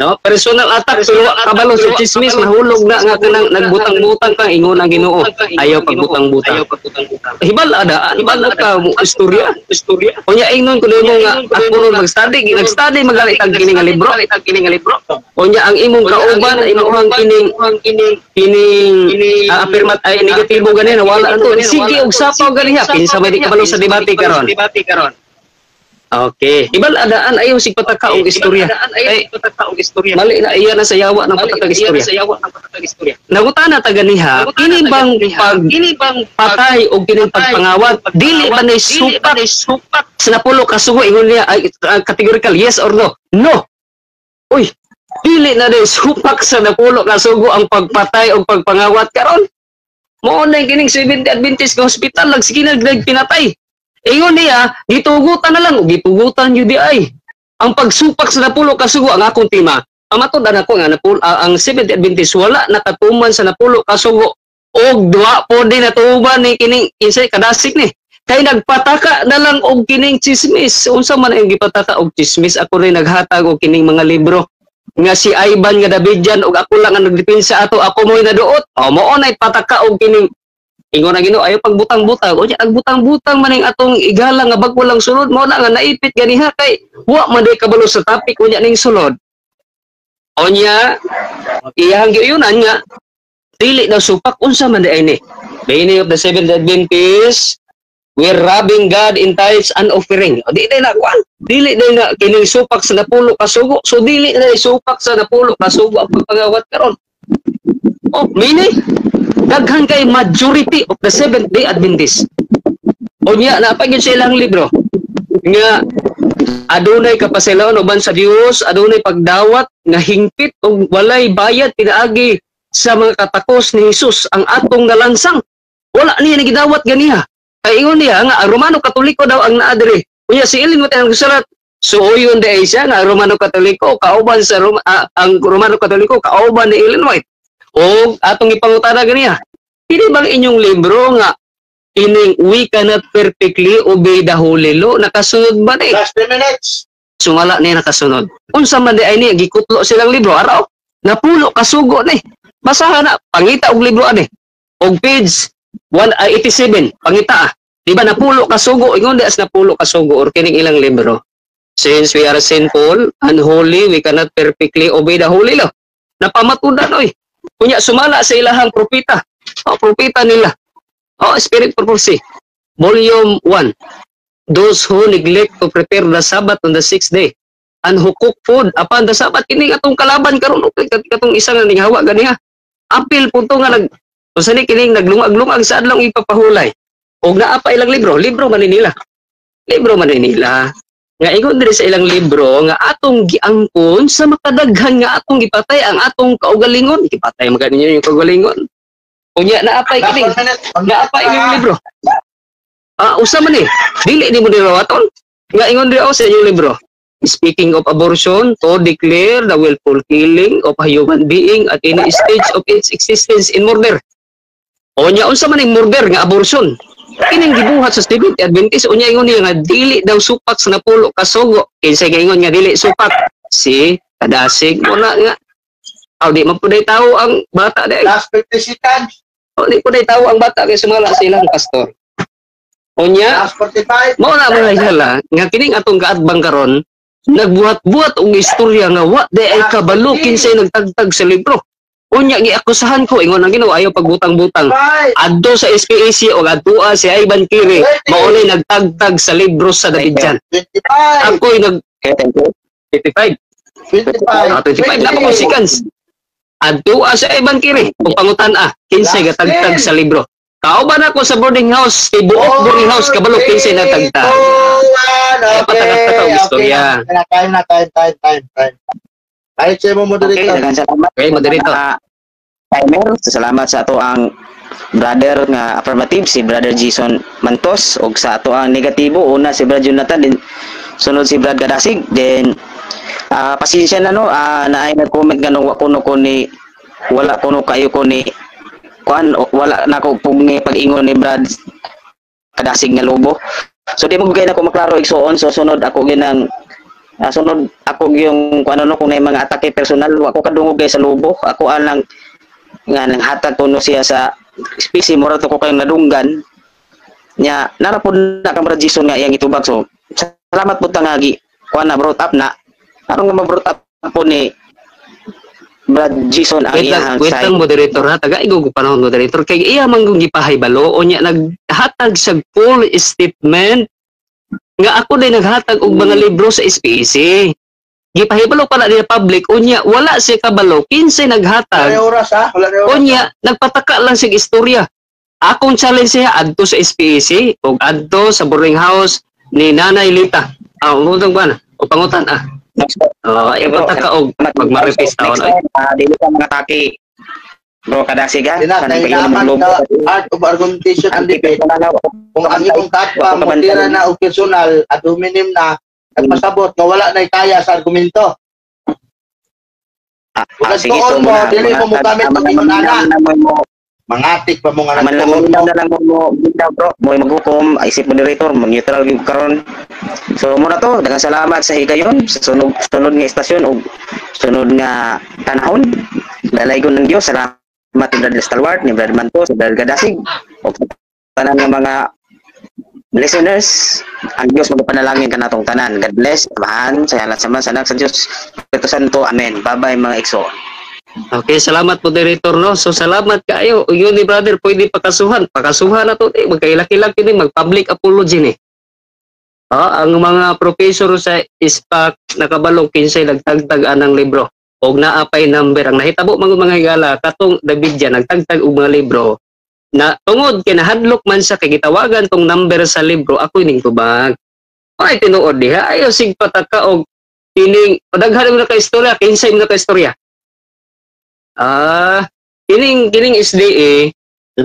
No, personal attack pero kabalo sa chismis nahulog na nga kanang nagbutang-butang ka ingon ang Ginoo. Ayaw pagbutang-butang. Hibal ka mo istorya. Unya ingnon ko nimo nga ako ron nag-study magali tag kini nga libro. Unya ang imong kauban imong kining affirmat ay negatibo gani na wala to. Sige og sapaw ganiha kinsa may di kabalo sa debate karon. Okay. Ibal adaan ayaw sig pataka og istorya. Mali na iya na sa yawa ng pataka istorya. Nagutana ta ganiha, kini bang patay og kining pagpangawat dili ba ni supak sa napulo ka sugo ingon niya categorical yes or no? No. Uy, dili na ni supak sa napulo ka sugo ang pagpatay og pagpangawat karon. Mao na kining Seventh Adventist nga hospital lag sige pinatay. Ingon niya, gitugutan na lang, o gitugutan yun di ay. Ang pagsupak sa napulo kasugo ang akong tima, ang matod ako nga, ang Seventh Adventist, wala nakatuman sa napulo kasugo, o duwa po din natuban ni kining, insay kadasik ni. Kay nagpataka na lang og kining chismis. Unsa man ang gipataka og chismis, ako rin naghatag og kining mga libro. Nga si Ivan nga Davidian, og ako lang ang nagdepensa ato, ako mo'y naduot. O, mo na ipataka og kining ingon na Ginoo ayo pagbutang-butang o ang butang-butang maning atong igala nga bag walang sulod mo na nga naipit ganiha kay wa man day kabalo sa topic unya ning sulod onya iyang giyunan nga dili daw supak unsa man day ni meaning of the Seventh Adventist we're robbing God in tithes and offering o dili na kwan dili na kining supak sa napulo ka sugo so dili na supak sa napulo ka sugo ang pagpangawat karon oh meaning daghan kay majority of the Seventh-day Adventist. Unya na pag sa ilang libro nga adunay kapasalaon uban sa Dios, adunay pagdawat nga hingpit og walay bayad pinaagi sa mga katakos ni Hesus ang atong nalansang. Wala niya nagidawat ganiha. Kay ingon niya nga ang Romano Katoliko daw ang naa diri. Unya si Ellen mo tayong gusarat. So uyon day siya nga Romano Katoliko kauban sa ang Romano Katoliko kauban ni Ellen White. O atong ipangutana ganiya. Dili bang inyong libro nga ining we cannot perfectly obey the holy law nakasunod ba ni? Last 3 minutes. Sungala ni nakasunod. Unsa man di ay ni gikutlo silang libro araw. Napulo kasugo ni. Basahan na pangita og libro ani. Og page 187 pangita. Di ba napulo ka sugo? Ingon di as napulo ka sugo or kining ilang libro. Since we are sinful, unholy, we cannot perfectly obey the holy law. Napamatudan oy. Kunya sumala sa ilahang propeta. O propeta nila. O Spirit Prophecy. Volume 1. Those who neglect to prepare the Sabbath on the 6th day and who cook food upon the Sabbath, kining atong kalaban karon katong isa nga ning hawa ganiha. Apil po to nga usani kining naglungag-lungag sa adlaw ipapahulay. Og naa pa ilang libro man nila. Libro man nila. Nga ingon diri sa ilang libro nga atong giangkon sa makadaghan nga atong gipatay ang atong kaugalingon. Gipatay man ninyo yung kaugalingon. Unya naa pa kining. Naa pa ilang libro. Usa man ni. Dili ni mo nilawaton. Nga ingon diri sa inyong libro. Speaking of abortion, to declare the willful killing of a human being at any stage of its existence in murder. Unya unsa man ning murder nga abortion? Kining gibuhat sa Seventh Adventist unya ingon niya nga dili daw supak sa napulo ka sugo. Kinsa ingon nga dili supak si kadasig mo na nga. Di man puday tawo ang bata dai. Last 50 seconds. Di puday tawo ang bata kay sumala sa ilang pastor. Unya Last 45. mao na mga sila nga kining atong kaadbang karon nagbuhat-buhat og istorya nga wa day ay kabalo kinsay nagtagtag sa libro. Unya giakusahan ko ingon ang Ginoo ayaw pagbutang-butang. Adto sa SPAC o adtua si Ivan Kiri mao ni nagtagtag sa libro sa Davidjan. 25. Ako'y nag 55. 25. 25 na pa ko seconds. Adtua sa Ivan Kiri ug pangutan kinsay gatagtag sa libro. Kauban ako sa boarding house, tibuok boarding house kabalo kinsay nagtagtag. Patagak-tag istorya. Time. Ay, siya mo moderator. Okay, moderator. Timer, salamat sa ato ang brother nga affirmative, si Brother Jason Mantos, o sa ato ang negatibo, una si Brother Jonathan, din sunod si Brad Gadasig, then pasensya na no, naay nag-comment nga nung wakuno ko ni, wala kuno kayo ko ni, wala na ko pungi pag-ingon ni Brad Gadasig nga lobo. So di mo gay na ko maklaro igsoon, so sunod ako ginang sunod ako yung kung kung may mga atake personal, ako kadungog kay sa lobo, ako alang nga nang hatag kuno siya sa species mura to ko kayong nadunggan nya narapod na kang Brad Jason nga yang itubag. So salamat po tangagi kuan na brought up na aron nga ma-brought up po ni Brad Jason ang iyang side. Wait moderator ha, taga igog panahon moderator kay iya man gung gipahibalo o nya naghatag sa full statement nga ako din naghatag og mga libro sa SPC. Gipahibalo pa na niya public unya wala si kabalo kinsay naghatag. Unya nagpataka lang sig istorya. Akong challenge siya adto sa SPC ug adto sa boarding house ni Nanay Lita. Umutong ba na? O pangutan ipataka og pagmaripis taon ay. Dili ka mga taki. Bro Kadasig ha. Art of argumentation and debate. Kung ang imong katwa motira na og personal at huminim na nagpasabot nga wala na kaya sa argumento. Sige so mo dili mo gamit ang imong ana. Mangatik pa mo nga na lang mo bro. Mo maghukom isip moderator, mo neutral gyud karon. So mo na to, daghang salamat sa higayon sa sunod nga estasyon ug sunod nga tanahon. Dalaygon ng Dios. Salamat ni Brother Stalwart, ni Brother Mantos, ni Brother Gadasig, o tanan ng mga listeners. Ang Diyos magpanalangin ka natong tanan. God bless, amahan, sa yalat sa anak sa Diyos, Espiritu Santo, Amen. Bye-bye mga ikso. Okay, salamat moderator no. So salamat kaayo. Yun ni brother, pwede pakasuhan na to, magkailaki-laki din, mag-public apology ni. Ang mga professor sa ISPAC nakabalo kinsay nagtagtag anang libro. Og naapay number ang nahitabo mga higala katong Davidjan nagtagtag og mga libro na tungod kay nahadlok man sa kay gitawagan tong number sa libro ako ning tubag. Ay tinuod diha ayo sig pataka og kining daghan mo na ka istorya kinsay mo na ka istorya. Kining SDA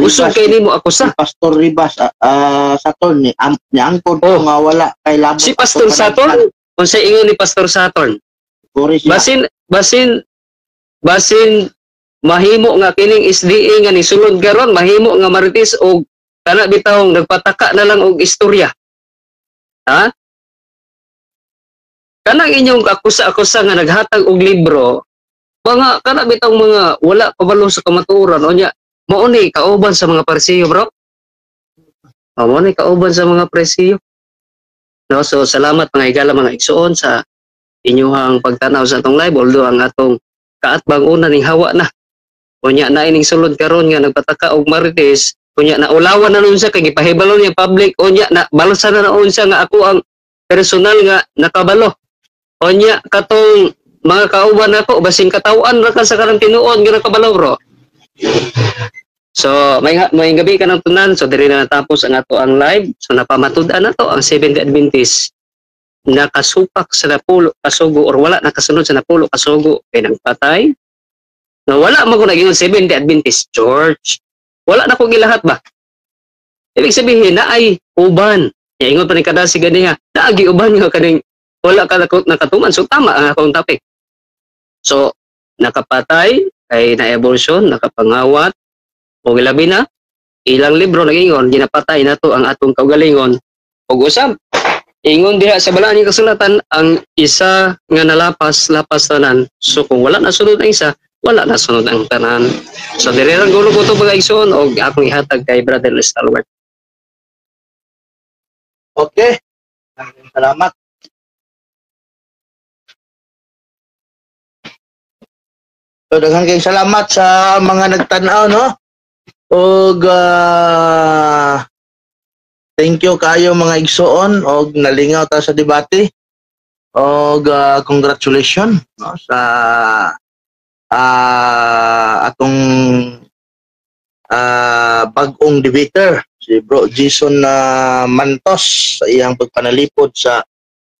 usog kay nimo ako sa Pastor Ribas Saturn ni angkod nga wala kay labot. Si Pastor Saturn unsay ingon ni Pastor Saturn? Basin mahimo nga kining SDA nga nisulod karon mahimo nga marites og kana bitawng nagpataka na lang og istorya. Kanang inyong akusa nga naghatag og libro mga kana bitawng mga wala kabalo sa kamatuoran o nya mao ni kauban sa mga parsiyo bro. Mo ni kauban sa mga presyo. No, so salamat mga higala mga igsoon sa inyong pagtanaw sa atong live, although ang atong kaatbang una ning hawa na. Kunya na ining sulod karon nga nagpataka og Marites, kunya na ulawan na nun siya kay gipahibalo niya public, kunya na balsa na noon siya nga ako ang personal nga nakabalo. Kunya katong mga kauban nako basing katawan ra ka sa kanang tinuod nga nakabalo bro. So may gabi ka ng tunan, so diri na natapos ang ato ang live. So napamatud-an na to ang Seventh-day Adventist nakasupak sa napulo kasugo or wala nakasunod sa napulo kasugo kay nang patay. No, wala mo ko naging Seventh-day Adventist Church. Wala na ko gilahat ba? Ibig sabihin na ay uban. Ya ingon pa ni kadasi ganiha, naagi uban nga kaning wala ka nakatuman. So tama ang akong topic. So nakapatay kay na-abortion, nakapangawat o gilabi na ilang libro nagingon ginapatay nato ang atong kaugalingon ug usab ingon diha sa balaan nga kasulatan ang isa nga lapas tanan. So kung wala na sunod ang isa, wala na sunod ang tanan. So dire lang gulo ko to mga igsoon og akong ihatag kay Brother Stalwart. Okay. Salamat. So, daghan kayong salamat sa mga nagtanaw, no? Og thank you kayo mga igsoon og nalingaw ta sa debate. Og congratulations no sa atong bag-ong debater si Bro Jason Mantos sa iyang pagpanalipod sa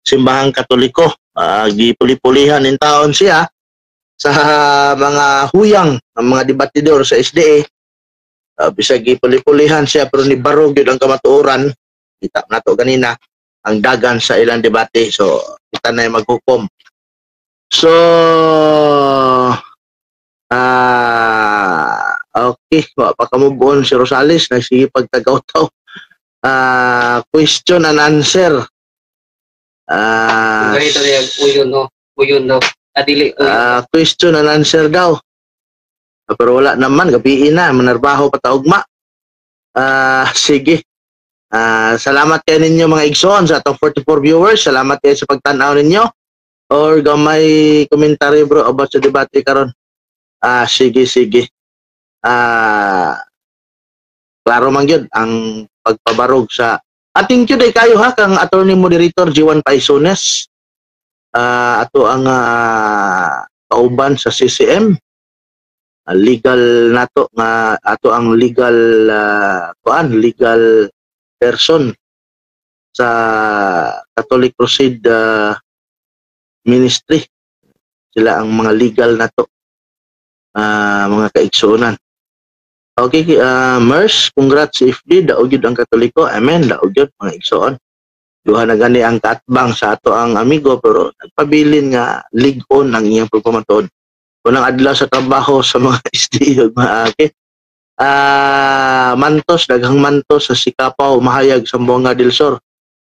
Simbahang Katoliko. Gipuli-pulihan in taon siya sa mga huyang ng mga debatidor sa SDA. Bisag gipuli-pulihan siya pero ni barog yun ang kamatuoran. Kita nato ganina ang dagan sa ilang debate. So kita na yung maghukom. So okay, pakamubuon si Rosales nagsige pagtagaw-taw. Question and answer. Ganito niya uyon no. Adili question and answer daw. Pero wala naman, gabi na, manarbaho pataugma. Sige. Salamat kayo ninyo mga igsoon sa atong 44 viewers. Salamat kayo sa pagtanaw ninyo. Or gamay komentary bro about sa debate karon. Sige. Klaro man yun ang pagpabarog sa ating day kayo ha kang attorney moderator G1 Paisones. Ato ang kauban sa CCM. Legal nato nga ato ang legal legal person sa Catholic Crusade Ministry. Sila ang mga legal nato mga kaigsunan. Okay, Mers, congrats FD, daog yun ang Katoliko. Amen, daog yun mga igsoon. Duha na gani ang katbang sa ato ang amigo pero nagpabilin nga lig-on ang iyang pagpamatuod. Unang adlaw sa trabaho sa mga SDO okay. Mantos, daghang mantos sa Sikapaw, Mahayag, Sambonga del Sur.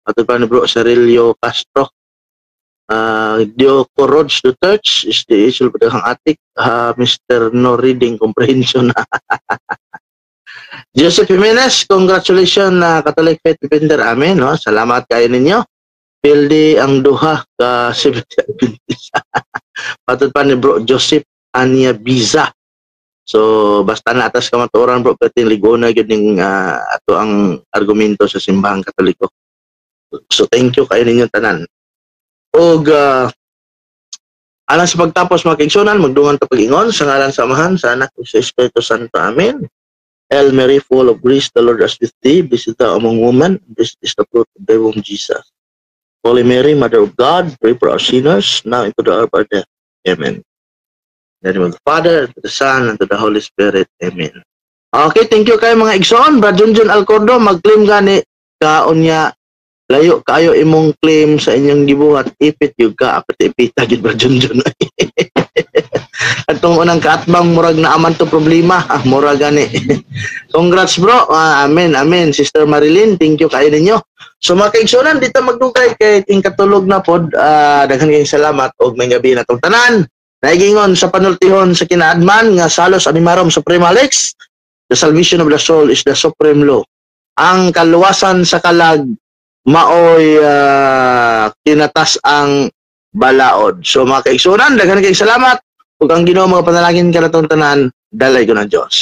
Ato pa ni Bro Cerilio Castro. Dioco Rods to Church is the issue of daghang atik. Mr. No Reading Comprehension. Joseph Jimenez, congratulations na Catholic Faith Defender. Amen. No? Salamat kayo ninyo. Pildi ang duha ka 70 Adventist. Patut pa ni Bro Joseph Anya Biza. So basta na atas kamatuoran bro pati ligona gyud ning ato ang argumento sa Simbahang Katoliko. So thank you kayo ninyo tanan. Og alang sa pagtapos mga kaigsunan magdungan ta pag-ingon sa ngalan sa Amahan sa Anak ug sa Espiritu Santo. Amen. Hail Mary, full of grace, the Lord is with thee. Blessed thou among women, blessed is the fruit of thy womb, Jesus. Holy Mary, Mother of God, pray for our sinners, now into the hour of our death. Amen. In the name of the Father, and to the Son, and to the Holy Spirit. Amen. Okay, thank you kayo mga igsoon. Brad Junjun Alcordo, mag-claim gani kaon niya. Layo kayo imong claim sa inyong gibuhat. Ipit yung ka, apat ipita gid Brad Junjun. Atong unang kaatbang murag na aman to problema. Murag gani. Congrats bro. Amen, amen. Sister Marilyn, thank you kayo ninyo. So mga kaigsunan, dito magdugay kay ting katulog na pod. Daghan kayong salamat og may gabi na tong tanan. Naigingon sa panultihon sa kinaadman nga salos animarom supreme Alex. The salvation of the soul is the supreme law. ang kaluwasan sa kalag maoy tinatas ang balaod. So mga kaigsunan, daghan kayong salamat ug ang Ginoo mga panalangin kanatong tanan, dalay ko ng Dios.